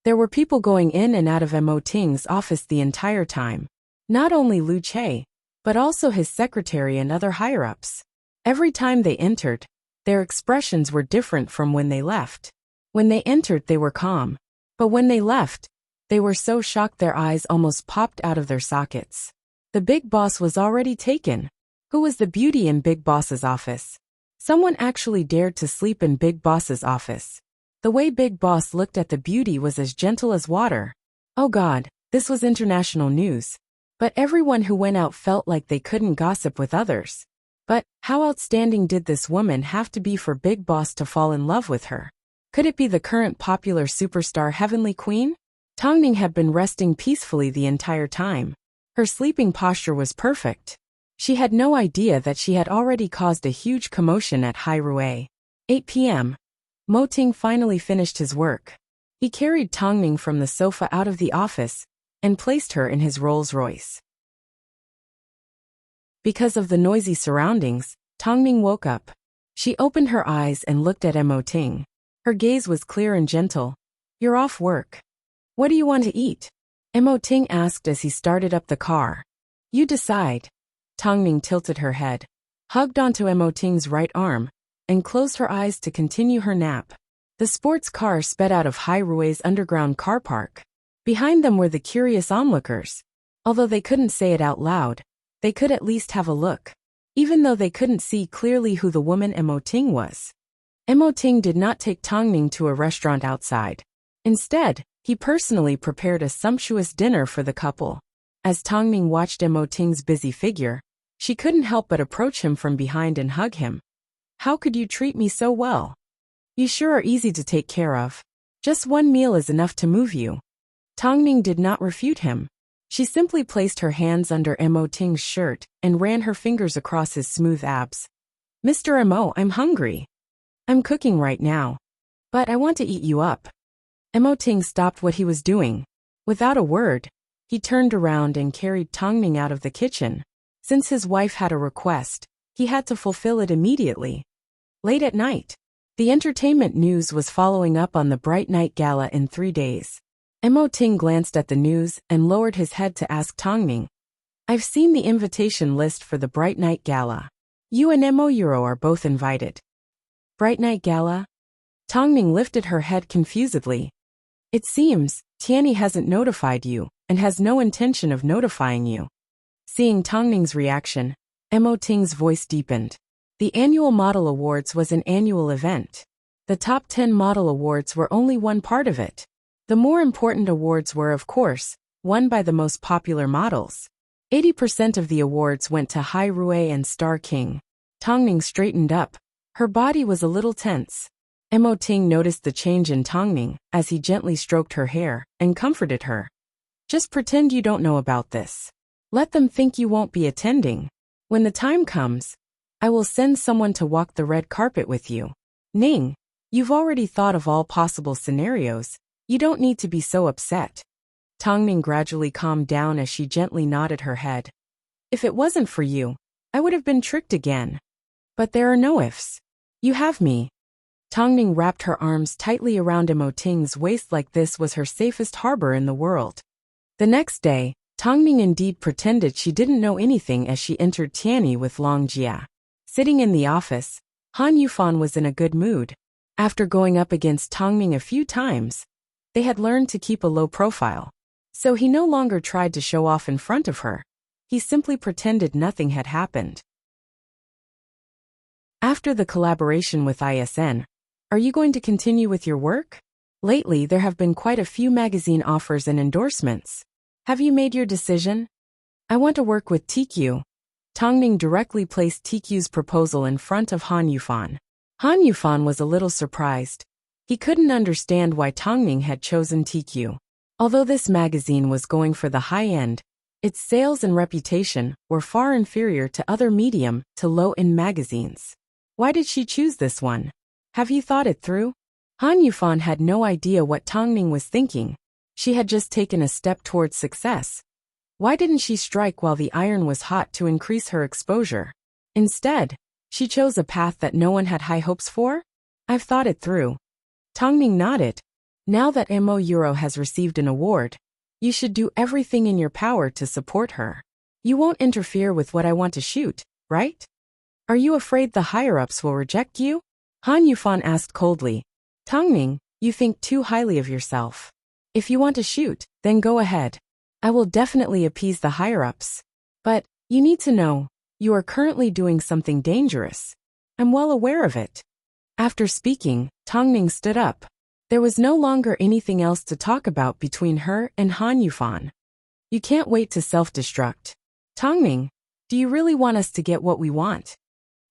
There were people going in and out of Emoting's office the entire time. Not only Lu Che, but also his secretary and other higher-ups. Every time they entered, their expressions were different from when they left. When they entered, they were calm. But when they left, they were so shocked their eyes almost popped out of their sockets. The big boss was already taken. Who was the beauty in Big Boss's office? Someone actually dared to sleep in Big Boss's office. The way Big Boss looked at the beauty was as gentle as water. Oh God, this was international news. But everyone who went out felt like they couldn't gossip with others. But how outstanding did this woman have to be for Big Boss to fall in love with her? Could it be the current popular superstar Heavenly Queen? Tongming had been resting peacefully the entire time. Her sleeping posture was perfect. She had no idea that she had already caused a huge commotion at Hai Rui. 8 p.m. Emoting finally finished his work. He carried Tongming from the sofa out of the office and placed her in his Rolls-Royce. Because of the noisy surroundings, Tongming woke up. She opened her eyes and looked at Emoting. Her gaze was clear and gentle. You're off work. What do you want to eat? Emoting asked as he started up the car. You decide. Tongming tilted her head, hugged onto Emoting's right arm, and closed her eyes to continue her nap. The sports car sped out of Hai Rui's underground car park. Behind them were the curious onlookers. Although they couldn't say it out loud, they could at least have a look. even though they couldn't see clearly who the woman Emo Ting was. Emo Ting did not take Tongning to a restaurant outside. Instead, he personally prepared a sumptuous dinner for the couple. As Tongning watched Emo Ting's busy figure, she couldn't help but approach him from behind and hug him. "How could you treat me so well? You sure are easy to take care of. Just one meal is enough to move you." Tongning did not refute him. She simply placed her hands under Emo Ting's shirt and ran her fingers across his smooth abs. "Mr. Emo, I'm hungry. I'm cooking right now. But I want to eat you up." Emo Ting stopped what he was doing. Without a word, he turned around and carried Tongning out of the kitchen. Since his wife had a request, he had to fulfill it immediately. Late at night, the entertainment news was following up on the Bright Night Gala in 3 days. Emo Ting glanced at the news and lowered his head to ask Tongning, "I've seen the invitation list for the Bright Night Gala. You and Emo Euro are both invited." "Bright Night Gala?" Tongning lifted her head confusedly. "It seems Tianyi hasn't notified you and has no intention of notifying you." Seeing Tongning's reaction, Emo Ting's voice deepened. The annual model awards was an annual event. The top 10 model awards were only one part of it. The more important awards were, of course, won by the most popular models. 80% of the awards went to Hai Rui and Star King. Tongning straightened up. Her body was a little tense. Emo Ting noticed the change in Tongning as he gently stroked her hair and comforted her. "Just pretend you don't know about this. Let them think you won't be attending. When the time comes, I will send someone to walk the red carpet with you. Ning, you've already thought of all possible scenarios. You don't need to be so upset." Tongning gradually calmed down as she gently nodded her head. "If it wasn't for you, I would have been tricked again. But there are no ifs. You have me." Tongning wrapped her arms tightly around Emo Ting's waist like this was her safest harbor in the world. The next day, Tongning indeed pretended she didn't know anything as she entered Tianyi with Long Jia. Sitting in the office, Han Yufan was in a good mood. After going up against Tongning a few times, they had learned to keep a low profile. So he no longer tried to show off in front of her. He simply pretended nothing had happened. After the collaboration with ISN, are you going to continue with your work? Lately, there have been quite a few magazine offers and endorsements. Have you made your decision? I want to work with TQ. Tongning directly placed TQ's proposal in front of Han Yufan. Han Yufan was a little surprised. He couldn't understand why Tongning had chosen TQ. Although this magazine was going for the high end, its sales and reputation were far inferior to other medium to low-end magazines. Why did she choose this one? Have you thought it through? Han Yufan had no idea what Tongning was thinking. She had just taken a step towards success. Why didn't she strike while the iron was hot to increase her exposure? Instead, she chose a path that no one had high hopes for? I've thought it through. Tongning nodded. Now that Emo Euro has received an award, you should do everything in your power to support her. You won't interfere with what I want to shoot, right? Are you afraid the higher-ups will reject you? Han Yufan asked coldly. Tongning, you think too highly of yourself. If you want to shoot, then go ahead. I will definitely appease the higher-ups. But, you need to know, you are currently doing something dangerous. I'm well aware of it. After speaking, Tongning stood up. There was no longer anything else to talk about between her and Han Yufan. You can't wait to self-destruct. Tongning, do you really want us to get what we want?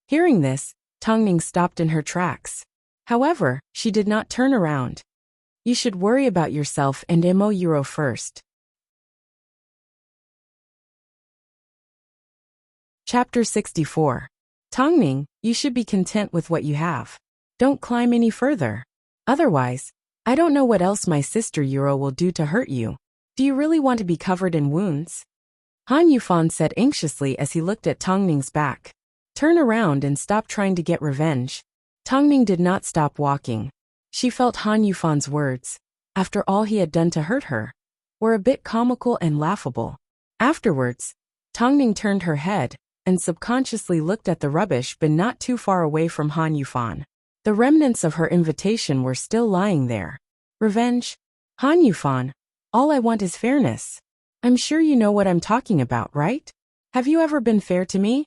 Hearing this, Tongning stopped in her tracks. However, she did not turn around. You should worry about yourself and Emo Euro first. Chapter 64. Tongning, you should be content with what you have. Don't climb any further. Otherwise, I don't know what else my sister Euro will do to hurt you. Do you really want to be covered in wounds? Han Yufan said anxiously as he looked at Tongning's back. Turn around and stop trying to get revenge. Tongning did not stop walking. She felt Han Yufan's words, after all he had done to hurt her, were a bit comical and laughable. Afterwards, Tongning turned her head and subconsciously looked at the rubbish bin not too far away from Han Yufan. The remnants of her invitation were still lying there. Revenge? Han Yufan, all I want is fairness. I'm sure you know what I'm talking about, right? Have you ever been fair to me?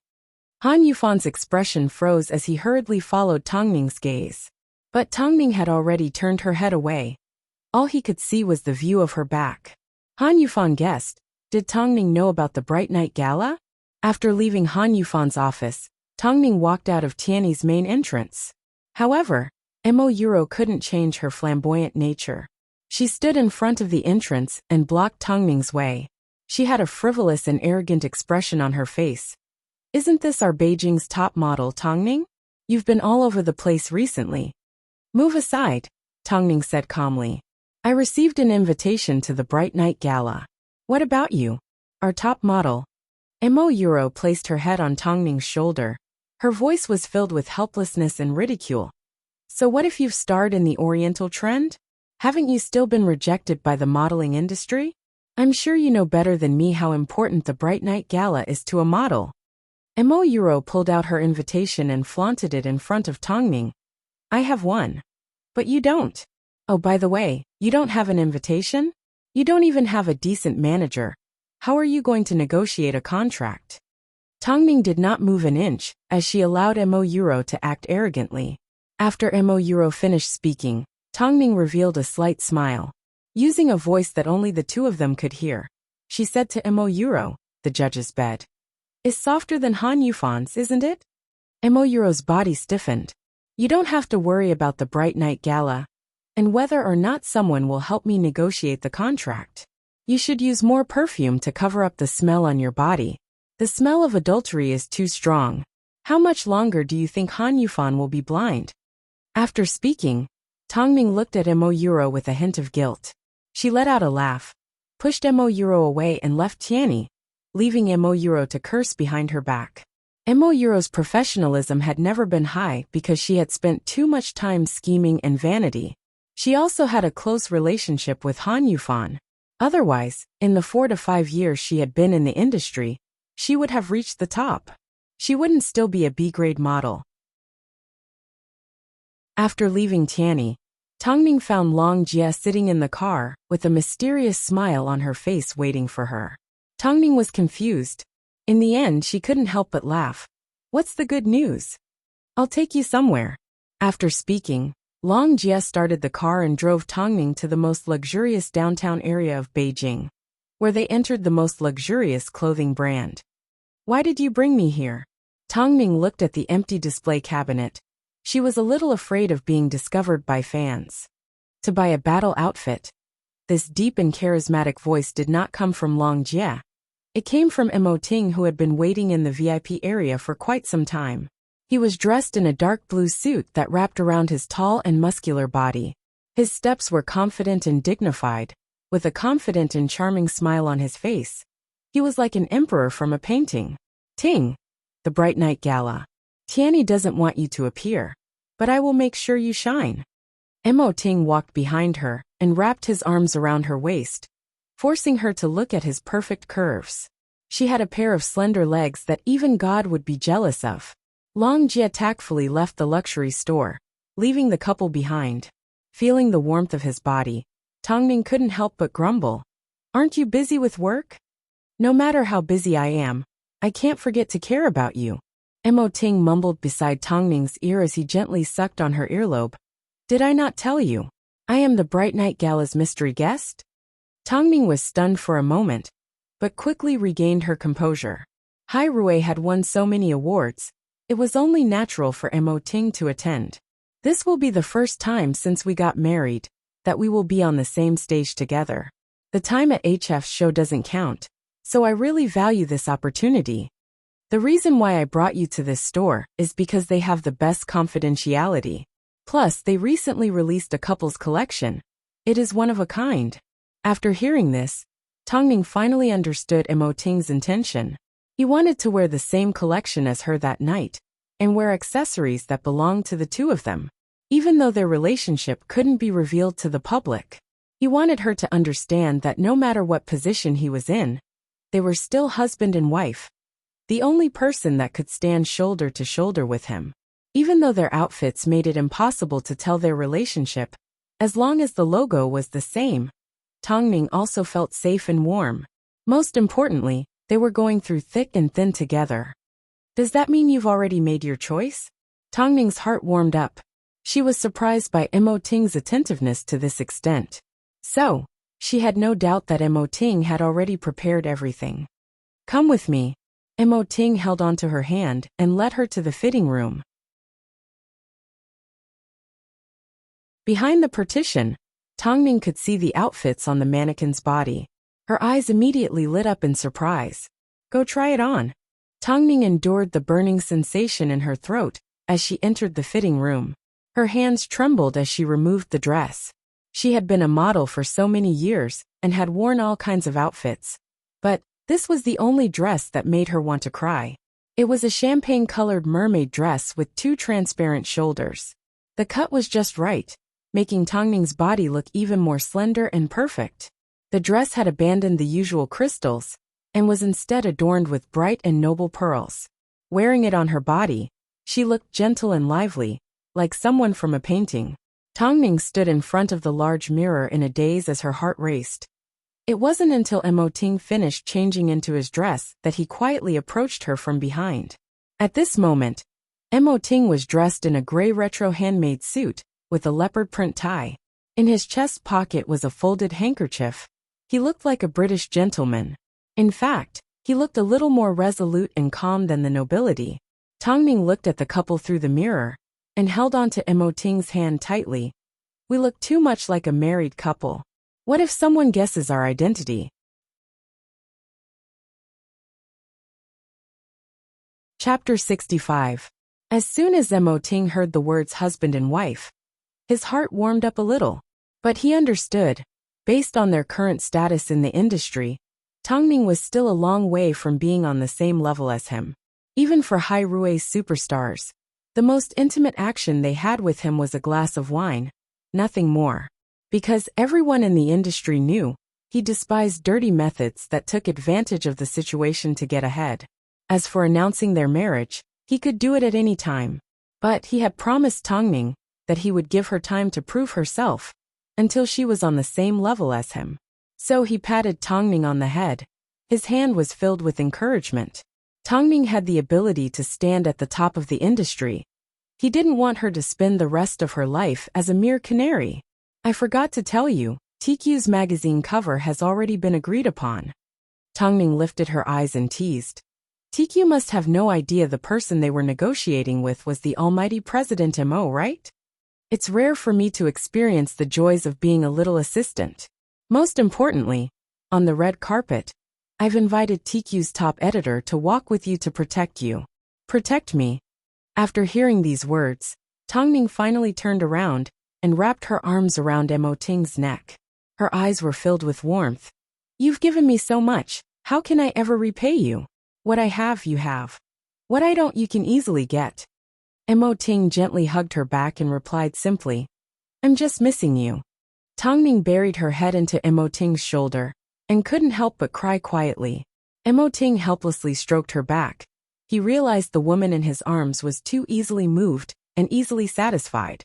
Han Yufan's expression froze as he hurriedly followed Tongming's gaze. But Tongming had already turned her head away. All he could see was the view of her back. Han Yufan guessed, did Tongming know about the Bright Night Gala? After leaving Han Yufan's office, Tongming walked out of Tianyi's main entrance. However, Mo Yuro couldn't change her flamboyant nature. She stood in front of the entrance and blocked Tongming's way. She had a frivolous and arrogant expression on her face. Isn't this our Beijing's top model, Tongming? You've been all over the place recently. Move aside, Tongming said calmly. I received an invitation to the Bright Night Gala. What about you? Our top model. Mo Yuro placed her head on Tongming's shoulder. Her voice was filled with helplessness and ridicule. So what if you've starred in the Oriental trend? Haven't you still been rejected by the modeling industry? I'm sure you know better than me how important the Bright Night Gala is to a model. Mo Yuro pulled out her invitation and flaunted it in front of Tongming. I have one. But you don't. Oh, by the way, you don't have an invitation? You don't even have a decent manager. How are you going to negotiate a contract? Tongming did not move an inch, as she allowed Mo Yuro to act arrogantly. After Mo Yuro finished speaking, Tongming revealed a slight smile. Using a voice that only the two of them could hear, she said to Mo Yuro, the judge's bed is softer than Han Yufan's, isn't it? Mo Yuro's body stiffened. You don't have to worry about the Bright Night Gala, and whether or not someone will help me negotiate the contract. You should use more perfume to cover up the smell on your body. The smell of adultery is too strong. How much longer do you think Han Yufan will be blind? After speaking, Tongming looked at Mo Yuro with a hint of guilt. She let out a laugh, pushed Mo Yuro away and left Tianyi, leaving Mo Yuro to curse behind her back. Mo Yuro's professionalism had never been high because she had spent too much time scheming and vanity. She also had a close relationship with Han Yufan. Otherwise, in the 4 to 5 years she had been in the industry, she would have reached the top. She wouldn't still be a B-grade model. After leaving Tianyi, Tongming found Long Jie sitting in the car, with a mysterious smile on her face waiting for her. Tongming was confused. In the end she couldn't help but laugh. What's the good news? I'll take you somewhere. After speaking, Long Jie started the car and drove Tongming to the most luxurious downtown area of Beijing, where they entered the most luxurious clothing brand. Why did you bring me here? Tongming looked at the empty display cabinet. She was a little afraid of being discovered by fans. To buy a battle outfit. This deep and charismatic voice did not come from Long Jie. It came from Mo Ting, who had been waiting in the VIP area for quite some time. He was dressed in a dark blue suit that wrapped around his tall and muscular body. His steps were confident and dignified, with a confident and charming smile on his face. He was like an emperor from a painting. Ting, the Bright Night Gala. Tianyi doesn't want you to appear, but I will make sure you shine. Mo Ting walked behind her and wrapped his arms around her waist, forcing her to look at his perfect curves. She had a pair of slender legs that even God would be jealous of. Long Jie tactfully left the luxury store, leaving the couple behind. Feeling the warmth of his body, Tongming couldn't help but grumble. Aren't you busy with work? No matter how busy I am, I can't forget to care about you. Mo Ting mumbled beside Tongming's ear as he gently sucked on her earlobe. Did I not tell you? I am the Bright Night Gala's mystery guest? Tongming was stunned for a moment, but quickly regained her composure. Hai Rui had won so many awards, it was only natural for Mo Ting to attend. This will be the first time since we got married that we will be on the same stage together. The time at HF's show doesn't count, so I really value this opportunity. The reason why I brought you to this store is because they have the best confidentiality. Plus, they recently released a couple's collection. It is one of a kind. After hearing this, Tongming finally understood Mo Ting's intention. He wanted to wear the same collection as her that night, and wear accessories that belonged to the two of them. Even though their relationship couldn't be revealed to the public, he wanted her to understand that no matter what position he was in, they were still husband and wife. The only person that could stand shoulder to shoulder with him. Even though their outfits made it impossible to tell their relationship, as long as the logo was the same, Tongming also felt safe and warm. Most importantly, they were going through thick and thin together. Does that mean you've already made your choice? Tongning's heart warmed up. She was surprised by Mo Ting's attentiveness to this extent. So, she had no doubt that Mo Ting had already prepared everything. Come with me. Mo Ting held onto her hand and led her to the fitting room. Behind the partition, Tongning could see the outfits on the mannequin's body. Her eyes immediately lit up in surprise. Go try it on. Tongning endured the burning sensation in her throat as she entered the fitting room. Her hands trembled as she removed the dress. She had been a model for so many years and had worn all kinds of outfits. But this was the only dress that made her want to cry. It was a champagne-colored mermaid dress with 2 transparent shoulders. The cut was just right, making Tongning's body look even more slender and perfect. The dress had abandoned the usual crystals and was instead adorned with bright and noble pearls. Wearing it on her body, she looked gentle and lively, like someone from a painting. Tongning stood in front of the large mirror in a daze as her heart raced. It wasn't until Mo Ting finished changing into his dress that he quietly approached her from behind. At this moment, Mo Ting was dressed in a gray retro handmade suit with a leopard print tie. In his chest pocket was a folded handkerchief. He looked like a British gentleman. In fact, he looked a little more resolute and calm than the nobility. Tongning looked at the couple through the mirror and held on to Mo Ting's hand tightly. We look too much like a married couple. What if someone guesses our identity? Chapter 65. As soon as Mo Ting heard the words husband and wife, his heart warmed up a little. But he understood. Based on their current status in the industry, Tongning was still a long way from being on the same level as him. Even for Hai Rui's superstars, the most intimate action they had with him was a glass of wine, nothing more. Because everyone in the industry knew, he despised dirty methods that took advantage of the situation to get ahead. As for announcing their marriage, he could do it at any time. But he had promised Tongning that he would give her time to prove herself, until she was on the same level as him. So he patted Tongning on the head. His hand was filled with encouragement. Tongning had the ability to stand at the top of the industry. He didn't want her to spend the rest of her life as a mere canary. I forgot to tell you, TQ's magazine cover has already been agreed upon. Tongning lifted her eyes and teased. TQ must have no idea the person they were negotiating with was the almighty President Mo, right? It's rare for me to experience the joys of being a little assistant. Most importantly, on the red carpet, I've invited TQ's top editor to walk with you to protect you. Protect me. After hearing these words, Tongning finally turned around and wrapped her arms around Mo Ting's neck. Her eyes were filled with warmth. You've given me so much, how can I ever repay you? What I have, you have. What I don't, you can easily get. Mo Ting gently hugged her back and replied simply, I'm just missing you. Tongning buried her head into Mo Ting's shoulder and couldn't help but cry quietly. Mo Ting helplessly stroked her back. He realized the woman in his arms was too easily moved and easily satisfied.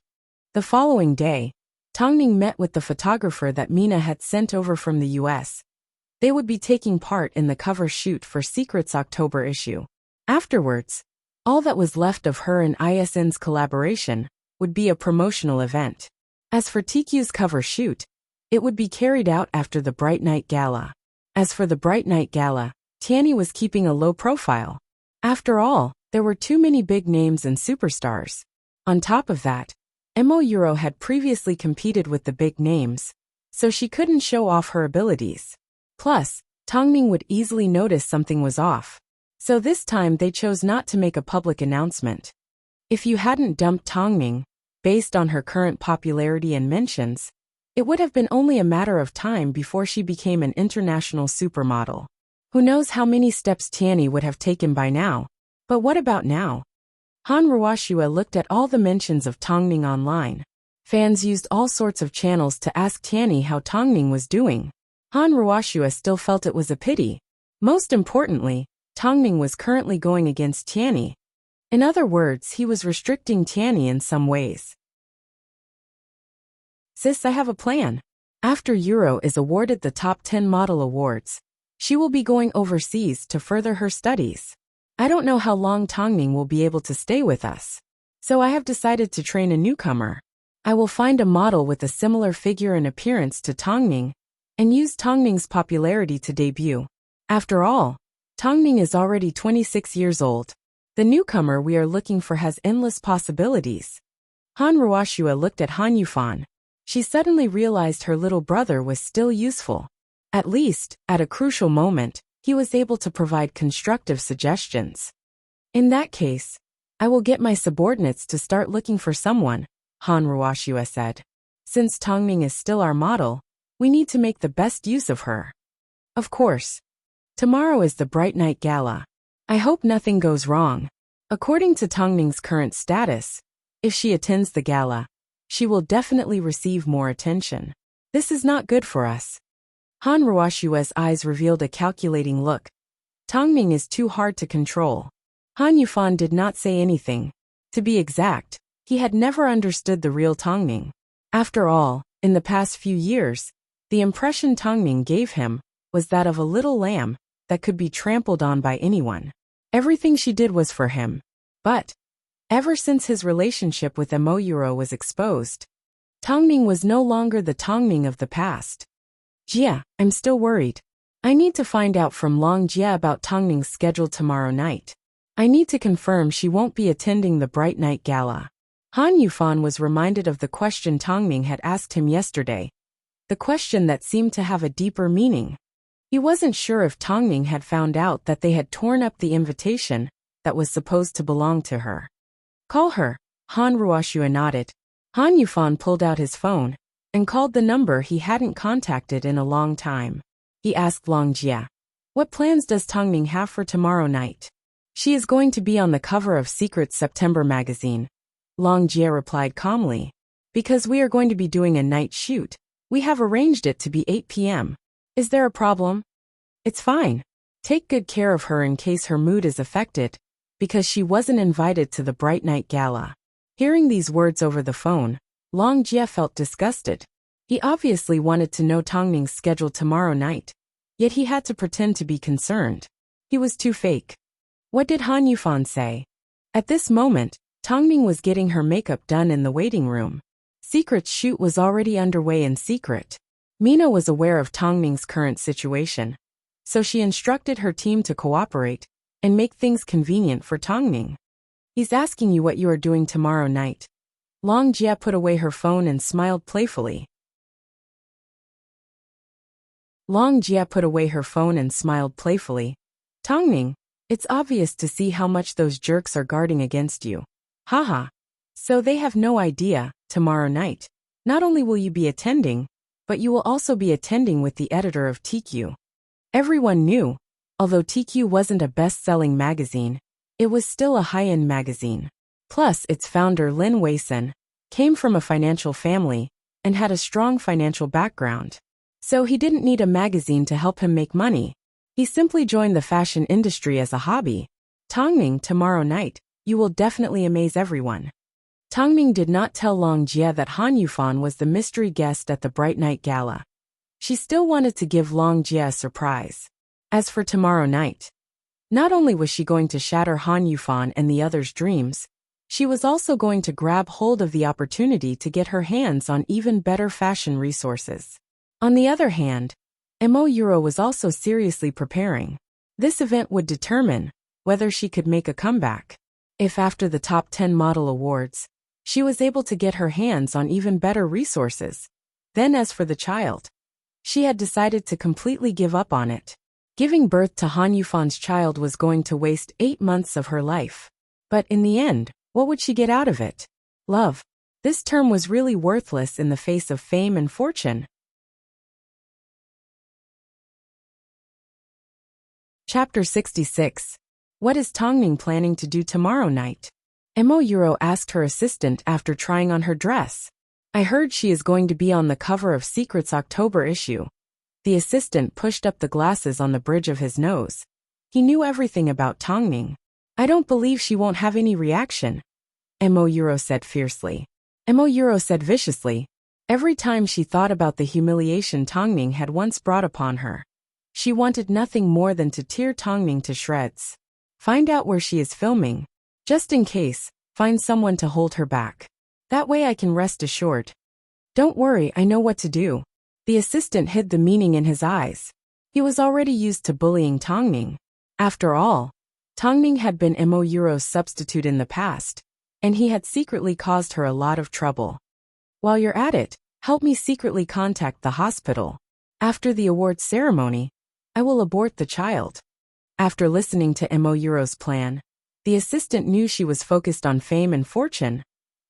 The following day, Tongning met with the photographer that Mina had sent over from the US. They would be taking part in the cover shoot for Secret's October issue. Afterwards, all that was left of her and ISN's collaboration would be a promotional event. As for TQ's cover shoot, it would be carried out after the Bright Night Gala. As for the Bright Night Gala, Tianyi was keeping a low profile. After all, there were too many big names and superstars. On top of that, Mo Euro had previously competed with the big names, so she couldn't show off her abilities. Plus, Tongning would easily notice something was off. So this time they chose not to make a public announcement. If you hadn't dumped Tongning, based on her current popularity and mentions, it would have been only a matter of time before she became an international supermodel. Who knows how many steps Tianyi would have taken by now? But what about now? Han Ruoxua looked at all the mentions of Tongning online. Fans used all sorts of channels to ask Tianyi how Tongning was doing. Han Ruoxua still felt it was a pity. Most importantly, Tongning was currently going against Tianyi. In other words, he was restricting Tianyi in some ways. Sis, I have a plan. After Euro is awarded the top 10 model awards, she will be going overseas to further her studies. I don't know how long Tongming will be able to stay with us. So I have decided to train a newcomer. I will find a model with a similar figure and appearance to Tongming, and use Tongming's popularity to debut. After all, Tongming is already 26 years old. The newcomer we are looking for has endless possibilities. Han Ruoxua looked at Han Yufan. She suddenly realized her little brother was still useful. At least, at a crucial moment, he was able to provide constructive suggestions. In that case, I will get my subordinates to start looking for someone, Han Ruoxua said. Since Tongming is still our model, we need to make the best use of her. Of course. Tomorrow is the Bright Night Gala. I hope nothing goes wrong. According to Tongming's current status, if she attends the gala, she will definitely receive more attention. This is not good for us. Han Ruoxua's eyes revealed a calculating look. Tongming is too hard to control. Han Yufan did not say anything. To be exact, he had never understood the real Tongming. After all, in the past few years, the impression Tongming gave him was that of a little lamb that could be trampled on by anyone. Everything she did was for him. But ever since his relationship with Emoyuro was exposed, Tongming was no longer the Tongming of the past. Jia, I'm still worried. I need to find out from Long Jia about Tongming's schedule tomorrow night. I need to confirm she won't be attending the Bright Night Gala. Han Yufan was reminded of the question Tongming had asked him yesterday. The question that seemed to have a deeper meaning. He wasn't sure if Tongming had found out that they had torn up the invitation that was supposed to belong to her. Call her, Han Ruoxua nodded. Han Yufan pulled out his phone and called the number he hadn't contacted in a long time. He asked Long Jia, "What plans does Tongming have for tomorrow night?" "She is going to be on the cover of Secret's September magazine," Long Jia replied calmly. "Because we are going to be doing a night shoot, we have arranged it to be 8 p.m. Is there a problem?" "It's fine. Take good care of her in case her mood is affected, because she wasn't invited to the Bright Night Gala." Hearing these words over the phone, Long Jia felt disgusted. He obviously wanted to know Tongming's schedule tomorrow night, yet he had to pretend to be concerned. He was too fake. What did Han Yufan say? At this moment, Tongming was getting her makeup done in the waiting room. Secret's shoot was already underway in secret. Mina was aware of Tongming's current situation, so she instructed her team to cooperate and make things convenient for Tongming. "He's asking you what you are doing tomorrow night." Long Jia put away her phone and smiled playfully. "Tongming, it's obvious to see how much those jerks are guarding against you. Haha. So they have no idea, tomorrow night, not only will you be attending, but you will also be attending with the editor of TQ." Everyone knew, although TQ wasn't a best-selling magazine, it was still a high-end magazine. Plus, its founder Lin Weisan came from a financial family and had a strong financial background. So he didn't need a magazine to help him make money. He simply joined the fashion industry as a hobby. "Tongming, tomorrow night, you will definitely amaze everyone." Tongming did not tell Long Jia that Han Yufan was the mystery guest at the Bright Night Gala. She still wanted to give Long Jia a surprise. As for tomorrow night, not only was she going to shatter Han Yufan and the others' dreams, she was also going to grab hold of the opportunity to get her hands on even better fashion resources. On the other hand, Emoyuro was also seriously preparing. This event would determine whether she could make a comeback. If after the top 10 model awards, she was able to get her hands on even better resources, then as for the child, she had decided to completely give up on it. Giving birth to Han Yufan's child was going to waste 8 months of her life. But in the end, what would she get out of it? Love. This term was really worthless in the face of fame and fortune. Chapter 66. What is Tongming planning to do tomorrow night? Emoyuro asked her assistant after trying on her dress. "I heard she is going to be on the cover of Secret's October issue." The assistant pushed up the glasses on the bridge of his nose. He knew everything about Tongming. "I don't believe she won't have any reaction," Emoyuro said fiercely. Emoyuro said viciously. Every time she thought about the humiliation Tongming had once brought upon her, she wanted nothing more than to tear Tongming to shreds. Find out where she is filming. Just in case, find someone to hold her back. That way I can rest assured. Don't worry, I know what to do. The assistant hid the meaning in his eyes. He was already used to bullying Tongning. After all, Tongning had been Mo Yuro's substitute in the past, and he had secretly caused her a lot of trouble. While you're at it, help me secretly contact the hospital. After the awards ceremony, I will abort the child. After listening to Mo Yuro's plan, the assistant knew she was focused on fame and fortune,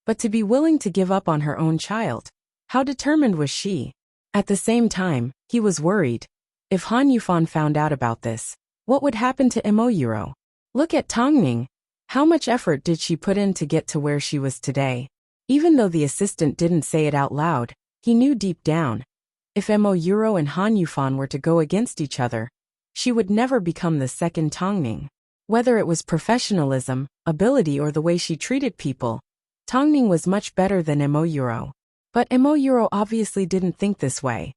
but to be willing to give up on her own child, how determined was she? At the same time, he was worried. If Han Yufan found out about this, what would happen to Mo Yuro? Look at Tongning. How much effort did she put in to get to where she was today? Even though the assistant didn't say it out loud, he knew deep down. If Mo Yuro and Han Yufan were to go against each other, she would never become the second Tongning. Whether it was professionalism, ability or the way she treated people, Tongning was much better than Mo Yuro. But Mo Yuro obviously didn't think this way.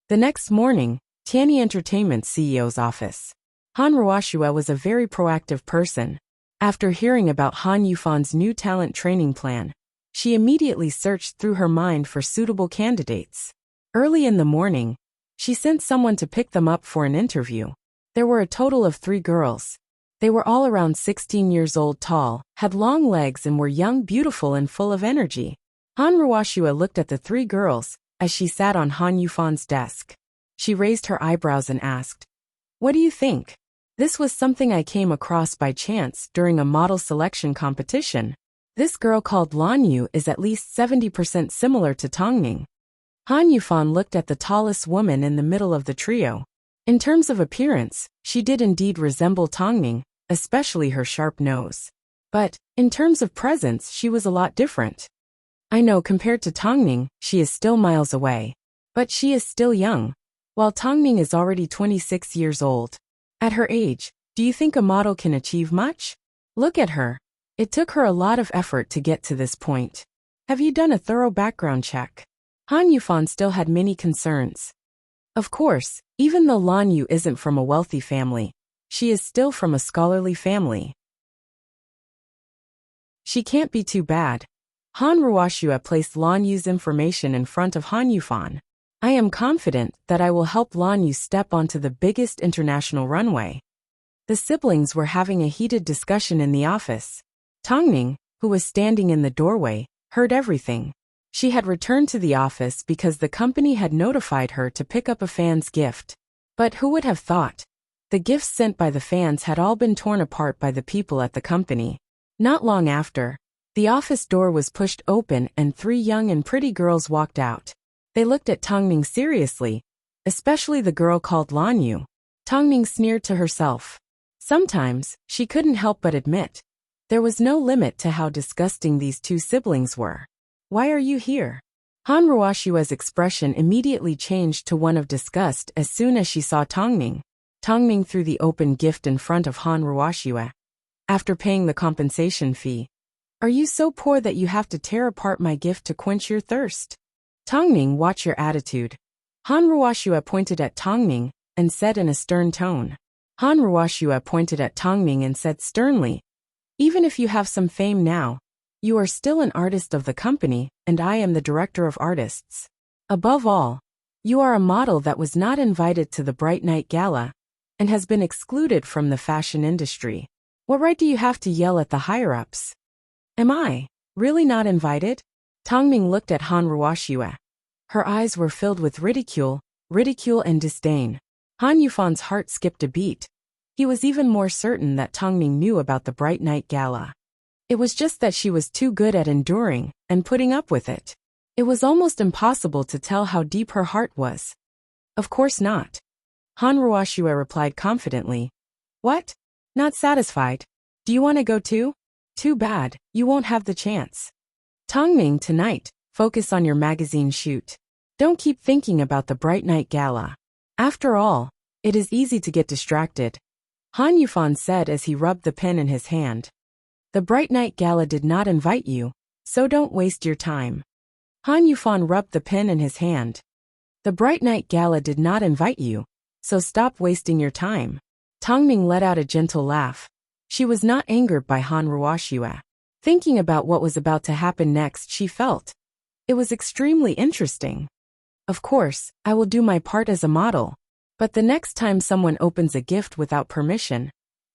The next morning, Tianyi Entertainment's CEO's office. Han Ruoxue was a very proactive person. After hearing about Han Yufan's new talent training plan, she immediately searched through her mind for suitable candidates. Early in the morning, she sent someone to pick them up for an interview. There were a total of 3 girls. They were all around 16 years old tall, had long legs and were young, beautiful and full of energy. Han Ruoxue looked at the 3 girls as she sat on Han Yufan's desk. She raised her eyebrows and asked, "What do you think?" This was something I came across by chance during a model selection competition. This girl called Lan Yu is at least 70% similar to Tongning. Han Yufan looked at the tallest woman in the middle of the trio. In terms of appearance, she did indeed resemble Tongning, especially her sharp nose. But, in terms of presence, she was a lot different. I know compared to Tongning, she is still miles away. But she is still young, while Tongning is already 26 years old. At her age, do you think a model can achieve much? Look at her. It took her a lot of effort to get to this point. Have you done a thorough background check? Han Yufan still had many concerns. Of course, even though Lan Yu isn't from a wealthy family, she is still from a scholarly family. She can't be too bad. Han Ruoxue placed Lan Yu's information in front of Han Yufan. I am confident that I will help Lan Yu step onto the biggest international runway. The siblings were having a heated discussion in the office. Tongning, who was standing in the doorway, heard everything. She had returned to the office because the company had notified her to pick up a fan's gift. But who would have thought? The gifts sent by the fans had all been torn apart by the people at the company. Not long after, the office door was pushed open and 3 young and pretty girls walked out. They looked at Tongning seriously, especially the girl called Lan Yu. Tongning sneered to herself. Sometimes, she couldn't help but admit, there was no limit to how disgusting these 2 siblings were. Why are you here? Han Ruoxue's expression immediately changed to one of disgust as soon as she saw Tongning. Tongning threw the open gift in front of Han Ruoxue. After paying the compensation fee, "Are you so poor that you have to tear apart my gift to quench your thirst?" Tongning, watch your attitude. Han Ruoxue pointed at Tongning and said in a stern tone. Han Ruoxue pointed at Tongning and said sternly, "Even if you have some fame now, you are still an artist of the company, and I am the director of artists. Above all, you are a model that was not invited to the Bright Night Gala and has been excluded from the fashion industry. What right do you have to yell at the higher-ups? Am I really not invited?" Tongning looked at Han Ruoxue. Her eyes were filled with ridicule and disdain. Han Yufan's heart skipped a beat. He was even more certain that Tongning knew about the Bright Night Gala. It was just that she was too good at enduring and putting up with it. It was almost impossible to tell how deep her heart was. Of course not. Han Ruoxue replied confidently. What? Not satisfied? Do you want to go too? Too bad, you won't have the chance. Tongning, tonight, focus on your magazine shoot. Don't keep thinking about the Bright Night Gala. After all, it is easy to get distracted. Han Yufan said as he rubbed the pen in his hand. The Bright Night Gala did not invite you, so don't waste your time. Han Yufan rubbed the pen in his hand. The Bright Night Gala did not invite you, so stop wasting your time. Tongning let out a gentle laugh. She was not angered by Han Ruoxue. Thinking about what was about to happen next, she felt it was extremely interesting. Of course, I will do my part as a model, but the next time someone opens a gift without permission,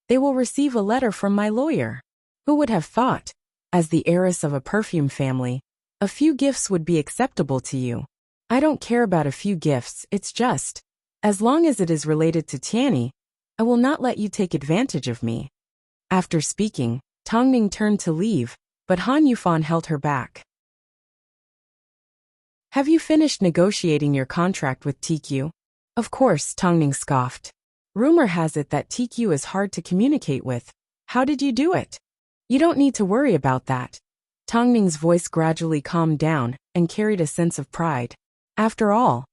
they will receive a letter from my lawyer. Who would have thought, as the heiress of a perfume family, a few gifts would be acceptable to you? I don't care about a few gifts, it's just, as long as it is related to Tianyi, I will not let you take advantage of me. After speaking, Tongning turned to leave, but Han Yufan held her back. Have you finished negotiating your contract with TQ? Of course, Tongning scoffed. Rumor has it that TQ is hard to communicate with. How did you do it? You don't need to worry about that. Tongning's voice gradually calmed down and carried a sense of pride. After all,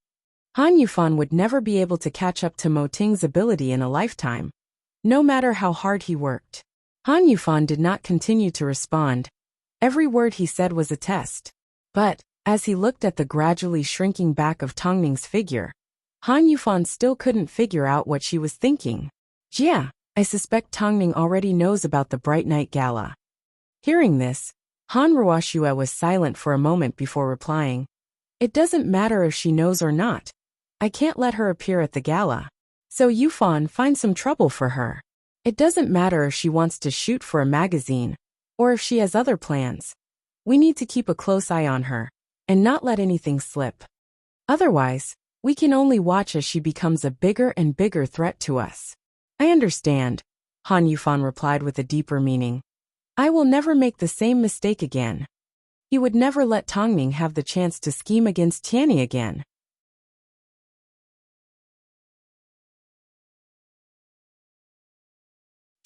Han Yufan would never be able to catch up to Mo Ting's ability in a lifetime, no matter how hard he worked. Han Yufan did not continue to respond. Every word he said was a test. But, as he looked at the gradually shrinking back of Tongning's figure, Han Yufan still couldn't figure out what she was thinking. Yeah, I suspect Tongning already knows about the Bright Night Gala. Hearing this, Han Ruoxue was silent for a moment before replying. It doesn't matter if she knows or not. I can't let her appear at the gala. So Yufan, find some trouble for her. It doesn't matter if she wants to shoot for a magazine, or if she has other plans. We need to keep a close eye on her, and not let anything slip. Otherwise, we can only watch as she becomes a bigger and bigger threat to us. I understand, Han Yufan replied with a deeper meaning. I will never make the same mistake again. He would never let Tongning have the chance to scheme against Tianyi again.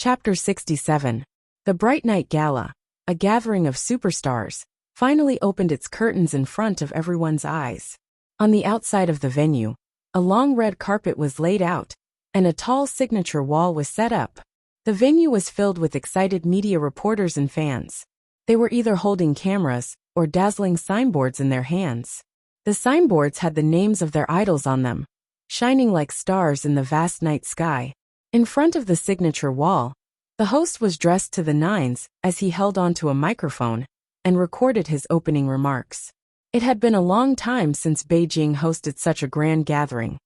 Chapter 67. The Bright Night Gala, a gathering of superstars, finally opened its curtains in front of everyone's eyes. On the outside of the venue, a long red carpet was laid out, and a tall signature wall was set up. The venue was filled with excited media reporters and fans. They were either holding cameras or dazzling signboards in their hands. The signboards had the names of their idols on them, shining like stars in the vast night sky. In front of the signature wall, the host was dressed to the nines as he held onto a microphone and recorded his opening remarks. It had been a long time since Beijing hosted such a grand gathering.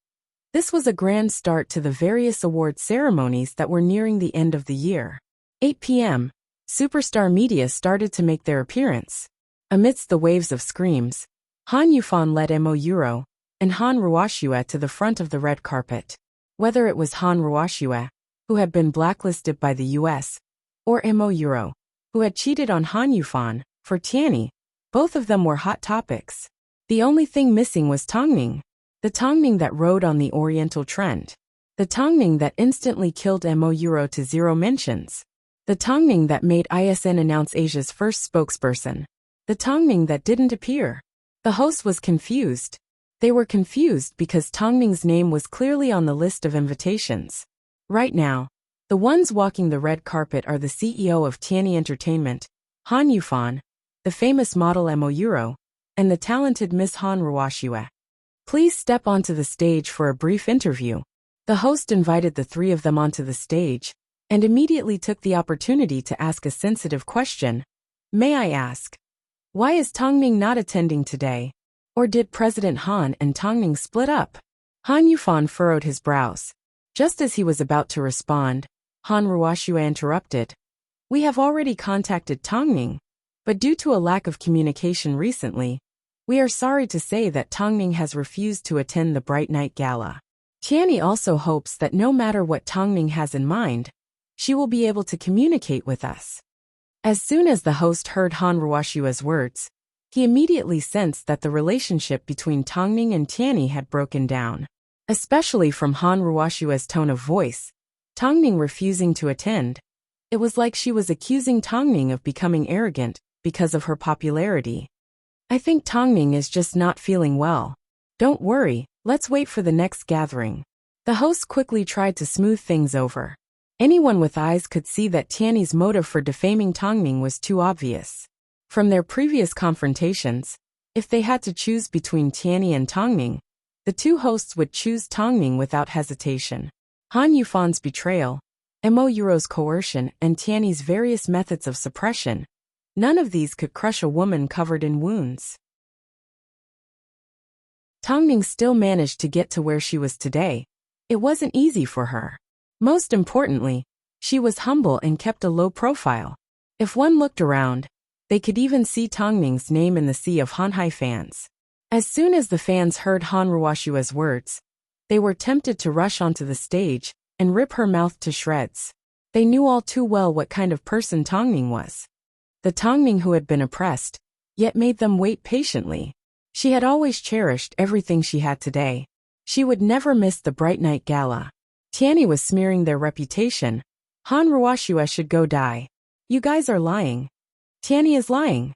This was a grand start to the various award ceremonies that were nearing the end of the year. 8 p.m., superstar media started to make their appearance. Amidst the waves of screams, Han Yufan led Mo Euro and Han Ruoxue to the front of the red carpet. Whether it was Han Ruoxue, who had been blacklisted by the US, or Mo Euro, who had cheated on Han Yufan for Tianyi, both of them were hot topics. The only thing missing was Tongning. The Tongning that rode on the Oriental trend. The Tongning that instantly killed Mo Euro to 0 mentions. The Tongning that made ISN announce Asia's first spokesperson. The Tongning that didn't appear. The host was confused. They were confused because Tongning's name was clearly on the list of invitations. Right now, the ones walking the red carpet are the CEO of Tianyi Entertainment, Han Yufan, the famous model Mo Euro, and the talented Miss Han Ruoxue. Please step onto the stage for a brief interview. The host invited the three of them onto the stage, and immediately took the opportunity to ask a sensitive question. May I ask, why is Tongning not attending today? Or did President Han and Tongning split up? Han Yufan furrowed his brows. Just as he was about to respond, Han Ruoxue interrupted. We have already contacted Tongning, but due to a lack of communication recently, we are sorry to say that Tongning has refused to attend the Bright Night Gala. Tianyi also hopes that no matter what Tongning has in mind, she will be able to communicate with us. As soon as the host heard Han Ruoxue's words, he immediately sensed that the relationship between Tongning and Tianyi had broken down. Especially from Han Ruoxue's tone of voice, Tongning refusing to attend. It was like she was accusing Tongning of becoming arrogant because of her popularity. I think Tongning is just not feeling well. Don't worry, let's wait for the next gathering. The host quickly tried to smooth things over. Anyone with eyes could see that Tianyi's motive for defaming Tongning was too obvious. From their previous confrontations, if they had to choose between Tianyi and Tongning, the two hosts would choose Tongning without hesitation. Han Yufan's betrayal, Mo coercion, and Tiany's various methods of suppression, none of these could crush a woman covered in wounds. Tongning still managed to get to where she was today. It wasn't easy for her. Most importantly, she was humble and kept a low profile. If one looked around, they could even see Tongning's name in the sea of Hanhai fans. As soon as the fans heard Han Ruoshua's words, they were tempted to rush onto the stage and rip her mouth to shreds. They knew all too well what kind of person Tongning was. The Tongning who had been oppressed, yet made them wait patiently. She had always cherished everything she had today. She would never miss the Bright Night Gala. Tiany was smearing their reputation. Han Ruoshua should go die. You guys are lying. Tiany is lying.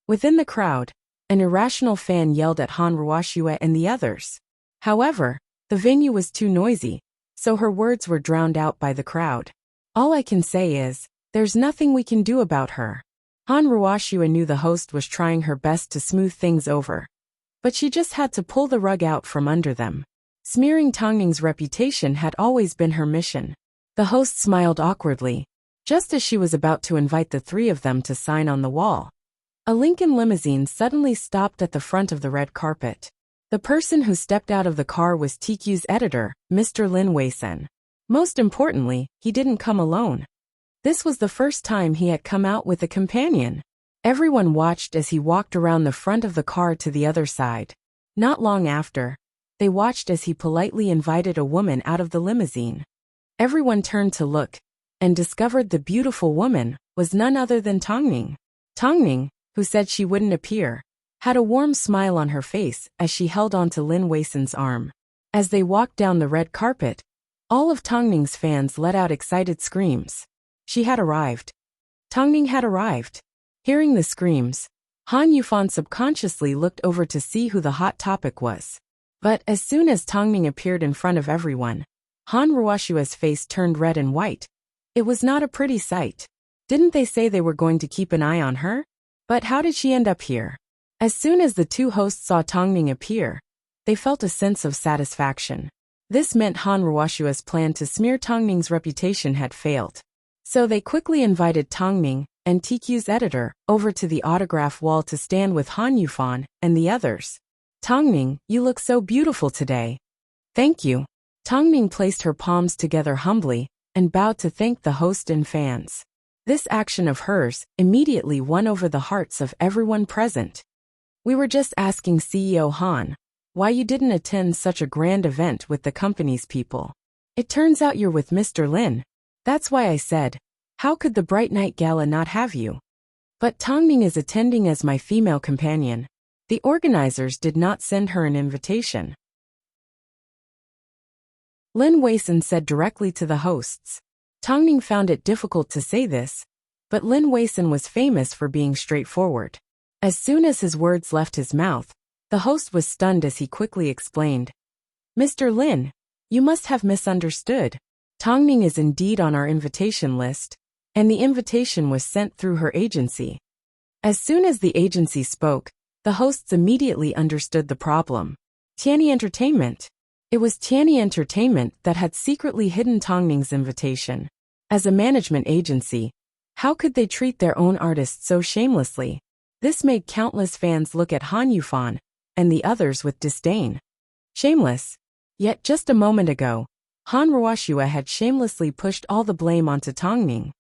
Within the crowd, an irrational fan yelled at Han Ruoshua and the others. However, the venue was too noisy, so her words were drowned out by the crowd. All I can say is, there's nothing we can do about her. Han Ruoshua knew the host was trying her best to smooth things over, but she just had to pull the rug out from under them. Smearing Tongning's reputation had always been her mission. The host smiled awkwardly, just as she was about to invite the three of them to sign on the wall. A Lincoln limousine suddenly stopped at the front of the red carpet. The person who stepped out of the car was TQ's editor, Mr. Lin Weisan. Most importantly, he didn't come alone. This was the first time he had come out with a companion. Everyone watched as he walked around the front of the car to the other side. Not long after, they watched as he politely invited a woman out of the limousine. Everyone turned to look, and discovered the beautiful woman was none other than Tongning. Tongning, who said she wouldn't appear, had a warm smile on her face as she held onto Lin Weisan's arm. As they walked down the red carpet, all of Tongning's fans let out excited screams. She had arrived. Tongning had arrived. Hearing the screams, Han Yufan subconsciously looked over to see who the hot topic was. But as soon as Tongning appeared in front of everyone, Han Ruoshua's face turned red and white. It was not a pretty sight. Didn't they say they were going to keep an eye on her? But how did she end up here? As soon as the two hosts saw Tongning appear, they felt a sense of satisfaction. This meant Han Ruoshua's plan to smear Tongning's reputation had failed. So they quickly invited Tongning and TQ's editor over to the autograph wall to stand with Han Yufan and the others. Tongning, you look so beautiful today. Thank you. Tongning placed her palms together humbly and bowed to thank the host and fans. This action of hers immediately won over the hearts of everyone present. We were just asking CEO Han why you didn't attend such a grand event with the company's people. It turns out you're with Mr. Lin. That's why I said, how could the Bright Night Gala not have you? But Tongning is attending as my female companion. The organizers did not send her an invitation. Lin Weisan said directly to the hosts. Tongning found it difficult to say this, but Lin Weisan was famous for being straightforward. As soon as his words left his mouth, the host was stunned as he quickly explained. Mr. Lin, you must have misunderstood. Tongning is indeed on our invitation list, and the invitation was sent through her agency. As soon as the agency spoke, the hosts immediately understood the problem. Tiany Entertainment. It was Tiany Entertainment that had secretly hidden Tongning's invitation. As a management agency, how could they treat their own artists so shamelessly? This made countless fans look at Han Yufan and the others with disdain. Shameless. Yet just a moment ago, Han Ruoshua had shamelessly pushed all the blame onto Tongning.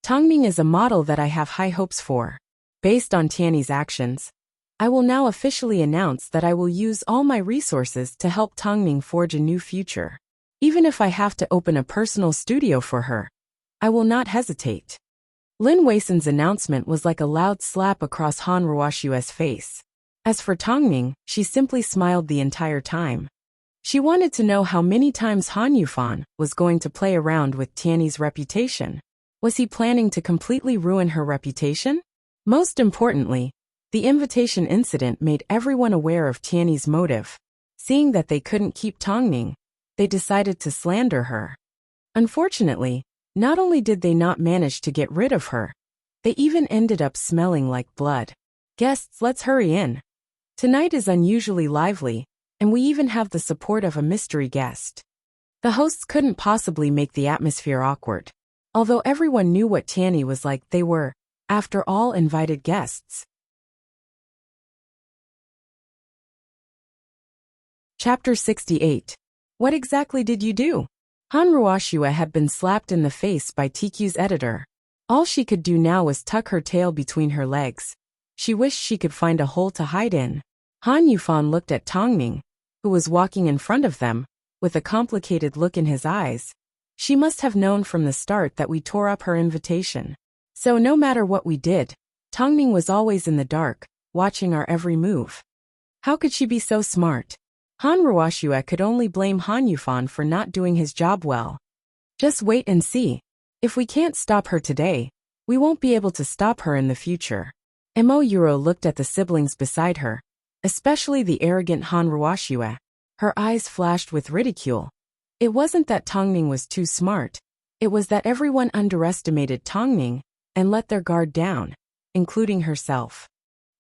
Tongning is a model that I have high hopes for. Based on Tiany's actions, I will now officially announce that I will use all my resources to help Tongning forge a new future. Even if I have to open a personal studio for her, I will not hesitate. Lin Weisan's announcement was like a loud slap across Han Ruoshua's face. As for Tongning, she simply smiled the entire time. She wanted to know how many times Han Yufan was going to play around with Tiany's reputation. Was he planning to completely ruin her reputation? Most importantly, the invitation incident made everyone aware of Tiany's motive. Seeing that they couldn't keep Tongning, they decided to slander her. Unfortunately, not only did they not manage to get rid of her, they even ended up smelling like blood. Guests, let's hurry in. Tonight is unusually lively, and we even have the support of a mystery guest. The hosts couldn't possibly make the atmosphere awkward. Although everyone knew what Tianyi was like, they were, after all, invited guests. Chapter 68. What exactly did you do? Han Ruoxue had been slapped in the face by TQ's editor. All she could do now was tuck her tail between her legs. She wished she could find a hole to hide in. Han Yufan looked at Tongming, who was walking in front of them, with a complicated look in his eyes. She must have known from the start that we tore up her invitation. So no matter what we did, Tongming was always in the dark, watching our every move. How could she be so smart? Han Ruoxue could only blame Han Yufan for not doing his job well. Just wait and see. If we can't stop her today, we won't be able to stop her in the future. Mo Yuro looked at the siblings beside her, especially the arrogant Han Ruoxue. Her eyes flashed with ridicule. It wasn't that Tongming was too smart, it was that everyone underestimated Tongming and let their guard down, including herself.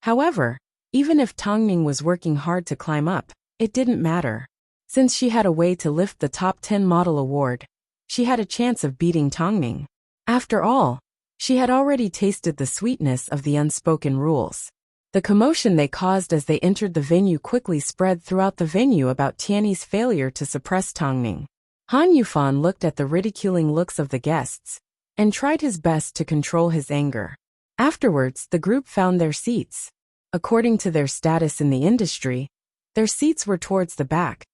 However, even if Tongming was working hard to climb up, it didn't matter. Since she had a way to lift the top 10 model award, she had a chance of beating Tongming. After all, she had already tasted the sweetness of the unspoken rules. The commotion they caused as they entered the venue quickly spread throughout the venue about Tianyi's failure to suppress Tongming. Han Yufan looked at the ridiculing looks of the guests and tried his best to control his anger. Afterwards, the group found their seats. According to their status in the industry, their seats were towards the back,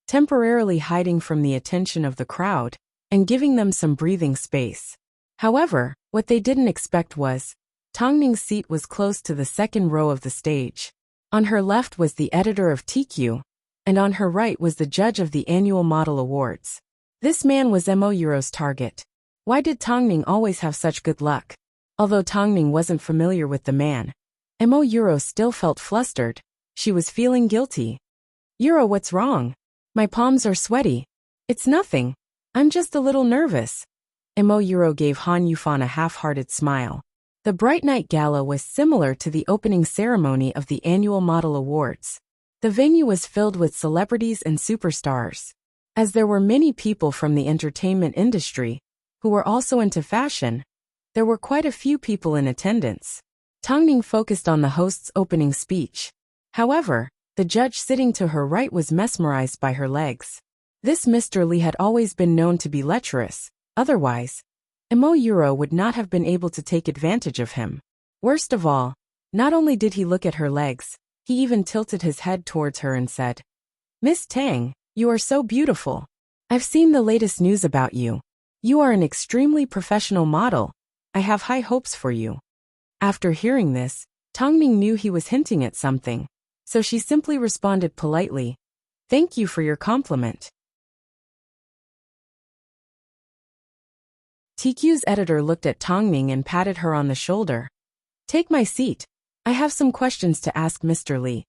temporarily hiding from the attention of the crowd and giving them some breathing space. However, what they didn't expect was, Tongming's seat was close to the second row of the stage. On her left was the editor of TQ, and on her right was the judge of the annual model awards. This man was Mo Yuro's target. Why did Tongming always have such good luck? Although Tongming wasn't familiar with the man, Mo Yuro still felt flustered. She was feeling guilty. Yuro, what's wrong? My palms are sweaty. It's nothing. I'm just a little nervous. Mo Yuro gave Han Yufan a half-hearted smile. The Bright Night Gala was similar to the opening ceremony of the annual model awards. The venue was filled with celebrities and superstars. As there were many people from the entertainment industry who were also into fashion, there were quite a few people in attendance. Tongming focused on the host's opening speech. However, the judge sitting to her right was mesmerized by her legs. This Mr. Lee had always been known to be lecherous, otherwise, Mo Yuro would not have been able to take advantage of him. Worst of all, not only did he look at her legs, he even tilted his head towards her and said, "Miss Tang, you are so beautiful. I've seen the latest news about you. You are an extremely professional model. I have high hopes for you." After hearing this, Tongming knew he was hinting at something, so she simply responded politely, "Thank you for your compliment." TQ's editor looked at Tongming and patted her on the shoulder. "Take my seat. I have some questions to ask Mr. Lee."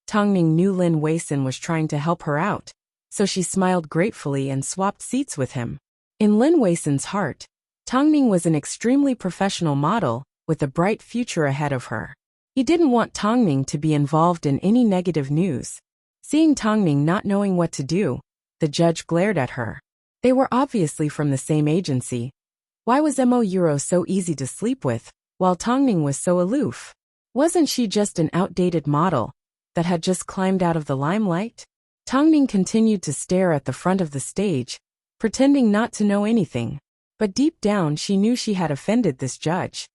Tongming knew Lin Weisin was trying to help her out, so she smiled gratefully and swapped seats with him. In Lin Weisin's heart, Tongming was an extremely professional model with a bright future ahead of her. He didn't want Tongming to be involved in any negative news. Seeing Tongming not knowing what to do, the judge glared at her. They were obviously from the same agency. Why was Mo Yuro so easy to sleep with, while Tongming was so aloof? Wasn't she just an outdated model that had just climbed out of the limelight? Tongming continued to stare at the front of the stage, pretending not to know anything. But deep down she knew she had offended this judge.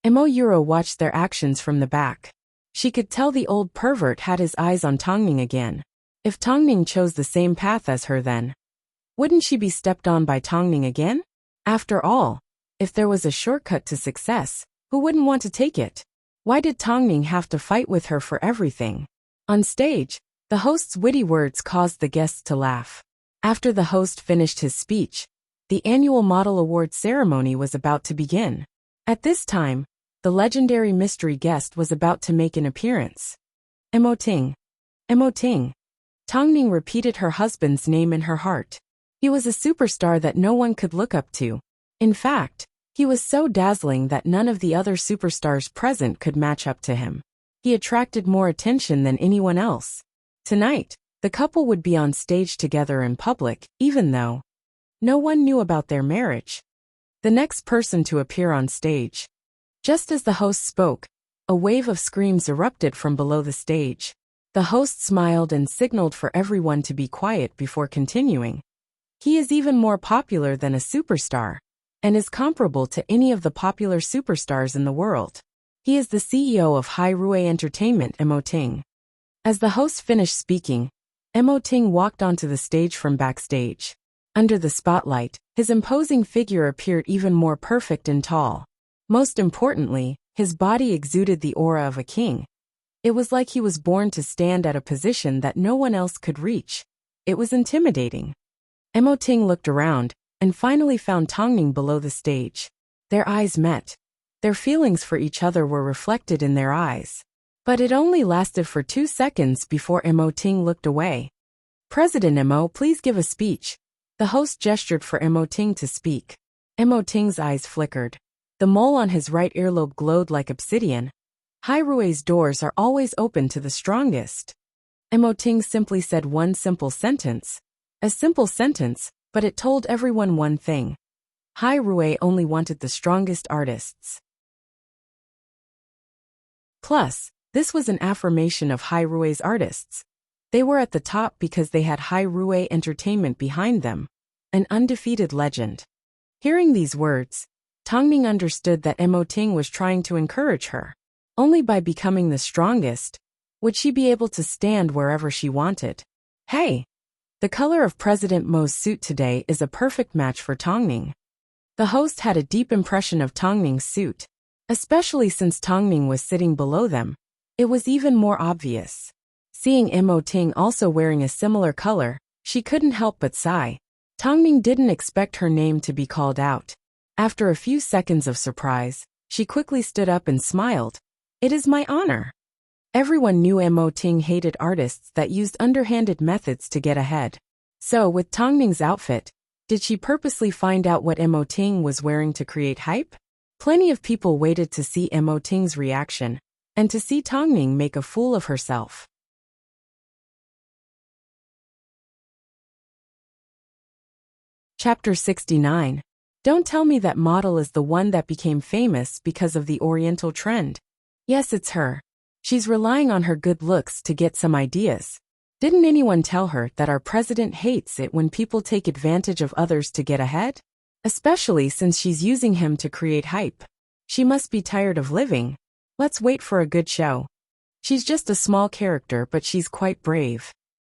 Mo Yuro watched their actions from the back. She could tell the old pervert had his eyes on Tongming again. If Tongming chose the same path as her then, wouldn't she be stepped on by Tongming again? After all, if there was a shortcut to success, who wouldn't want to take it? Why did Tongming have to fight with her for everything? On stage, the host's witty words caused the guests to laugh. After the host finished his speech, the annual model award ceremony was about to begin. At this time, the legendary mystery guest was about to make an appearance. Mo Ting. Mo Ting. Tongming repeated her husband's name in her heart. He was a superstar that no one could look up to. In fact, he was so dazzling that none of the other superstars present could match up to him. He attracted more attention than anyone else. Tonight, the couple would be on stage together in public, even though no one knew about their marriage. the next person to appear on stage. Just as the host spoke, a wave of screams erupted from below the stage. The host smiled and signaled for everyone to be quiet before continuing. He is even more popular than a superstar, and is comparable to any of the popular superstars in the world. He is the CEO of Hai Entertainment, Emoting. As the host finished speaking, Emoting walked onto the stage from backstage. Under the spotlight, his imposing figure appeared even more perfect and tall. Most importantly, his body exuded the aura of a king. It was like he was born to stand at a position that no one else could reach. It was intimidating. Emoting looked around, and finally found Tongning below the stage. Their eyes met. Their feelings for each other were reflected in their eyes. But it only lasted for 2 seconds before Emoting looked away. "President Emo, please give a speech." The host gestured for Emoting to speak. Emoting's eyes flickered. The mole on his right earlobe glowed like obsidian. Hairue's doors are always open to the strongest. Emoting simply said one simple sentence. A simple sentence, but it told everyone one thing. Hairue only wanted the strongest artists. Plus, this was an affirmation of Hairue's artists. They were at the top because they had Hairue Entertainment behind them, an undefeated legend. Hearing these words, Tongning understood that Emoting was trying to encourage her. Only by becoming the strongest would she be able to stand wherever she wanted. Hey! The color of President Mo's suit today is a perfect match for Tongning. The host had a deep impression of Tongning's suit. Especially since Tongning was sitting below them, it was even more obvious. Seeing Emoting also wearing a similar color, she couldn't help but sigh. Tongning didn't expect her name to be called out. After a few seconds of surprise, she quickly stood up and smiled. "It is my honor." Everyone knew Emoting hated artists that used underhanded methods to get ahead. So, with Tongning's outfit, did she purposely find out what Emoting was wearing to create hype? Plenty of people waited to see Emoting's reaction, and to see Tongning make a fool of herself. Chapter 69. Don't tell me that model is the one that became famous because of the Oriental trend. Yes, it's her. She's relying on her good looks to get some ideas. Didn't anyone tell her that our president hates it when people take advantage of others to get ahead? Especially since she's using him to create hype. She must be tired of living. Let's wait for a good show. She's just a small character, but she's quite brave.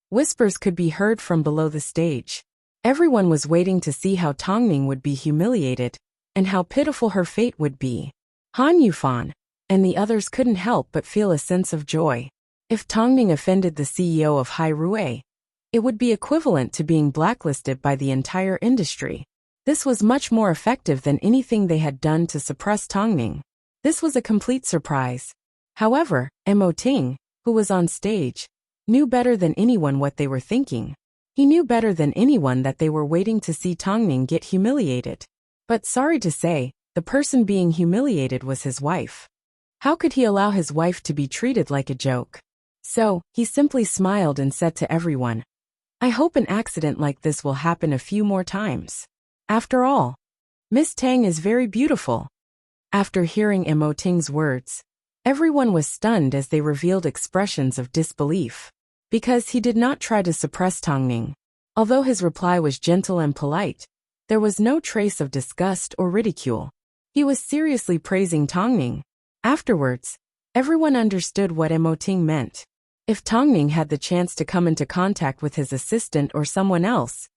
Whispers could be heard from below the stage. Everyone was waiting to see how Tongning would be humiliated, and how pitiful her fate would be. Han Yufan and the others couldn't help but feel a sense of joy. If Tongning offended the CEO of Hairue, it would be equivalent to being blacklisted by the entire industry. This was much more effective than anything they had done to suppress Tongning. This was a complete surprise. However, Emoting, who was on stage, knew better than anyone what they were thinking. He knew better than anyone that they were waiting to see Tongning get humiliated. But sorry to say, the person being humiliated was his wife. How could he allow his wife to be treated like a joke? So, he simply smiled and said to everyone, "I hope an accident like this will happen a few more times. After all, Miss Tang is very beautiful." After hearing Emoting's words, everyone was stunned as they revealed expressions of disbelief. Because he did not try to suppress Tongning. Although his reply was gentle and polite, there was no trace of disgust or ridicule. He was seriously praising Tongning. Afterwards, everyone understood what Emoting meant. If Tongning had the chance to come into contact with his assistant or someone else,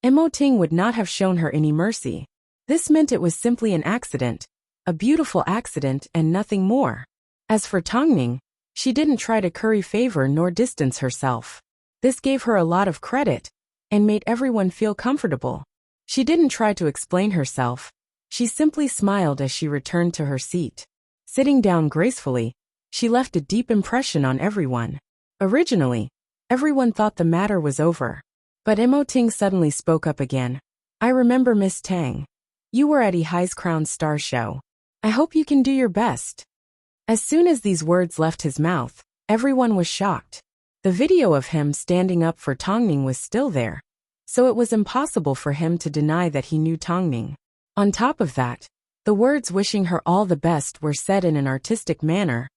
Emoting would not have shown her any mercy. This meant it was simply an accident, a beautiful accident and nothing more. As for Tongning, she didn't try to curry favor nor distance herself. This gave her a lot of credit, and made everyone feel comfortable. She didn't try to explain herself. She simply smiled as she returned to her seat. Sitting down gracefully, she left a deep impression on everyone. Originally, everyone thought the matter was over. But Emoting suddenly spoke up again. "I remember Miss Tang. You were at Ihai's Crown Star Show. I hope you can do your best." As soon as these words left his mouth, everyone was shocked. The video of him standing up for Tongning was still there, so it was impossible for him to deny that he knew Tongning. On top of that, the words wishing her all the best were said in an artistic manner.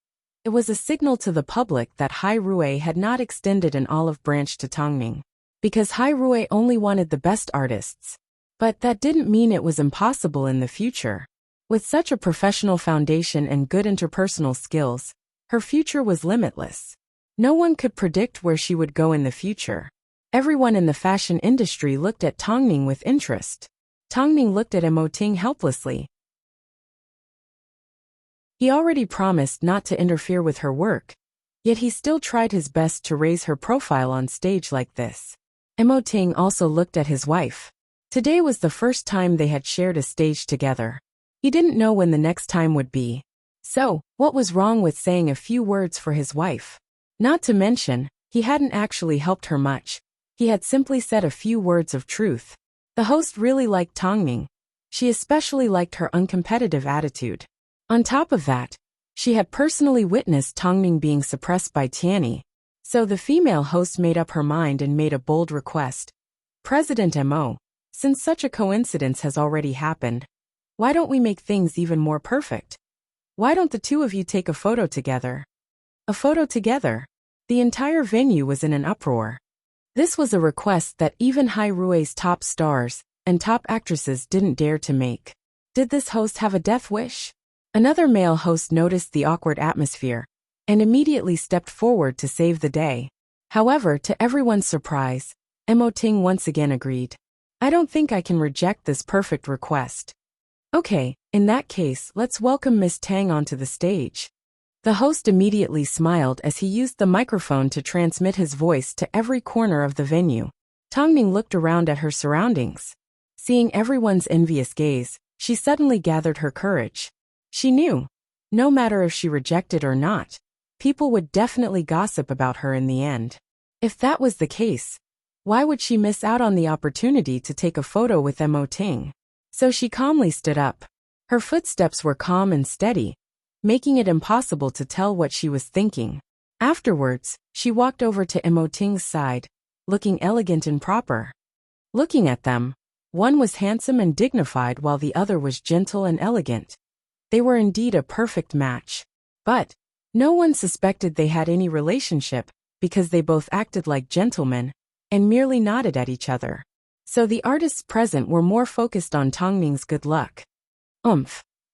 It was a signal to the public that Hai Rui had not extended an olive branch to Tongming, because Hai Rui only wanted the best artists. But that didn't mean it was impossible in the future. With such a professional foundation and good interpersonal skills, her future was limitless. No one could predict where she would go in the future. Everyone in the fashion industry looked at Tongming with interest. Tongming looked at Emoting helplessly. He already promised not to interfere with her work, yet he still tried his best to raise her profile on stage like this. Emoting also looked at his wife. Today was the first time they had shared a stage together. He didn't know when the next time would be. So, what was wrong with saying a few words for his wife? Not to mention, he hadn't actually helped her much. He had simply said a few words of truth. The host really liked Tongming. She especially liked her uncompetitive attitude. On top of that, she had personally witnessed Tongming being suppressed by Tianyi. So the female host made up her mind and made a bold request. President Mo, since such a coincidence has already happened, why don't we make things even more perfect? Why don't the two of you take a photo together? A photo together? The entire venue was in an uproar. This was a request that even Hai Rui's top stars and top actresses didn't dare to make. Did this host have a death wish? Another male host noticed the awkward atmosphere and immediately stepped forward to save the day. However, to everyone's surprise, Emoting once again agreed. I don't think I can reject this perfect request. Okay, in that case, let's welcome Miss Tang onto the stage. The host immediately smiled as he used the microphone to transmit his voice to every corner of the venue. Tongming looked around at her surroundings. Seeing everyone's envious gaze, she suddenly gathered her courage. She knew, no matter if she rejected or not, people would definitely gossip about her in the end. If that was the case, why would she miss out on the opportunity to take a photo with Emoting? So she calmly stood up. Her footsteps were calm and steady, making it impossible to tell what she was thinking. Afterwards, she walked over to Emoting's side, looking elegant and proper. Looking at them, one was handsome and dignified while the other was gentle and elegant. They were indeed a perfect match. But no one suspected they had any relationship because they both acted like gentlemen and merely nodded at each other. So the artists present were more focused on Tongming's good luck.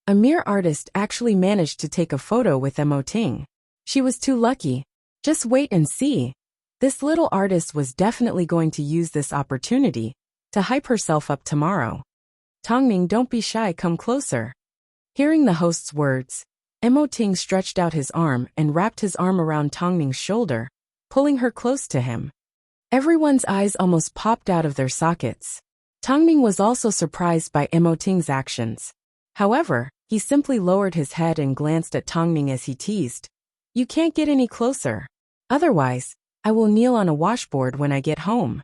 A mere artist actually managed to take a photo with Emoting. She was too lucky. Just wait and see. This little artist was definitely going to use this opportunity to hype herself up tomorrow. Tongming, don't be shy, come closer. Hearing the host's words, Emoting stretched out his arm and wrapped his arm around Tongming's shoulder, pulling her close to him. Everyone's eyes almost popped out of their sockets. Tongming was also surprised by Emoting's actions. However, he simply lowered his head and glanced at Tongming as he teased. You can't get any closer. Otherwise, I will kneel on a washboard when I get home.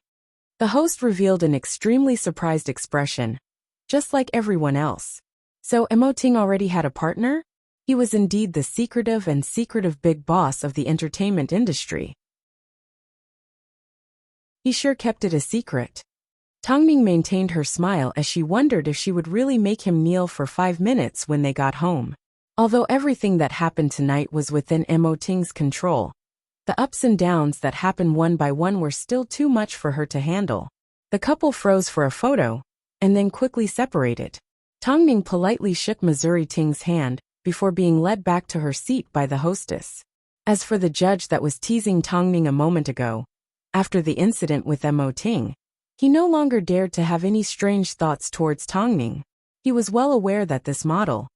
The host revealed an extremely surprised expression, just like everyone else. So Emoting already had a partner? He was indeed the secretive big boss of the entertainment industry. He sure kept it a secret. Tongming maintained her smile as she wondered if she would really make him kneel for 5 minutes when they got home. Although everything that happened tonight was within Emoting's control, the ups and downs that happened one by one were still too much for her to handle. The couple froze for a photo, and then quickly separated. Tongming politely shook Missouri Ting's hand before being led back to her seat by the hostess. As for the judge that was teasing Tongming a moment ago, after the incident with Emoting, he no longer dared to have any strange thoughts towards Tongming. He was well aware that this model,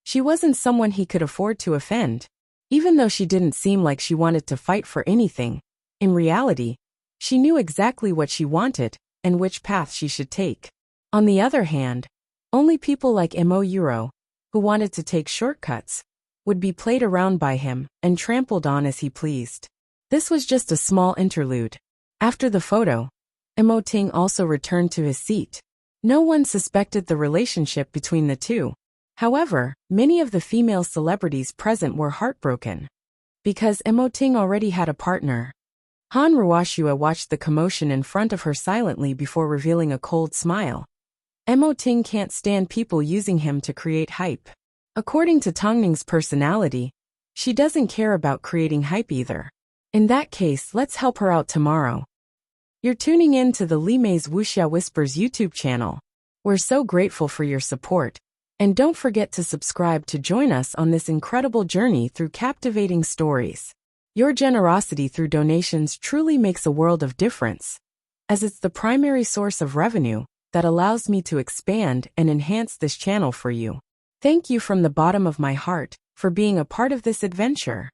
she wasn't someone he could afford to offend. Even though she didn't seem like she wanted to fight for anything, in reality, she knew exactly what she wanted and which path she should take. On the other hand, only people like Emo Euro, who wanted to take shortcuts, would be played around by him and trampled on as he pleased. This was just a small interlude. After the photo, Emoting also returned to his seat. No one suspected the relationship between the two. However, many of the female celebrities present were heartbroken. Because Emoting already had a partner. Han Ruoshua watched the commotion in front of her silently before revealing a cold smile. Mo Ting can't stand people using him to create hype. According to Tongning's personality, she doesn't care about creating hype either. In that case, let's help her out tomorrow. You're tuning in to the Li Mei's Wuxia Whispers YouTube channel. We're so grateful for your support. And don't forget to subscribe to join us on this incredible journey through captivating stories. Your generosity through donations truly makes a world of difference, as it's the primary source of revenue that allows me to expand and enhance this channel for you. Thank you from the bottom of my heart for being a part of this adventure.